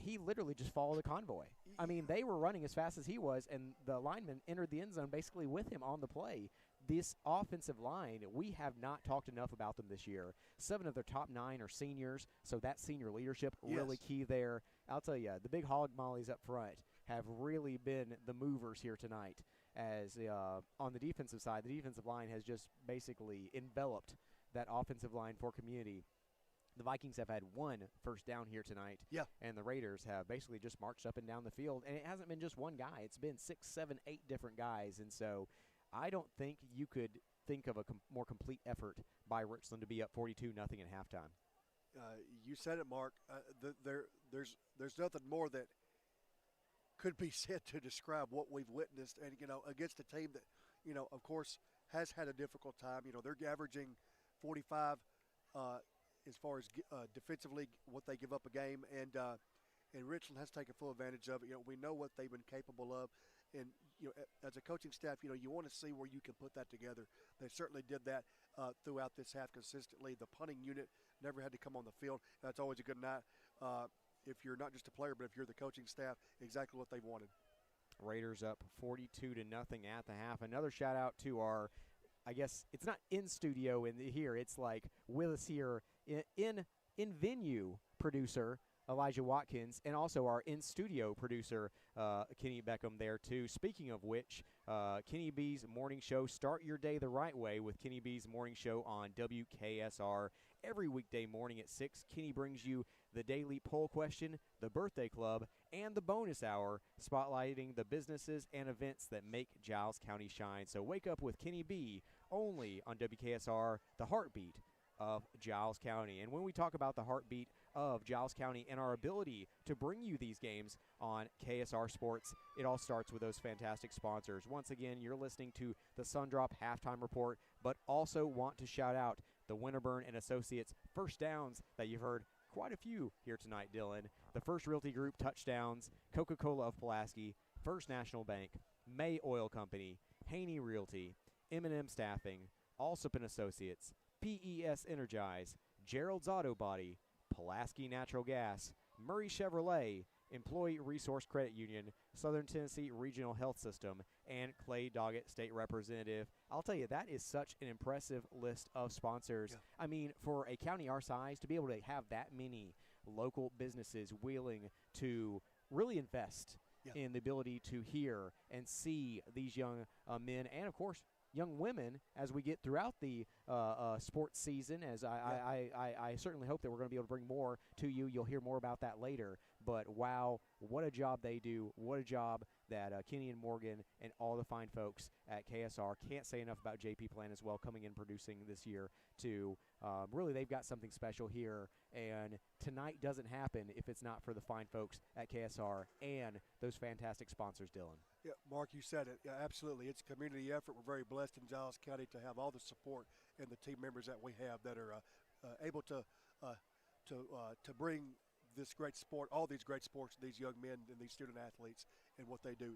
Speaker 2: he literally just followed the convoy. I mean, they were running as fast as he was, and the lineman entered the end zone basically with him on the play. This offensive line, we have not talked enough about them this year. 7 of their top 9 are seniors, so that senior leadership really key there. I'll tell you, the big hog mollies up front have really been the movers here tonight. As on the defensive side, the defensive line has just basically enveloped that offensive line for Community. The Vikings have had 1 first down here tonight, and the Raiders have basically just marched up and down the field. And it hasn't been just one guy. It's been 6, 7, 8 different guys. And so I don't think you could think of a more complete effort by Richland to be up 42-0 at halftime.
Speaker 1: You said it, Mark. There's nothing more that could be said to describe what we've witnessed, and, you know, against a team that, you know, of course, has had a difficult time. You know, they're averaging 45 as far as defensively what they give up a game, and Richland has taken full advantage of it. You know, we know what they've been capable of, and, you know, as a coaching staff, you know, you want to see where you can put that together. They certainly did that throughout this half consistently. The punting unit never had to come on the field. That's always a good night. If you're not just a player, but if you're the coaching staff, exactly what they've wanted.
Speaker 2: Raiders up 42-0 at the half. Another shout out to our, I guess it's not in studio here. It's like with us here in venue producer Elijah Watkins, and also our in studio producer Kenny Beckham there too. Speaking of which, Kenny B's morning show. Start your day the right way with Kenny B's morning show on WKSR. Every weekday morning at 6, Kenny brings you the daily poll question, the birthday club, and the bonus hour, spotlighting the businesses and events that make Giles County shine. So wake up with Kenny B only on WKSR, the heartbeat of Giles County. And when we talk about the heartbeat of Giles County and our ability to bring you these games on KSR Sports, it all starts with those fantastic sponsors. Once again, you're listening to the Sundrop Halftime Report, but also want to shout out the Winterburn and Associates first downs that you've heard quite a few here tonight, Dylan. The First Realty Group touchdowns, Coca-Cola of Pulaski, First National Bank, May Oil Company, Haney Realty, M&M Staffing, Allsup and Associates, PES Energize, Gerald's Auto Body, Pulaski Natural Gas, Murray Chevrolet, Employee Resource Credit Union, Southern Tennessee Regional Health System, and Clay Doggett State Representative. I'll tell you, that is such an impressive list of sponsors. Yeah. I mean, for a county our size, to be able to have that many local businesses willing to really invest in the ability to hear and see these young men and, of course, young women as we get throughout the sports season, as I certainly hope that we're going to be able to bring more to you. You'll hear more about that later. But, wow, what a job they do. What a job that Kenny and Morgan and all the fine folks at KSR. Can't say enough about JP Plan as well, coming in producing this year too. Really, they've got something special here. And tonight doesn't happen if it's not for the fine folks at KSR and those fantastic sponsors, Dylan.
Speaker 1: Yeah, Mark, you said it. Yeah, absolutely. It's a community effort. We're very blessed in Giles County to have all the support and the team members that we have that are able to bring this great sport, all these great sports, these young men and these student athletes, and what they do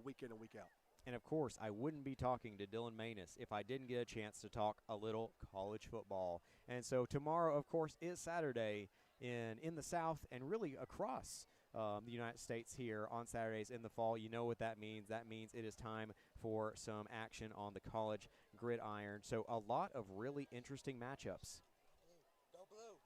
Speaker 1: week in and week out.
Speaker 2: And, of course, I wouldn't be talking to Dylan Manus if I didn't get a chance to talk a little college football. And so tomorrow, of course, is Saturday in the South and really across the United States here on Saturdays in the fall. You know what that means. That means it is time for some action on the college gridiron. So a lot of really interesting matchups.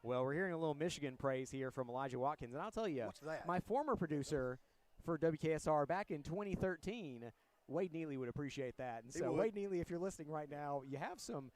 Speaker 2: Well, we're hearing a little Michigan praise here from Elijah Watkins. And I'll tell you, my former producer for WKSR back in 2013, Wade Neely, would appreciate that. And so, Wade Neely, if you're listening right now, you have some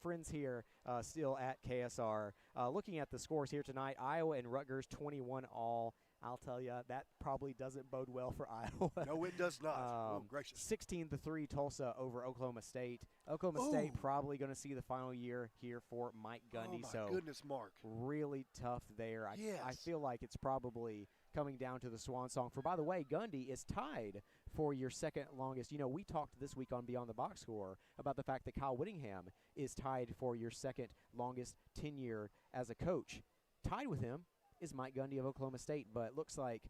Speaker 2: friends here still at KSR. Looking at the scores here tonight, Iowa and Rutgers 21-all. I'll tell you, that probably doesn't bode well for Iowa.
Speaker 1: No, it does not. Gracious.
Speaker 2: 16-3 Tulsa over Oklahoma State. Oklahoma State probably going to see the final year here for Mike Gundy.
Speaker 1: Oh, my goodness, Mark.
Speaker 2: Really tough there.
Speaker 1: Yes.
Speaker 2: I feel like it's probably coming down to the swan song. For, by the way, Gundy is tied for your second longest. You know, we talked this week on Beyond the Box Score about the fact that Kyle Whittingham is tied for your second longest tenure as a coach. Tied with him is Mike Gundy of Oklahoma State, but it looks like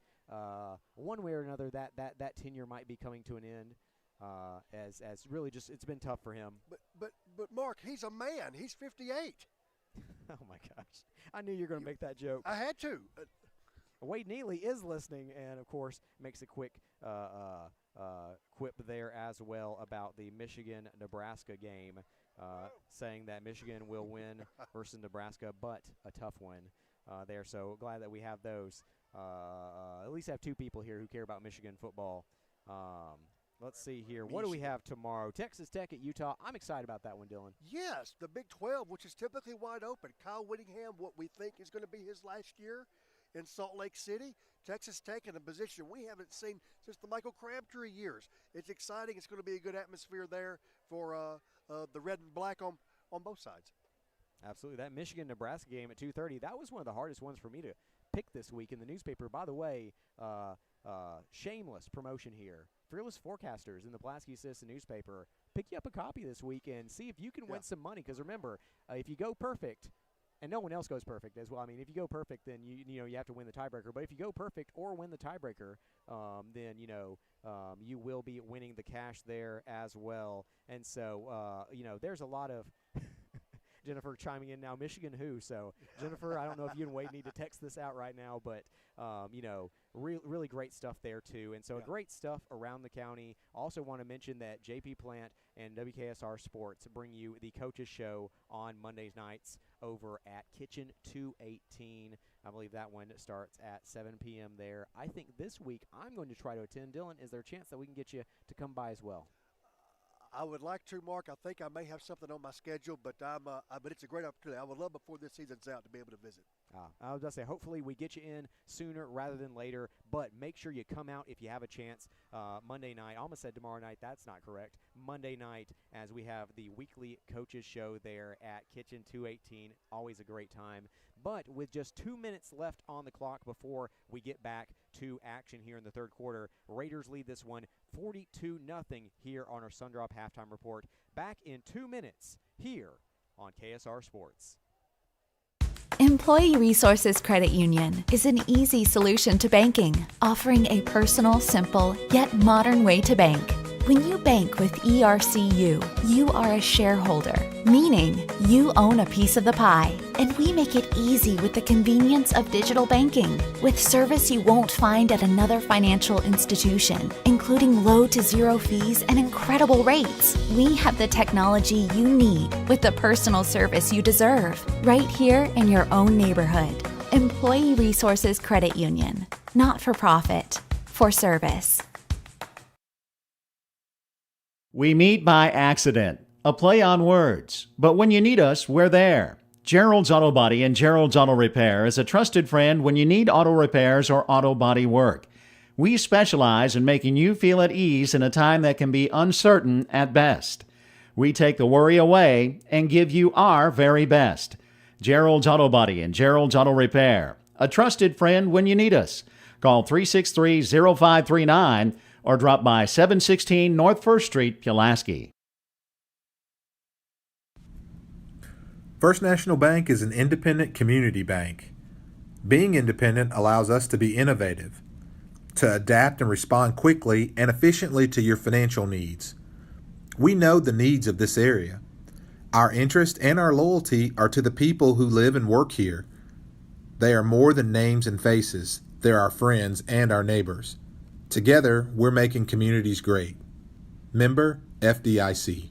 Speaker 2: one way or another that tenure might be coming to an end, as really just it's been tough for him.
Speaker 1: But Mark, he's a man. He's 58.
Speaker 2: Oh my gosh, I knew you were going to make that joke.
Speaker 1: I had to.
Speaker 2: Wade Neely is listening, and of course makes a quick quip there as well about the Michigan-Nebraska game, saying that Michigan will win versus Nebraska, but a tough one. There, so glad that we have those. At least have two people here who care about Michigan football. Let's see here. What do we have tomorrow? Texas Tech at Utah. I'm excited about that one, Dylan.
Speaker 1: Yes, the Big 12, which is typically wide open. Kyle Whittingham, what we think is going to be his last year in Salt Lake City. Texas Tech in a position we haven't seen since the Michael Crabtree years. It's exciting. It's going to be a good atmosphere there for the red and black on both sides.
Speaker 2: Absolutely. That Michigan-Nebraska game at 2:30, that was one of the hardest ones for me to pick this week in the newspaper. By the way, shameless promotion here. Fearless Forecasters in the Pulaski Citizen newspaper. Pick you up a copy this week and see if you can win some money. Because remember, if you go perfect, and no one else goes perfect as well. I mean, if you go perfect, then you have to win the tiebreaker. But if you go perfect or win the tiebreaker, then you will be winning the cash there as well. And so there's a lot of Jennifer chiming in now. Michigan who? So, Jennifer, I don't know if you and Wade need to text this out right now, but, really great stuff there, too. And so great stuff around the county. Also want to mention that JP Plant and WKSR Sports bring you the Coaches Show on Mondays nights over at Kitchen 218. I believe that one starts at 7 p.m. there. I think this week I'm going to try to attend. Dylan, is there a chance that we can get you to come by as well?
Speaker 1: I would like to, Mark. I think I may have something on my schedule, but but it's a great opportunity. I would love before this season's out to be able to visit.
Speaker 2: I was going to say, hopefully we get you in sooner rather than later, but make sure you come out if you have a chance Monday night. I almost said tomorrow night. That's not correct. Monday night, as we have the weekly coaches show there at Kitchen 218. Always a great time. But with just 2 minutes left on the clock before we get back to action here in the third quarter, Raiders lead this one 42-0 here on our Sundrop Halftime Report. Back in 2 minutes here on KSR Sports.
Speaker 11: Employee Resources Credit Union is an easy solution to banking, offering a personal, simple, yet modern way to bank. When you bank with ERCU, you are a shareholder, meaning you own a piece of the pie. And we make it easy with the convenience of digital banking, with service you won't find at another financial institution, including low to zero fees and incredible rates. We have the technology you need with the personal service you deserve, right here in your own neighborhood. Employee Resources Credit Union, not for profit, for service.
Speaker 5: We meet by accident, a play on words, but when you need us, we're there. Gerald's Auto Body and Gerald's Auto Repair is a trusted friend when you need auto repairs or auto body work. We specialize in making you feel at ease in a time that can be uncertain at best. We take the worry away and give you our very best. Gerald's Auto Body and Gerald's Auto Repair, a trusted friend when you need us. Call 363-0539 or drop by 716 North 1st Street, Pulaski.
Speaker 12: First National Bank is an independent community bank. Being independent allows us to be innovative, to adapt and respond quickly and efficiently to your financial needs. We know the needs of this area. Our interest and our loyalty are to the people who live and work here. They are more than names and faces. They're our friends and our neighbors. Together, we're making communities great. Member FDIC.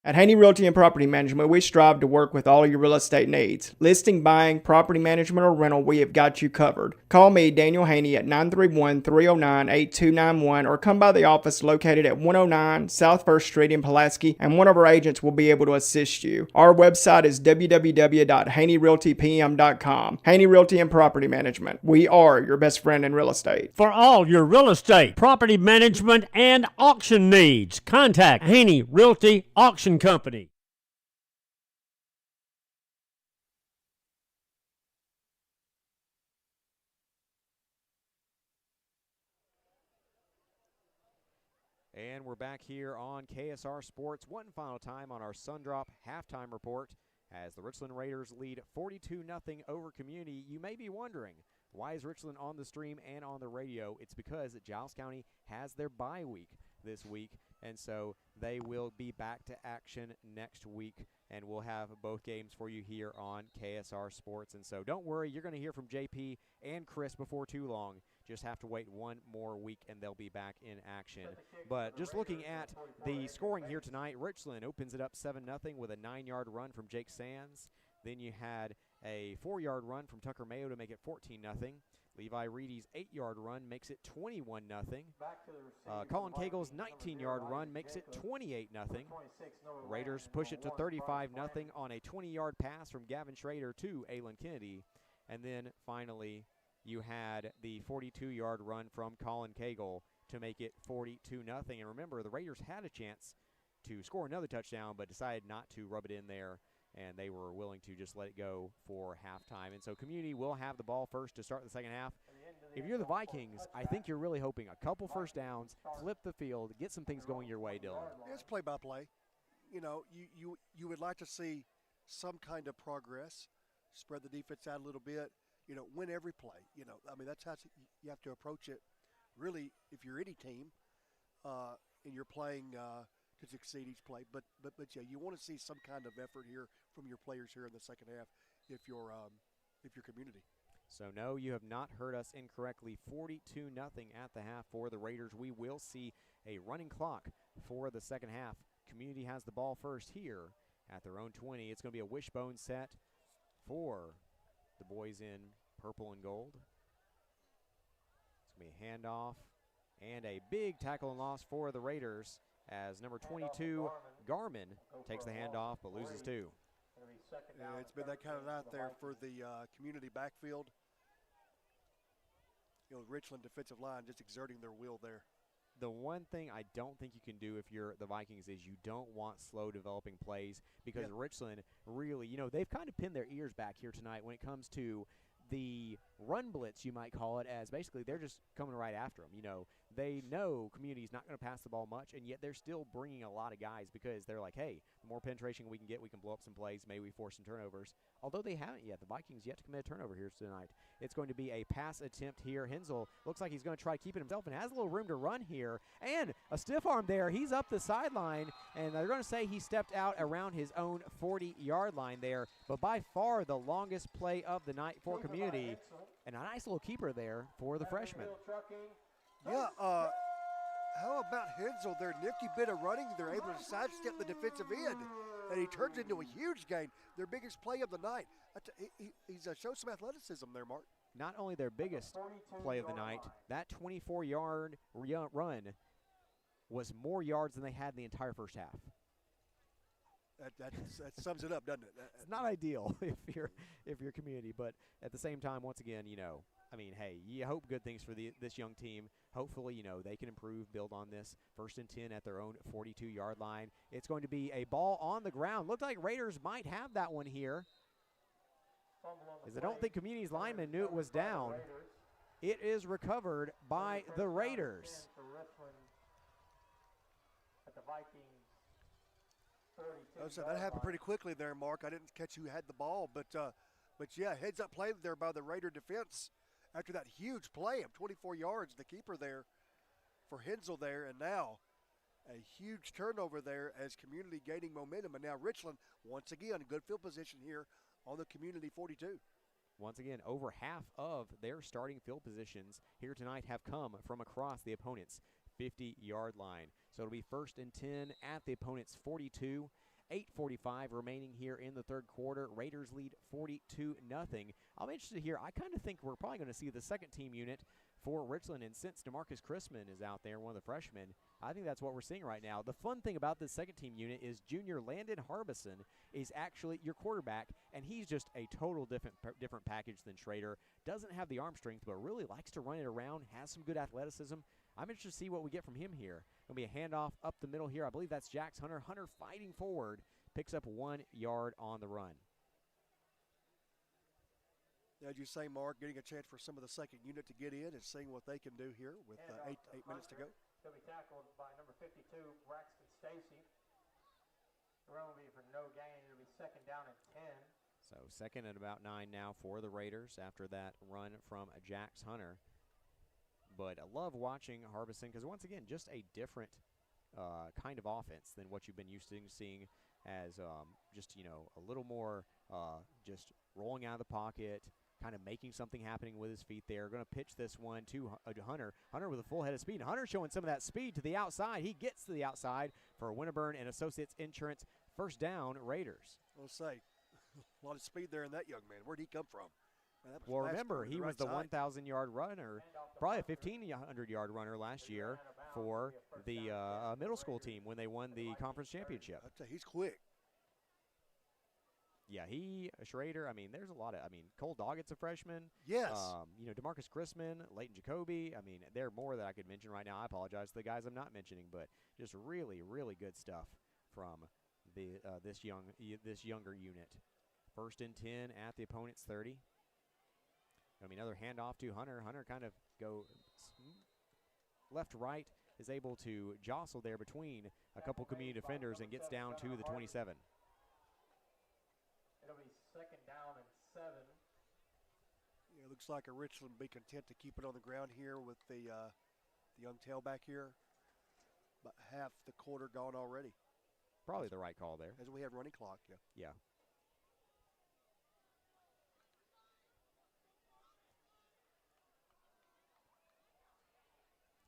Speaker 13: At Haney Realty and Property Management, we strive to work with all of your real estate needs. Listing, buying, property management, or rental, we have got you covered. Call me, Daniel Haney, at 931-309-8291 or come by the office located at 109 South 1st Street in Pulaski, and one of our agents will be able to assist you. Our website is www.haneyrealtypm.com. Haney Realty and Property Management. We are your best friend in real estate.
Speaker 14: For all your real estate, property management, and auction needs, contact Haney Realty Auction Company.
Speaker 2: And we're back here on KSR Sports one final time on our Sundrop halftime report as the Richland Raiders lead 42-0 over Community. You may be wondering, why is Richland on the stream and on the radio? It's because Giles County has their bye week this week, and so they will be back to action next week, and we'll have both games for you here on KSR Sports. And so don't worry, you're going to hear from JP and Chris before too long. Just have to wait one more week, and they'll be back in action. But just looking at the scoring here tonight, Richland opens it up 7-0 with a 9-yard run from Jake Sands. Then you had a 4-yard run from Tucker Mayo to make it 14-0. Levi Reedy's 8-yard run makes it 21-0. Colin Cagle's 19-yard run makes it 28-0. Raiders push it to 35-0 on a 20-yard pass from Gavin Schrader to Aylin Kennedy. And then finally, you had the 42-yard run from Colin Cagle to make it 42-0. And remember, the Raiders had a chance to score another touchdown, but decided not to rub it in there, and they were willing to just let it go for halftime. And so Community will have the ball first to start the second half. If you're the Vikings, I think you're really hoping a couple first downs, flip the field, get some things going your way, Dylan.
Speaker 1: It's play-by-play. You know, you would like to see some kind of progress, spread the defense out a little bit, you know, win every play. You know, I mean, that's how you have to approach it, really, if you're any team and you're playing to succeed each play. But yeah, you want to see some kind of effort here from your players here in the second half if you're Community.
Speaker 2: So no, you have not heard us incorrectly. 42-0 at the half for the Raiders. We will see a running clock for the second half. Community has the ball first here at their own 20. It's going to be a wishbone set for the boys in purple and gold. It's going to be a handoff and a big tackle and loss for the Raiders as number 22, Garmin, takes the handoff but loses two.
Speaker 1: Yeah, it's been that kind of night there for the Community backfield. You know, Richland defensive line just exerting their will there.
Speaker 2: The one thing I don't think you can do if you're the Vikings is you don't want slow developing plays because Richland really, you know, they've kind of pinned their ears back here tonight when it comes to the run blitz, you might call it, as basically they're just coming right after them. You know, they know Community's not going to pass the ball much, and yet they're still bringing a lot of guys because they're like, hey, the more penetration we can get, we can blow up some plays. Maybe we force some turnovers. Although they haven't yet. The Vikings yet to commit a turnover here tonight. It's going to be a pass attempt here. Hensel looks like he's going to try to keep it himself and has a little room to run here. And a stiff arm there. He's up the sideline, and they're going to say he stepped out around his own 40-yard line there. But by far the longest play of the night for Community. And a nice little keeper there for the freshman.
Speaker 1: Yeah, how about Hensel? Their nifty bit of running. They're able to sidestep the defensive end, and he turns into a huge gain. Their biggest play of the night. He's showed some athleticism there, Mark.
Speaker 2: Not only their biggest play of the night, that 24-yard run was more yards than they had in the entire first half.
Speaker 1: That sums it up, doesn't it?
Speaker 2: It's not ideal if you're Community, but at the same time, once again, you know, I mean, hey, you hope good things for this young team. Hopefully, you know, they can improve, build on this. 1st and 10 at their own 42-yard line. It's going to be a ball on the ground. Looked like Raiders might have that one here. As I don't think Community's lineman knew it was down. It is recovered by the Raiders.
Speaker 1: So that happened pretty quickly there, Mark. I didn't catch who had the ball, but yeah, heads-up play there by the Raider defense after that huge play of 24 yards, the keeper there for Hensel there, and now a huge turnover there as Community gaining momentum, and now Richland once again good field position here on the Community 42.
Speaker 2: Once again, over half of their starting field positions here tonight have come from across the opponent's 50-yard line. So it'll be 1st and 10 at the opponent's 42. 8:45 remaining here in the third quarter. Raiders lead 42-0. I'm interested here. I kind of think we're probably going to see the second team unit for Richland, and since DeMarcus Chrisman is out there, one of the freshmen, I think that's what we're seeing right now. The fun thing about this second team unit is junior Landon Harbison is actually your quarterback, and he's just a total different package than Schrader. Doesn't have the arm strength, but really likes to run it around, has some good athleticism. I'm interested to see what we get from him here. It'll be a handoff up the middle here. I believe that's Jax Hunter. Hunter fighting forward, picks up 1 yard on the run.
Speaker 1: As you say, Mark, getting a chance for some of the second unit to get in and seeing what they can do here with 8 minutes to go.
Speaker 8: He'll be tackled by number 52, Braxton Stacy. The run will be for no gain. It'll be 2nd down and 10.
Speaker 2: So 2nd and about 9 now for the Raiders after that run from Jax Hunter. But I love watching Harbison because, once again, just a different kind of offense than what you've been used to seeing as just, a little more just rolling out of the pocket, kind of making something happening with his feet there. Going to pitch this one to Hunter. Hunter with a full head of speed. Hunter showing some of that speed to the outside. He gets to the outside for Winterburn and Associates Insurance. 1st down, Raiders.
Speaker 1: I'll say, a lot of speed there in that young man. Where'd he come from? Man,
Speaker 2: well, remember, he was the 1,000-yard runner, probably a 1,500-yard runner last year for the middle school team when they won the conference championship.
Speaker 1: I'd say he's quick.
Speaker 2: Yeah, Schrader, there's a lot of, Cole Doggett's a freshman.
Speaker 1: Yes.
Speaker 2: DeMarcus Chrisman, Leighton Jacoby. There are more that I could mention right now. I apologize to the guys I'm not mentioning, but just really, really good stuff from this younger unit. 1st and 10 at the opponent's 30. Another handoff to Hunter. Hunter kind of go left-right, is able to jostle there between a couple community defenders and gets down to the 27.
Speaker 8: It'll be 2nd down and 7.
Speaker 1: Yeah, it looks like a Richland be content to keep it on the ground here with the young tailback here. About half the quarter gone already.
Speaker 2: Probably the right call there.
Speaker 1: As we have running clock, yeah.
Speaker 2: Yeah.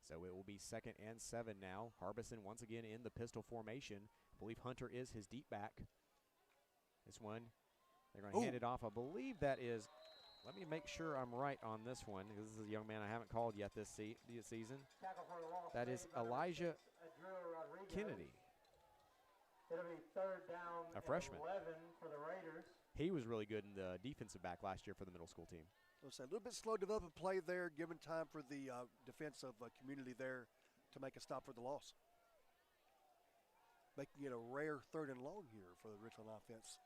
Speaker 2: So it will be 2nd and 7 now. Harbison once again in the pistol formation. I believe Hunter is his deep back. This one, they're going to hand it off. I believe that is, let me make sure I'm right on this one. This is a young man I haven't called yet this season. That is Elijah Kennedy.
Speaker 8: It'll be 3rd down
Speaker 2: a freshman.
Speaker 8: 11 for the Raiders.
Speaker 2: He was really good in the defensive back last year for the middle school team.
Speaker 1: A little bit slow development play there, given time for the defense of Community there to make a stop for the loss. Making it a rare 3rd and long here for the Richland offense.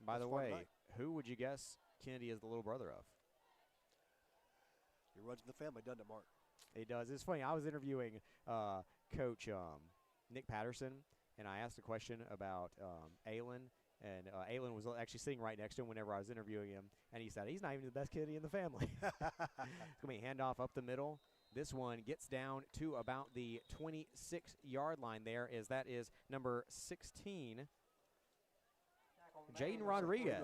Speaker 2: By the way, who would you guess Kennedy is the little brother of?
Speaker 1: It runs in the family, doesn't it, Mark?
Speaker 2: It does. It's funny. I was interviewing Coach Nick Patterson, and I asked a question about Aylin. And Aylin was actually sitting right next to him whenever I was interviewing him. And he said, he's not even the best kiddy in the family. It's going to be a handoff up the middle. This one gets down to about the 26-yard line there, as that is number 16, Jaden Rodriguez.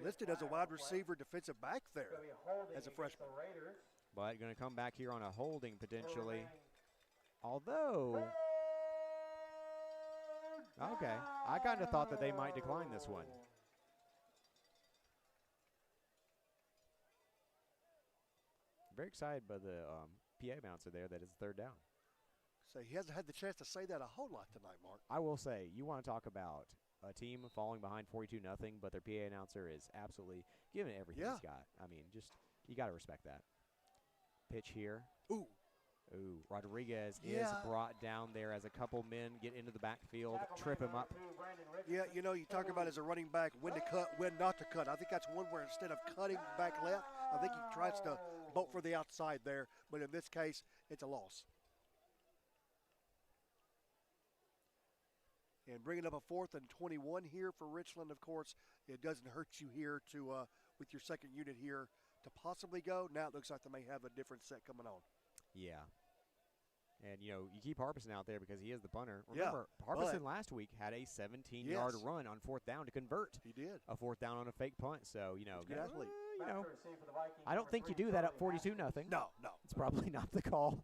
Speaker 1: Listed as a wide receiver defensive back there as a freshman.
Speaker 2: But going to come back here on a holding potentially. Although... Okay, I kind of thought that they might decline this one. Very excited by the PA announcer there that it's 3rd down.
Speaker 1: So he hasn't had the chance to say that a whole lot tonight, Mark.
Speaker 2: I will say, you want to talk about a team falling behind 42-0, but their PA announcer is absolutely giving everything he's got. Just, you got to respect that. Pitch here.
Speaker 1: Ooh,
Speaker 2: Rodriguez is brought down there as a couple men get into the backfield, trip him up.
Speaker 1: Yeah, you talk about as a running back, when to cut, when not to cut. I think that's one where instead of cutting back left, I think he tries to bolt for the outside there. But in this case, it's a loss. And bringing up a 4th and 21 here for Richland, of course, it doesn't hurt you here to, with your second unit here, to possibly go. Now it looks like they may have a different set coming on.
Speaker 2: Yeah. And, you keep Harbison out there because he is the punter. Remember, Harbison last week had a 17-yard run on 4th down to convert.
Speaker 1: He did.
Speaker 2: A 4th down on a fake punt. So,
Speaker 1: good athlete.
Speaker 2: I don't think you do that at 42-0.
Speaker 1: No.
Speaker 2: It's probably not the call.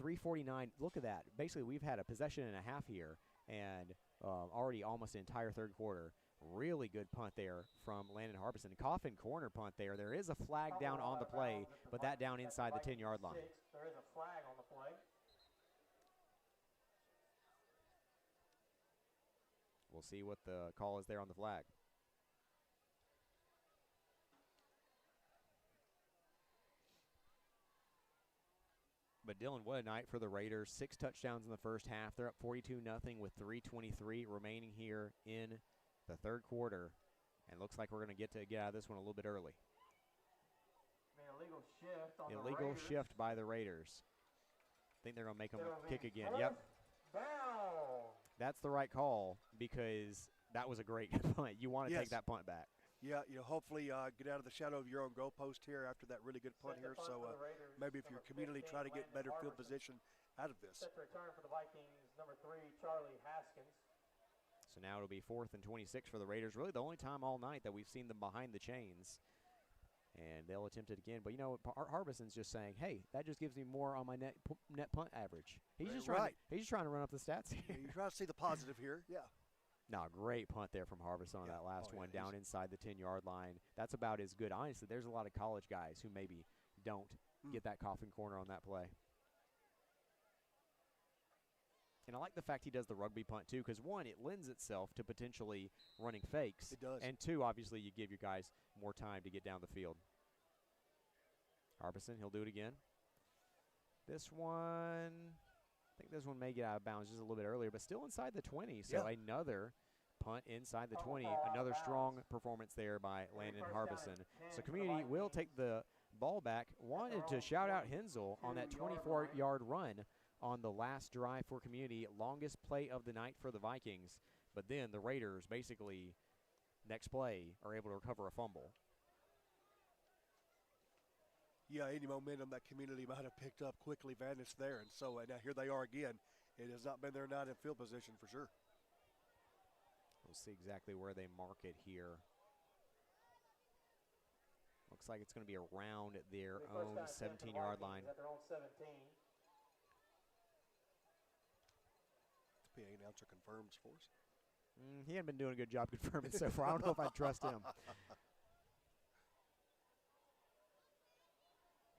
Speaker 2: 3:49. Look at that. Basically, we've had a possession and a half here, and already almost an entire third quarter. Really good punt there from Landon Harbison. Coffin corner punt there. There is a flag down on the play, but that down inside the 10-yard line.
Speaker 8: There is a flag on the play.
Speaker 2: We'll see what the call is there on the flag. But Dylan, what a night for the Raiders. 6 touchdowns in the first half. They're up 42-0 with 3:23 remaining here in the third quarter. And looks like we're going to get out of this one a little bit early.
Speaker 8: Illegal shift on
Speaker 2: Illegal shift by the Raiders. I think they're going to make them kick again. Yep. That's the right call because that was a great punt. You want to take that punt back.
Speaker 1: Yeah, hopefully get out of the shadow of your own goalpost here after that really good punt here. So maybe if your community try to get better field position out of this.
Speaker 8: Set to return for the Vikings, number 3, Charlie Haskins.
Speaker 2: So now it'll be 4th and 26 for the Raiders. Really the only time all night that we've seen them behind the chains. And they'll attempt it again. But, Harbison's just saying, hey, that just gives me more on my net punt average. He's just trying to run up the stats here.
Speaker 1: Yeah, you try to see the positive here. Yeah.
Speaker 2: No, great punt there from Harbison on that last one down inside the 10-yard line. That's about as good. Honestly, there's a lot of college guys who maybe don't get that coffin corner on that play. And I like the fact he does the rugby punt, too, because, 1, it lends itself to potentially running fakes.
Speaker 1: It does.
Speaker 2: And 2, obviously, you give your guys more time to get down the field. Harbison, he'll do it again. This one, I think this one may get out of bounds just a little bit earlier, but still inside the 20. So another punt inside the 20. Another strong performance there by Landon Harbison. So community will take the ball back. Wanted to shout out Hensel on that 24-yard run on the last drive for community. Longest play of the night for the Vikings. But then the Raiders basically, next play, are able to recover a fumble.
Speaker 1: Yeah, any momentum that community might have picked up quickly vanished there. And so now here they are again. It has not been their night in field position for sure.
Speaker 2: We'll see exactly where they mark it here. Looks like it's going to be around their own 17-yard line.
Speaker 8: At their own 17.
Speaker 1: The PA announcer confirms for us.
Speaker 2: He hasn't been doing a good job confirming so far. I don't know if I trust him.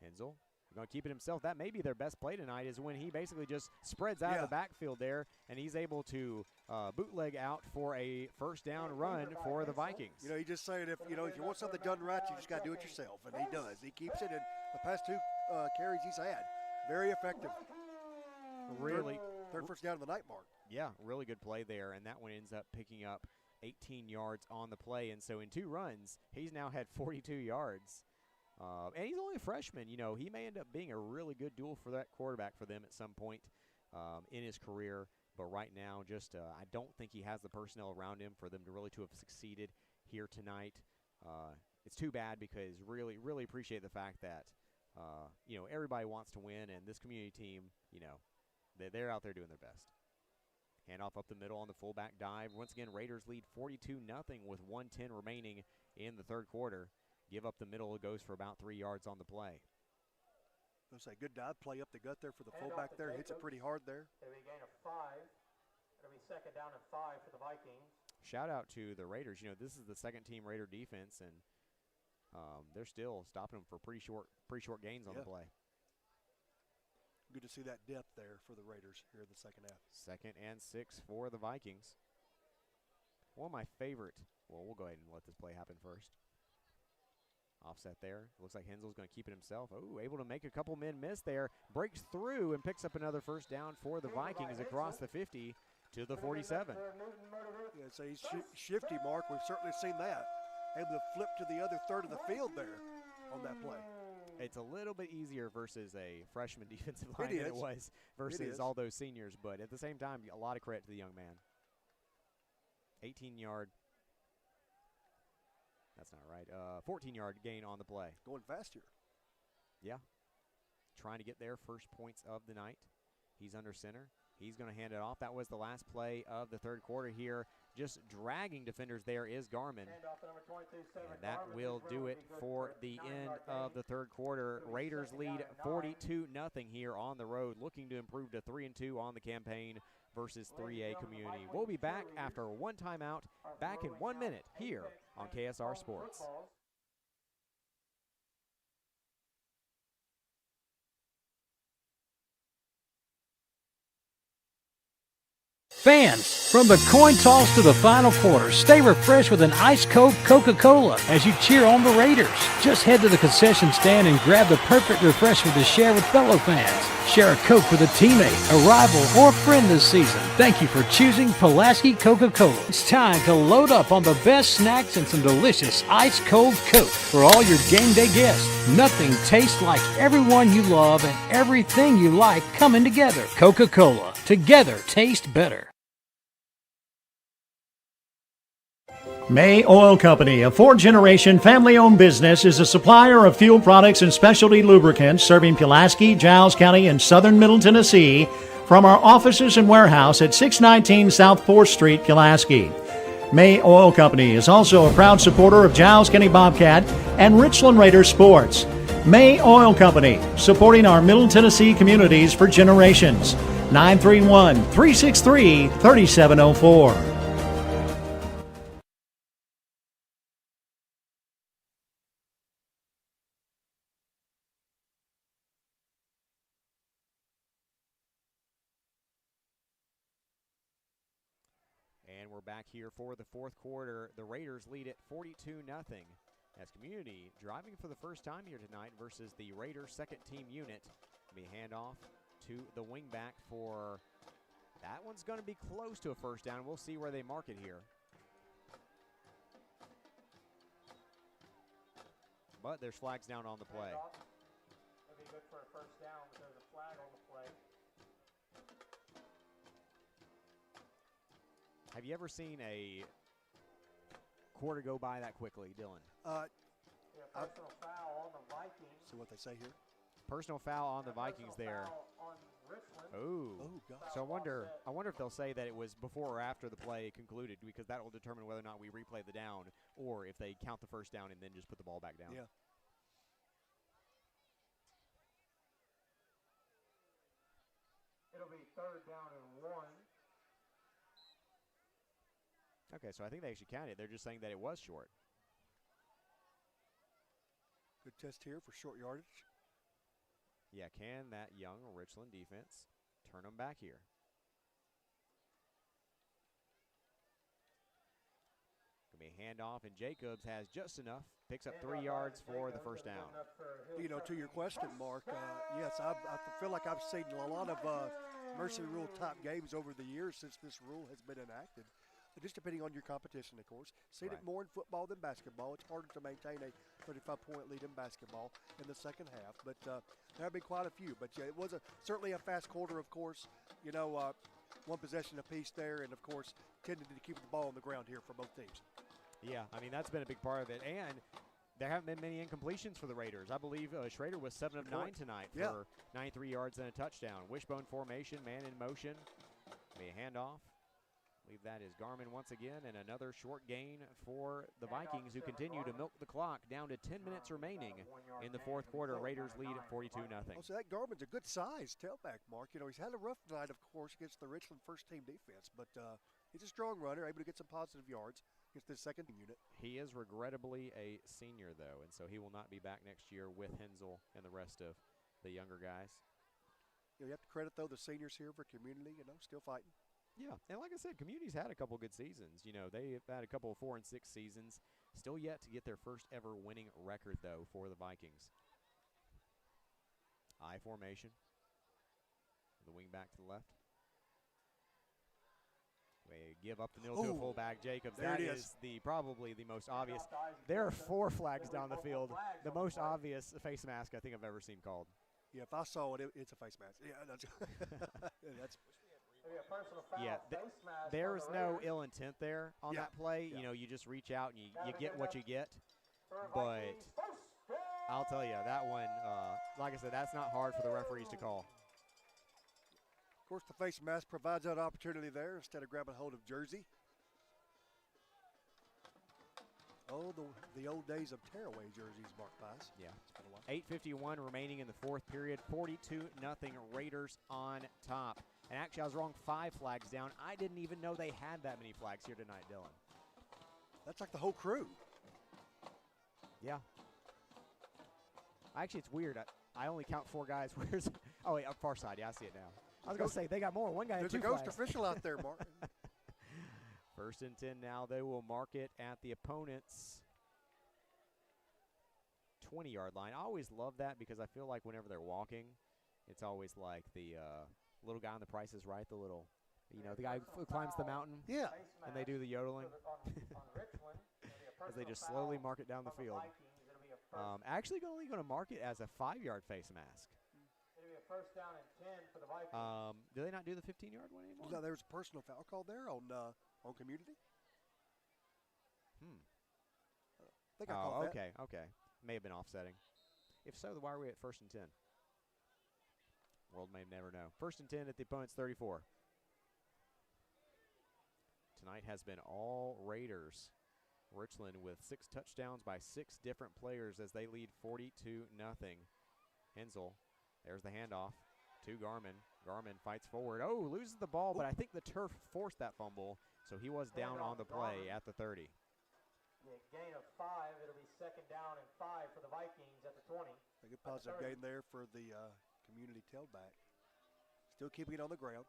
Speaker 2: Hensel going to keep it himself. That may be their best play tonight is when he basically just spreads out of the backfield there, and he's able to bootleg out for a first down run for the Vikings.
Speaker 1: He just saying if you want something done right, you just got to do it yourself, and he does. He keeps it, and the past 2 carries he's had, very effective.
Speaker 2: Really.
Speaker 1: Third first down of the night mark.
Speaker 2: Yeah, really good play there, and that one ends up picking up 18 yards on the play. And so in 2 runs, he's now had 42 yards. And he's only a freshman. He may end up being a really good duel for that quarterback for them at some point in his career. But right now, I don't think he has the personnel around him for them to really have succeeded here tonight. It's too bad because really, really appreciate the fact that, everybody wants to win. And this community team, they're out there doing their best. Handoff up the middle on the fullback dive. Once again, Raiders lead 42-0 with 1:10 remaining in the third quarter. Give up the middle. It goes for about 3 yards on the play.
Speaker 1: I'll say good dive play up the gut there for the fullback there. Hits it pretty hard there.
Speaker 8: It'll be a gain of 5. It'll be second down and 5 for the Vikings.
Speaker 2: Shout out to the Raiders. This is the second-team Raider defense, and they're still stopping them for pretty short gains on the play.
Speaker 1: Good to see that depth there for the Raiders here in the second half.
Speaker 2: 2nd and 6 for the Vikings. One of my favorite. Well, we'll go ahead and let this play happen first. Offset there. Looks like Hensel's going to keep it himself. Oh, able to make a couple men miss there. Breaks through and picks up another first down for the Vikings across the 50 to the 47.
Speaker 1: Yeah, so he's shifty, Mark. We've certainly seen that. Able to flip to the other third of the field there on that play.
Speaker 2: It's a little bit easier versus a freshman defensive line than it was versus all those seniors. But at the same time, a lot of credit to the young man. 18-yard. That's not right. 14-yard gain on the play.
Speaker 1: Going fast here.
Speaker 2: Yeah. Trying to get their first points of the night. He's under center. He's going to hand it off. That was the last play of the third quarter here. Just dragging defenders there is Garmin. And that will do it for the end of the third quarter. Raiders lead 42-0 here on the road, looking to improve to 3-2 on the campaign versus 3A Community. We'll be back after one timeout, back in 1 minute here on KSR Sports.
Speaker 3: Fans, from the coin toss to the final quarter, stay refreshed with an ice cold Coca-Cola as you cheer on the Raiders. Just head to the concession stand and grab the perfect refreshment to share with fellow fans. Share a Coke with a teammate, a rival, or a friend this season. Thank you for choosing Pulaski Coca-Cola. It's time to load up on the best snacks and some delicious ice cold Coke for all your game day guests. Nothing tastes like everyone you love and everything you like coming together. Coca-Cola. Together taste better.
Speaker 5: May Oil Company, a four-generation family-owned business, is a supplier of fuel products and specialty lubricants serving Pulaski, Giles County, and southern Middle Tennessee from our offices and warehouse at 619 South 4th Street, Pulaski. May Oil Company is also a proud supporter of Giles County Bobcat and Richland Raiders sports. May Oil Company, supporting our Middle Tennessee communities for generations. 931-363-3704.
Speaker 2: And we're back here for the fourth quarter. The Raiders lead at 42-0 as Community driving for the first time here tonight versus the Raiders' second-team unit. Be handoff to the wingback for that one's going to be close to a first down. We'll see where they mark it here. But there's flags down on the play.
Speaker 8: It'll be good for a first down, but there's a flag on the play.
Speaker 2: Have you ever seen a quarter go by that quickly, Dylan?
Speaker 8: Personal foul on the Vikings.
Speaker 1: See what they say here.
Speaker 2: Personal foul on the Vikings there. Oh,
Speaker 1: God.
Speaker 2: So I wonder if they'll say that it was before or after the play concluded, because that will determine whether or not we replay the down, or if they count the first down and then just put the ball back down.
Speaker 1: Yeah.
Speaker 8: It'll be third down and 1.
Speaker 2: Okay, so I think they actually counted. They're just saying that it was short.
Speaker 1: Good test here for short yardage.
Speaker 2: Yeah, can that young Richland defense turn them back here? Going to be a handoff, and Jacobs has just enough. Picks up 3 yards for the first down.
Speaker 1: You know, to your question, Mark, yes, I feel like I've seen a lot of mercy rule type games over the years since this rule has been enacted. Just depending on your competition, of course. Seen it more in football than basketball. It's harder to maintain a 35-point lead in basketball in the second half. But there have been quite a few. But yeah, it was certainly a fast quarter, of course. You know, one possession apiece there, and, of course, tended to keep the ball on the ground here for both teams.
Speaker 2: Yeah, I mean, that's been a big part of it. And there haven't been many incompletions for the Raiders. I believe Schrader was 7 of 9 tonight for 93 yards and a touchdown. Wishbone formation, man in motion. Be a handoff. I believe that is Garmin once again, and another short gain for the Vikings, who continue to milk the clock down to 10 minutes remaining in the fourth quarter. Raiders lead at 42-0.
Speaker 1: Oh, so that Garmin's a good size tailback, Mark. You know, he's had a rough night, of course, against the Richland first-team defense, but he's a strong runner, able to get some positive yards against the second unit.
Speaker 2: He is regrettably a senior, though, and so he will not be back next year with Hensel and the rest of the younger guys.
Speaker 1: You know, you have to credit, though, the seniors here for Community, you know, still fighting.
Speaker 2: Yeah, and like I said, Community's had a couple good seasons. You know, they've had a couple of 4 and 6 seasons. Still yet to get their first ever winning record, though, for the Vikings. I formation. The wing back to the left. They give up the middle to a fullback, Jacobs. That is probably the most obvious. There are 4 flags down the field. The most obvious face mask I think I've ever seen called.
Speaker 1: Yeah, if I saw it, it's a face mask. Yeah, that's
Speaker 8: Maybe a personal foul.
Speaker 2: Yeah,
Speaker 8: Face mask
Speaker 2: there's
Speaker 8: on the
Speaker 2: no
Speaker 8: Raiders.
Speaker 2: ill intent there on that play.
Speaker 1: Yeah.
Speaker 2: You know, you just reach out and you get what you get.
Speaker 8: For
Speaker 2: But
Speaker 8: Vikings, first down.
Speaker 2: I'll tell you, that one, like I said, that's not hard for the referees to call.
Speaker 1: Of course, the face mask provides that opportunity there instead of grabbing hold of jersey. Oh, the old days of tearaway jerseys, Mark Pies.
Speaker 2: Yeah.
Speaker 1: It's been a while.
Speaker 2: 8:51 remaining in the fourth period. 42-0 Raiders on top. And actually, I was wrong. 5 flags down. I didn't even know they had that many flags here tonight, Dylan.
Speaker 1: That's like the whole crew.
Speaker 2: Yeah. Actually, it's weird. I only count 4 guys. Where's? Oh, wait, up far side. Yeah, I see it now. I was going to say, they got more. One guy had 2
Speaker 1: There's a ghost
Speaker 2: flags.
Speaker 1: official out there, Mark.
Speaker 2: 1st and 10 now. They will mark it at the opponent's 20-yard line. I always love that because I feel like whenever they're walking, it's always like the little guy on The Price is Right, the little, the guy who climbs the mountain.
Speaker 1: Yeah.
Speaker 2: And they do the yodeling. As they just slowly mark it down the field. Actually only going to mark it as a 5-yard face mask.
Speaker 8: It'll be a first down and 10 for the Vikings.
Speaker 2: Do they not do the 15-yard one anymore?
Speaker 1: No, there was a personal foul call there on Community. I think I called that.
Speaker 2: Okay. May have been offsetting. If so, why are we at 1st and 10? World may never know. 1st and 10 at the opponent's 34. Tonight has been all Raiders. Richland with 6 touchdowns by 6 different players as they lead 42-0. Hensel, there's the handoff to Garmin. Garmin fights forward. Oh, loses the ball, but I think the turf forced that fumble, so he was down on the play at the 30.
Speaker 8: Yeah, gain of 5. It'll be 2nd down and 5 for the Vikings at the 20.
Speaker 1: A good positive gain there for the Community tailback. Still keeping it on the ground.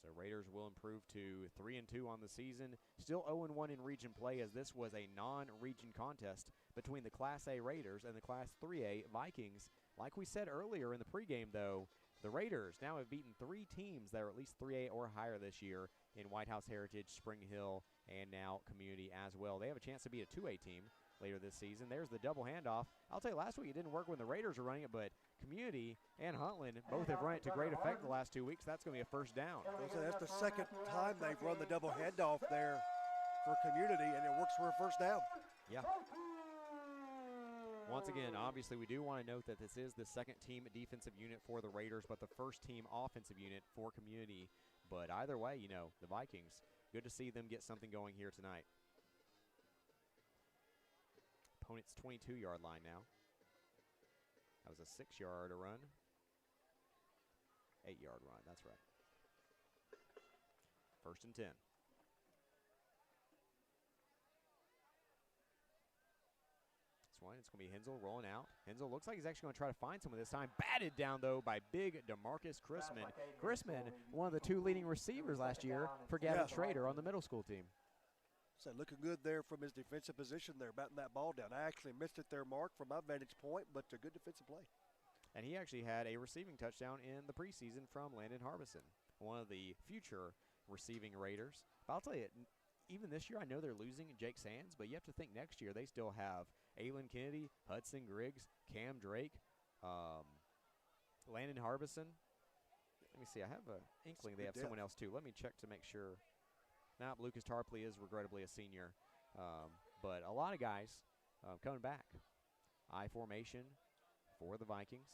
Speaker 2: So Raiders will improve to 3-2 on the season. Still 0-1 in region play as this was a non-region contest between the Class A Raiders and the Class 3A Vikings. Like we said earlier in the pregame, though, the Raiders now have beaten 3 teams that are at least 3A or higher this year in White House Heritage, Spring Hill, and now Community as well. They have a chance to beat a 2A team later this season. There's the double handoff. I'll tell you, last week it didn't work when the Raiders were running it, but Community and Huntland both have run it to great effect the last 2 weeks. That's going to be a first down.
Speaker 1: So that's the second time they've run the double handoff there for Community, and it works for a first down.
Speaker 2: Yeah. Once again, obviously, we do want to note that this is the second team defensive unit for the Raiders, but the first team offensive unit for Community. But either way, the Vikings, good to see them get something going here tonight. Opponent's 22-yard line now. That was a 6-yard run. 8-yard run, that's right. 1st and 10. This one, it's going to be Hensel rolling out. Hensel looks like he's actually going to try to find someone this time. Batted down, though, by big DeMarcus Chrisman. Chrisman, one of the 2 leading receivers last year for Gavin Schrader on the middle school team.
Speaker 1: So looking good there from his defensive position there, batting that ball down. I actually missed it there, Mark, from my vantage point, but a good defensive play.
Speaker 2: And he actually had a receiving touchdown in the preseason from Landon Harbison, one of the future receiving Raiders. But I'll tell you, even this year, I know they're losing Jake Sands, but you have to think next year they still have Aylin Kennedy, Hudson Griggs, Cam Drake, Landon Harbison. Let me see. I have an inkling they have someone else, too. Let me check to make sure. Now, Lucas Tarpley is regrettably a senior. But a lot of guys coming back. I formation for the Vikings.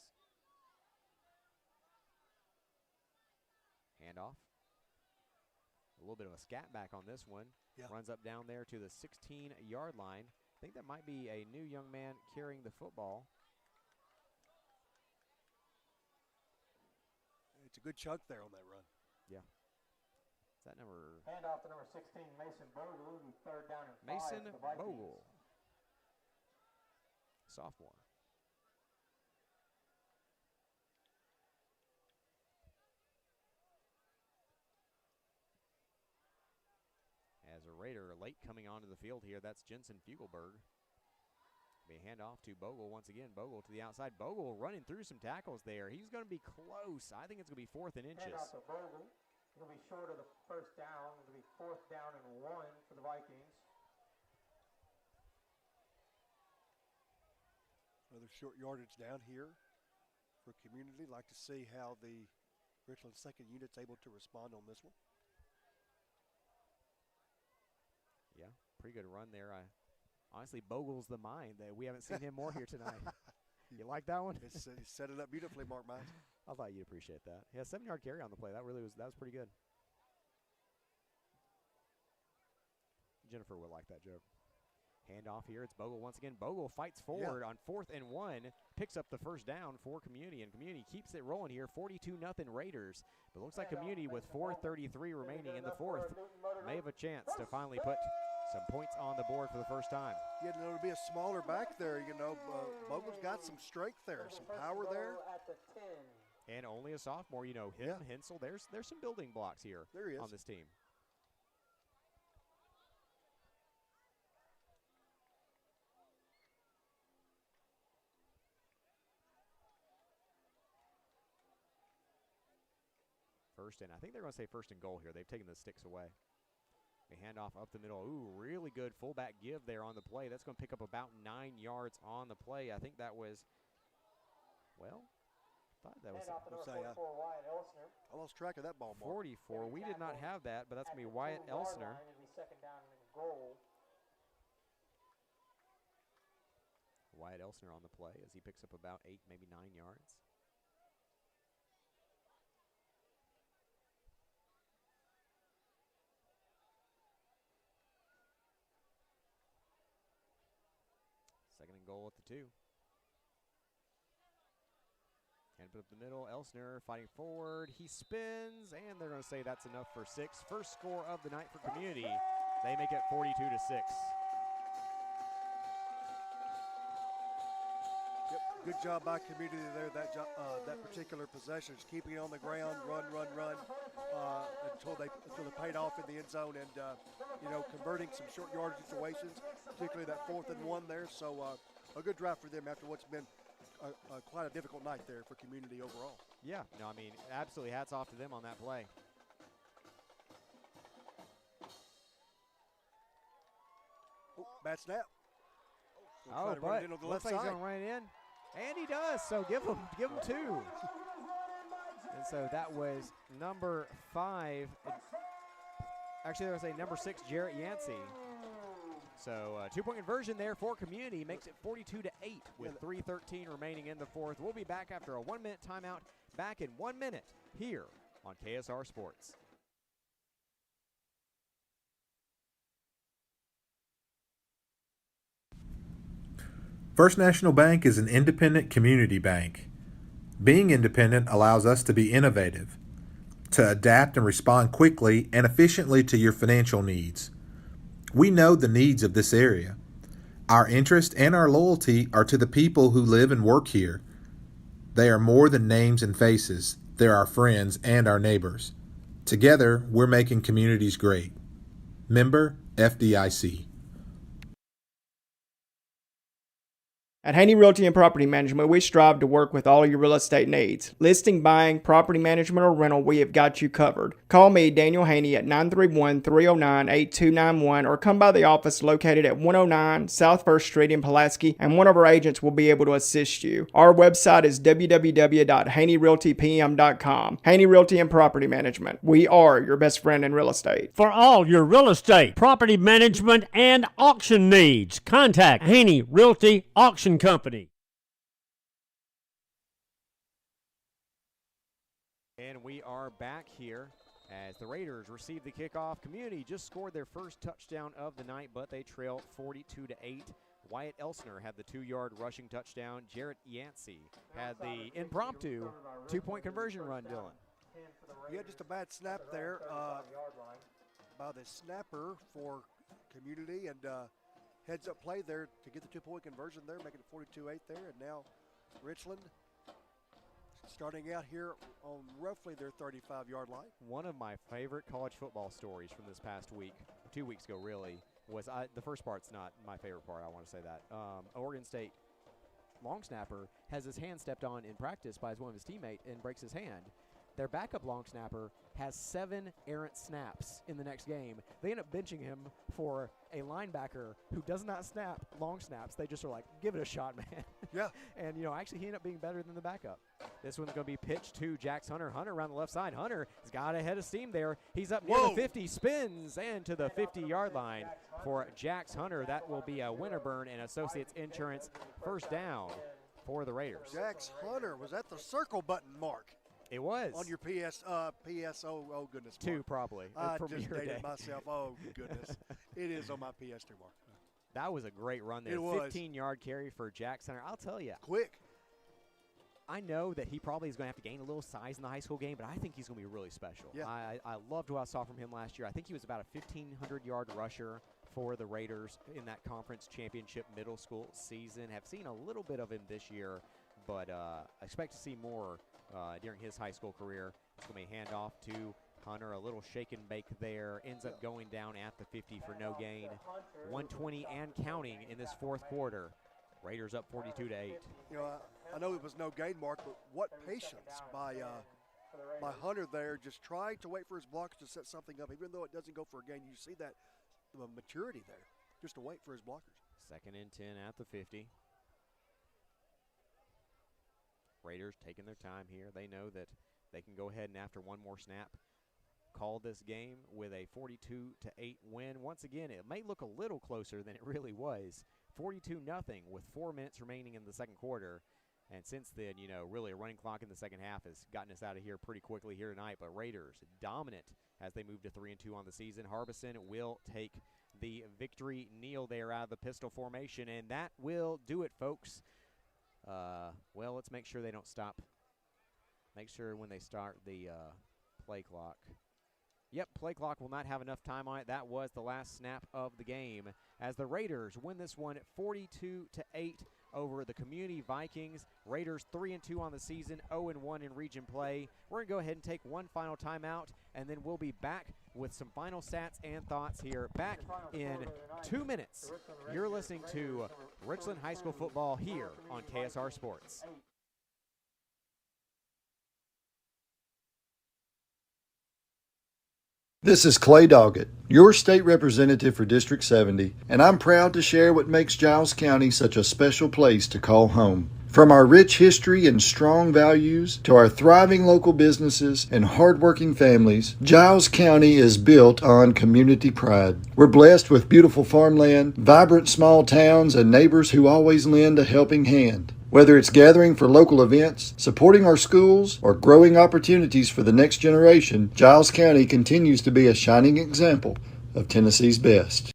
Speaker 2: Handoff. A little bit of a scat back on this one.
Speaker 1: Yeah.
Speaker 2: Runs up down there to the 16-yard line. I think that might be a new young man carrying the football.
Speaker 1: It's a good chunk there on that run.
Speaker 2: Yeah. Is that number?
Speaker 8: Handoff to number 16, Mason Bogle, 3rd down and 5
Speaker 2: Mason
Speaker 8: for the Vikings.
Speaker 2: Bogle. Sophomore. As a Raider late coming onto the field here, that's Jensen Fugelberg. Be a handoff to Bogle once again. Bogle to the outside. Bogle running through some tackles there. He's going to be close. I think it's going to be 4th and inches.
Speaker 8: Handoff to Bogle. It'll be short of the first down. It'll be 4th down and 1 for the Vikings.
Speaker 1: Another short yardage down here for community. Like to see how the Richland second unit's able to respond on this one.
Speaker 2: Yeah, pretty good run there. Honestly, Bogle's the mind. We haven't seen him more here tonight. You like that one?
Speaker 1: He set it up beautifully, Mark Mines.
Speaker 2: I thought you'd appreciate that. Yeah, 7-yard carry on the play. That was pretty good. Jennifer would like that joke. Handoff here. It's Bogle once again. Bogle fights forward on 4th and 1, picks up the first down for Community, and Community keeps it rolling here. 42-0 Raiders. But looks like Community with 4:33 remaining in the fourth may have a chance to finally put some points on the board for the first time.
Speaker 1: Yeah, it'll be a smaller back there. Bogle's got some strength there, some power there.
Speaker 2: And only a sophomore, Hensel. There's some building blocks here on this team. I think they're going to say first and goal here. They've taken the sticks away. A handoff up the middle. Ooh, really good fullback give there on the play. That's going to pick up about 9 yards on the play. I think that was, I
Speaker 1: lost track of that ball, Mark.
Speaker 2: 44. We did not have that, but that's going to be Wyatt Elsner. Wyatt Elsner on the play as he picks up about 8, maybe 9 yards. Second and goal at the 2. And put up the middle. Elsner fighting forward. He spins, and they're going to say that's enough for 6. First score of the night for Community. They make it 42-6.
Speaker 1: Yep, good job by Community there. That particular possession is keeping it on the ground, run, until they paid off in the end zone, and converting some short yardage situations, particularly that 4th and 1 there. So a good drive for them after what's been quite a difficult night there for Community overall.
Speaker 2: Yeah, absolutely hats off to them on that play.
Speaker 1: Oh, bad snap.
Speaker 2: But looks like he's going to run it in. And he does, so give him 2. And so that was number 5. Actually, I was saying number 6, Jarrett Yancey. So 2-point conversion there for Community makes it 42-8 with 3:13 remaining in the fourth. We'll be back after a 1-minute timeout. Back in 1 minute here on KSR Sports.
Speaker 12: First National Bank is an independent community bank. Being independent allows us to be innovative, to adapt and respond quickly and efficiently to your financial needs. We know the needs of this area. Our interest and our loyalty are to the people who live and work here. They are more than names and faces. They're our friends and our neighbors. Together, we're making communities great. Member FDIC.
Speaker 13: At Haney Realty and Property Management, we strive to work with all your real estate needs. Listing, buying, property management, or rental, we have got you covered. Call me, Daniel Haney, at 931-309-8291 or come by the office located at 109 South 1st Street in Pulaski, and one of our agents will be able to assist you. Our website is www.haneyrealtypm.com. Haney Realty and Property Management. We are your best friend in real estate.
Speaker 14: For all your real estate, property management, and auction needs, contact Haney Realty Auction Company.
Speaker 2: And we are back here as the Raiders receive the kickoff. Community just scored their first touchdown of the night, but they trail 42-8. Wyatt Elsner had the 2-yard rushing touchdown. Jarrett Yancey had the impromptu 2-point conversion run, Dylan.
Speaker 1: Yeah, just a bad snap there by the snapper for Community, and heads-up play there to get the 2-point conversion there, making it 42-8 there. And now Richland starting out here on roughly their 35-yard line.
Speaker 2: One of my favorite college football stories from this past week, 2 weeks ago really, was the first part's not my favorite part, I want to say that. Oregon State long snapper has his hand stepped on in practice by one of his teammates and breaks his hand. Their backup long snapper has 7 errant snaps in the next game. They end up benching him for a linebacker who does not snap long snaps. They just are like, give it a shot, man.
Speaker 1: Yeah.
Speaker 2: And, actually he ended up being better than the backup. This one's going to be pitched to Jax Hunter. Hunter around the left side. Hunter has got a head of steam there. He's up near the 50, spins, and to the 50-yard line for Jax Hunter. That will be a Winterburn and Associates Insurance first down for the Raiders.
Speaker 1: Jax Hunter was at the circle button mark.
Speaker 2: It was.
Speaker 1: On your PSO, oh goodness.
Speaker 2: Two,
Speaker 1: mark.
Speaker 2: probably.
Speaker 1: I
Speaker 2: from
Speaker 1: just
Speaker 2: your
Speaker 1: dated
Speaker 2: day.
Speaker 1: myself. Oh, goodness. It is on my PS2 mark.
Speaker 2: That was a great run there.
Speaker 1: It was.
Speaker 2: 15-yard carry for Jax Hunter. I'll tell you.
Speaker 1: Quick.
Speaker 2: I know that he probably is going to have to gain a little size in the high school game, but I think he's going to be really special.
Speaker 1: Yeah.
Speaker 2: I loved what I saw from him last year. I think he was about a 1,500-yard rusher for the Raiders in that conference championship middle school season. Have seen a little bit of him this year, but I expect to see more during his high school career. It's going to be a handoff to Hunter, a little shake and bake there, ends up going down at the 50 for no gain. 120 and counting in this fourth quarter. Raiders up 42-8.
Speaker 1: I know it was no gain mark, but what patience by Hunter there, just trying to wait for his blockers to set something up. Even though it doesn't go for a gain, you see that maturity there, just to wait for his blockers.
Speaker 2: 2nd and 10 at the 50. Raiders taking their time here. They know that they can go ahead and after one more snap call this game with a 42-8 win. Once again, it may look a little closer than it really was. 42-0 with 4 minutes remaining in the second quarter. And since then, really a running clock in the second half has gotten us out of here pretty quickly here tonight. But Raiders dominant as they move to 3-2 on the season. Harbison will take the victory kneel there out of the pistol formation. And that will do it, folks. Well, let's make sure they don't stop. Make sure when they start the play clock. Yep, play clock will not have enough time on it. That was the last snap of the game as the Raiders win this one 42-8 over the Community Vikings. Raiders 3-2 on the season, 0-1 in region play. We're going to go ahead and take one final timeout, and then we'll be back with some final stats and thoughts here. Back in 2 minutes. You're listening to Richland High School Football here on KSR Sports.
Speaker 4: This is Clay Doggett, your state representative for District 70, and I'm proud to share what makes Giles County such a special place to call home. From our rich history and strong values to our thriving local businesses and hardworking families, Giles County is built on community pride. We're blessed with beautiful farmland, vibrant small towns, and neighbors who always lend a helping hand. Whether it's gathering for local events, supporting our schools, or growing opportunities for the next generation, Giles County continues to be a shining example of Tennessee's best.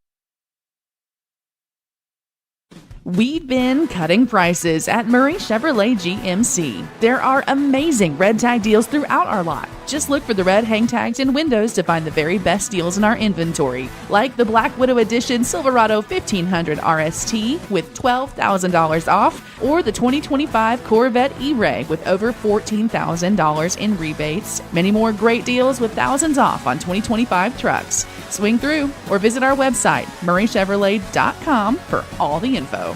Speaker 6: We've been cutting prices at Murray Chevrolet GMC. There are amazing red tag deals throughout our lot. Just look for the red hang tags and windows to find the very best deals in our inventory, like the Black Widow Edition Silverado 1500 RST with $12,000 off, or the 2025 Corvette E-Ray with over $14,000 in rebates. Many more great deals with thousands off on 2025 trucks. Swing through or visit our website, murraychevrolet.com, for all the info.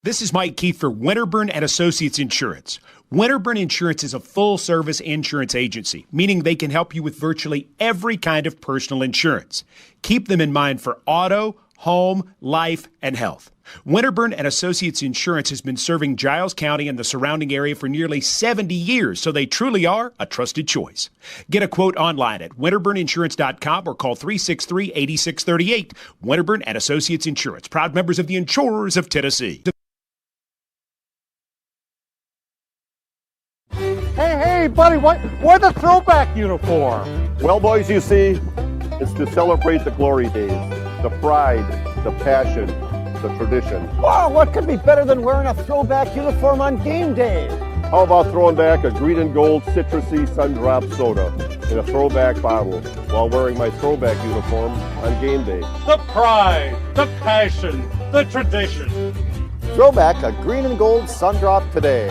Speaker 7: This is Mike Keefe for Winterburn and Associates Insurance. Winterburn Insurance is a full-service insurance agency, meaning they can help you with virtually every kind of personal insurance. Keep them in mind for auto, home, life, and health. Winterburn and Associates Insurance has been serving Giles County and the surrounding area for nearly 70 years, so they truly are a trusted choice. Get a quote online at winterburninsurance.com or call 363-8638. Winterburn and Associates Insurance, proud members of the Insurers of Tennessee.
Speaker 10: Hey, buddy, why the throwback uniform?
Speaker 9: Well, boys, you see, it's to celebrate the glory days, the pride, the passion, the tradition.
Speaker 10: Wow, what could be better than wearing a throwback uniform on game day?
Speaker 9: How about throwing back a green and gold citrusy sun-drop soda in a throwback bottle while wearing my throwback uniform on game day?
Speaker 14: The pride, the passion, the tradition.
Speaker 10: Throwback a green and gold sun-drop today.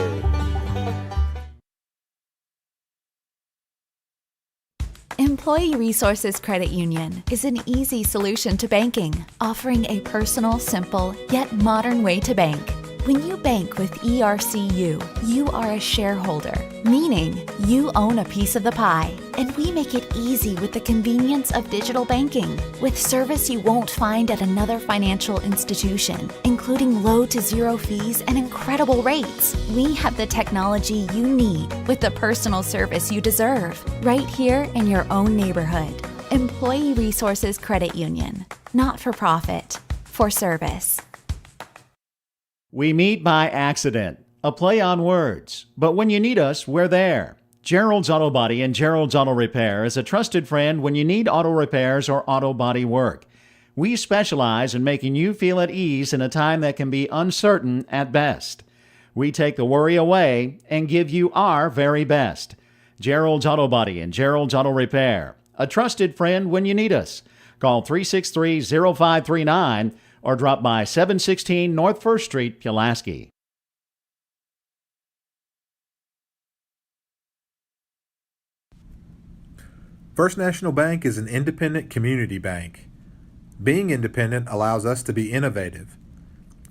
Speaker 11: Employee Resources Credit Union is an easy solution to banking, offering a personal, simple, yet modern way to bank. When you bank with ERCU, you are a shareholder, meaning you own a piece of the pie. And we make it easy with the convenience of digital banking, with service you won't find at another financial institution, including low to zero fees and incredible rates. We have the technology you need with the personal service you deserve, right here in your own neighborhood. Employee Resources Credit Union, not for profit, for service.
Speaker 5: We meet by accident, a play on words, but when you need us, we're there. Gerald's Auto Body and Gerald's Auto Repair is a trusted friend when you need auto repairs or auto body work. We specialize in making you feel at ease in a time that can be uncertain at best. We take the worry away and give you our very best. Gerald's Auto Body and Gerald's Auto Repair, a trusted friend when you need us. Call 363-0539 or drop by 716 North 1st Street, Pulaski.
Speaker 12: First National Bank is an independent community bank. Being independent allows us to be innovative,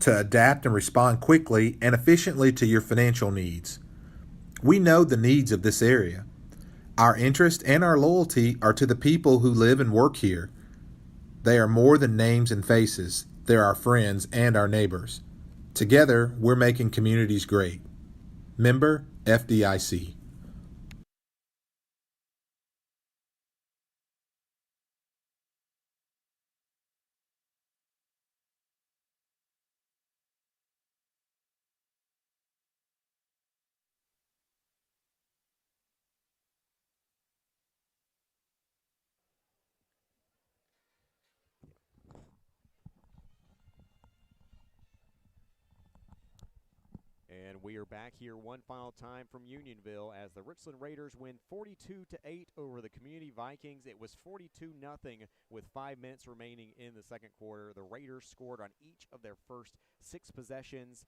Speaker 12: to adapt and respond quickly and efficiently to your financial needs. We know the needs of this area. Our interest and our loyalty are to the people who live and work here. They are more than names and faces. They're our friends and our neighbors. Together, we're making communities great. Member FDIC.
Speaker 2: And we are back here one final time from Unionville as the Richland Raiders win 42-8 over the Community Vikings. It was 42-0 with 5 minutes remaining in the second quarter. The Raiders scored on each of their first 6 possessions,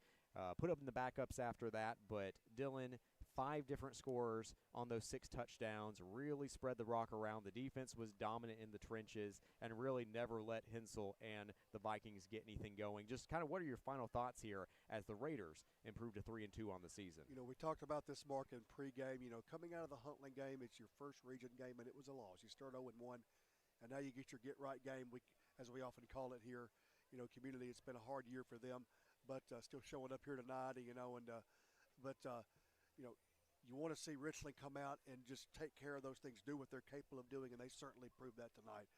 Speaker 2: put up in the backups after that, but Dylan, 5 different scorers on those 6 touchdowns, really spread the rock around. The defense was dominant in the trenches and really never let Hensel and the Vikings get anything going. Just kind of what are your final thoughts here as the Raiders improved to 3-2 on the season?
Speaker 1: You know, we talked about this, Mark, in pregame. You know, coming out of the Huntland game, it's your first region game, and it was a loss. You start 0-1, and now you get your get-right game, as we often call it here. You know, community, it's been a hard year for them, but still showing up here tonight, you know, and you know, you want to see Richland come out and just take care of those things, do what they're capable of doing, and they certainly proved that tonight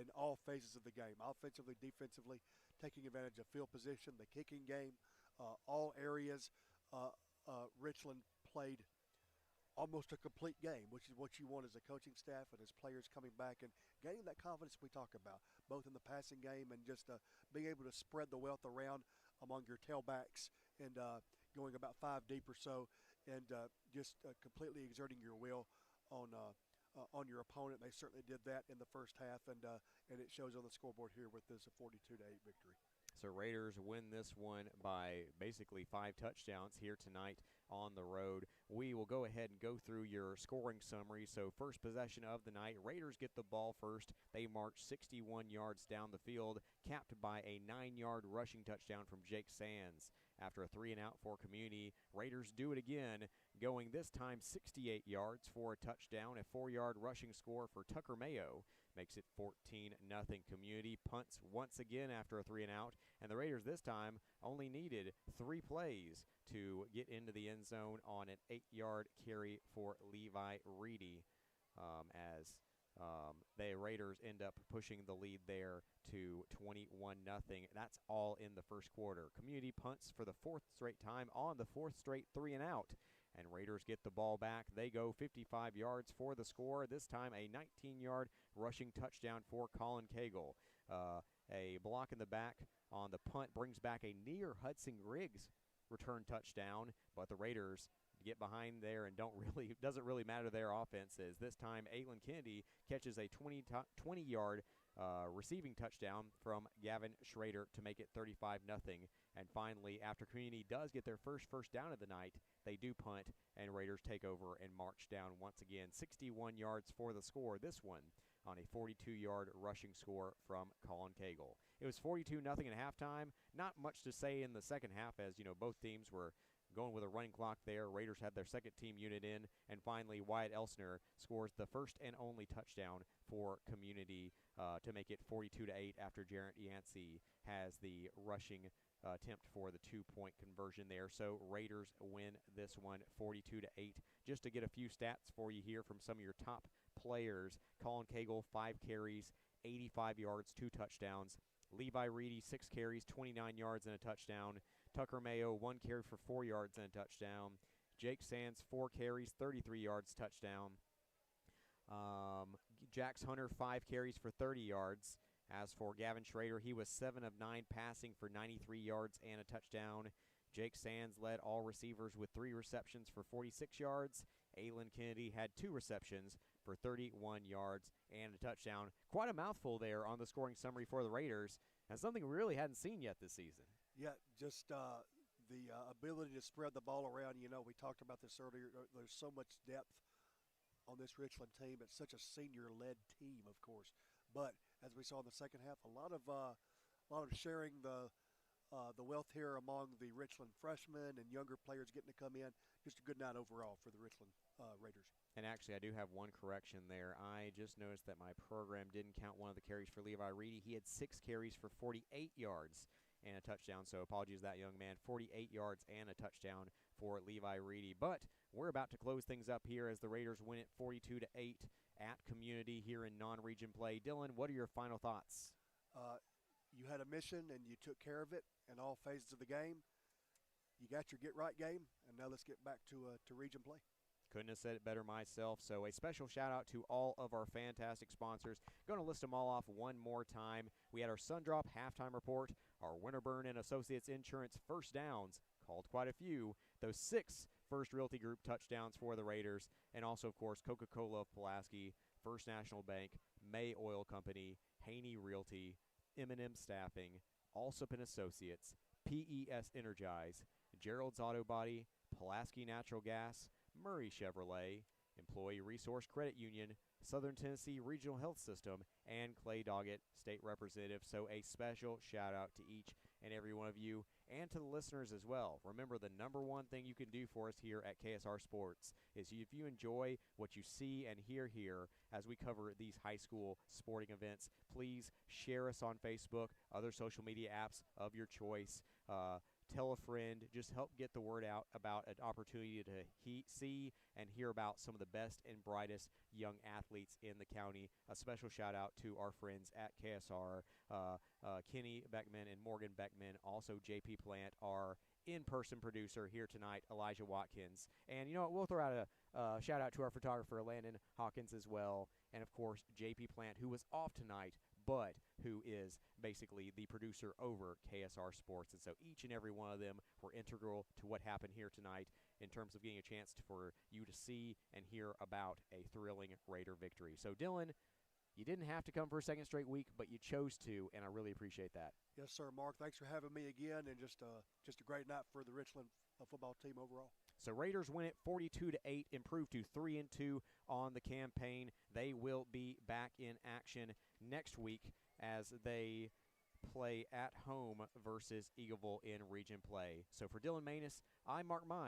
Speaker 1: in all phases of the game, offensively, defensively, taking advantage of field position, the kicking game, all areas. Richland played almost a complete game, which is what you want as a coaching staff and as players coming back and gaining that confidence we talk about, both in the passing game and just being able to spread the wealth around among your tailbacks and going about 5 deep or so, and just completely exerting your will on your opponent. They certainly did that in the first half, and it shows on the scoreboard here with this 42-8 victory.
Speaker 2: So Raiders win this one by basically 5 touchdowns here tonight on the road. We will go ahead and go through your scoring summary. So first possession of the night, Raiders get the ball first. They march 61 yards down the field, capped by a 9-yard rushing touchdown from Jake Sands. After a 3-and-out for Community, Raiders do it again, going this time 68 yards for a touchdown. A 4-yard rushing score for Tucker Mayo makes it 14-0 Community. Punts once again after a 3-and-out, and the Raiders this time only needed 3 plays to get into the end zone on an 8-yard carry for Levi Reedy, as the Raiders end up pushing the lead there to 21-0. That's all in the first quarter. Community punts for the 4th straight time on the 4th straight 3-and-out. And Raiders get the ball back. They go 55 yards for the score. This time a 19-yard rushing touchdown for Colin Cagle. A block in the back on the punt brings back a near Hudson Griggs return touchdown, but the Raiders get behind there and doesn't really matter their offenses. This time Aylin Kennedy catches a 20-yard receiving touchdown from Gavin Schrader to make it 35-0. And finally, after Community does get their first down of the night, they do punt, and Raiders take over and march down once again. 61 yards for the score. This one on a 42-yard rushing score from Colin Cagle. It was 42-0 at halftime. Not much to say in the second half, as both teams were going with a running clock there. Raiders had their second team unit in, and finally Wyatt Elsner scores the first and only touchdown for Community to make it 42-8 after Jarrett Yancey has the rushing attempt for the 2-point conversion there. So Raiders win this one 42-8. Just to get a few stats for you here from some of your top players: Colin Cagle, 5 carries, 85 yards, 2 touchdowns. Levi Reedy, 6 carries, 29 yards and a touchdown. Tucker Mayo, 1 carry for 4 yards and a touchdown. Jake Sands, 4 carries, 33 yards, touchdown. Jax Hunter, 5 carries for 30 yards. As for Gavin Schrader, he was 7 of 9 passing for 93 yards and a touchdown. Jake Sands led all receivers with 3 receptions for 46 yards. Aylin Kennedy had 2 receptions for 31 yards and a touchdown. Quite a mouthful there on the scoring summary for the Raiders, and something we really hadn't seen yet this season.
Speaker 1: Yeah, just the ability to spread the ball around. We talked about this earlier. There's so much depth on this Richland team. It's such a senior-led team, of course. But as we saw in the second half, a lot of sharing the wealth here among the Richland freshmen and younger players getting to come in. Just a good night overall for the Richland Raiders.
Speaker 2: And actually, I do have one correction there. I just noticed that my program didn't count one of the carries for Levi Reedy. He had 6 carries for 48 yards and a touchdown. So apologies to that young man. 48 yards and a touchdown for Levi Reedy. But we're about to close things up here as the Raiders win it 42-8 at Community here in non-region play. Dylan, what are your final thoughts?
Speaker 1: You had a mission and you took care of it in all phases of the game. You got your get-right game, and now let's get back to region play.
Speaker 2: Couldn't have said it better myself. So a special shout out to all of our fantastic sponsors. Going to list them all off one more time. We had our Sundrop halftime report, our Winterburn and Associates Insurance first downs, called quite a few, those 6 First Realty Group touchdowns for the Raiders, and also, of course, Coca-Cola of Pulaski, First National Bank, May Oil Company, Haney Realty, M&M Staffing, Allsup and Associates, PES Energize, Gerald's Auto Body, Pulaski Natural Gas, Murray Chevrolet, Employee Resource Credit Union, Southern Tennessee Regional Health System, and Clay Doggett, State Representative. So a special shout out to each and every one of you, and to the listeners as well. Remember, the number one thing you can do for us here at KSR Sports is if you enjoy what you see and hear here as we cover these high school sporting events, please share us on Facebook, other social media apps of your choice. Tell a friend. Just help get the word out about an opportunity to see and hear about some of the best and brightest young athletes in the county. A special shout out to our friends at KSR, Kenny Beckman and Morgan Beckman, also JP Plant, our in-person producer here tonight, Elijah Watkins. And you know what, we'll throw out a shout out to our photographer, Landon Hawkins, as well. And of course, JP Plant, who was off tonight, but who is basically the producer over KSR Sports. And so each and every one of them were integral to what happened here tonight in terms of getting a chance for you to see and hear about a thrilling Raider victory. So, Dylan, you didn't have to come for a second straight week, but you chose to, and I really appreciate that.
Speaker 1: Yes, sir, Mark. Thanks for having me again, and just a great night for the Richland football team overall.
Speaker 2: So Raiders win it 42-8, improve to 3-2 on the campaign. They will be back in action next week as they play at home versus Eagleville in region play. So for Dylan Manus, I'm Mark Mize.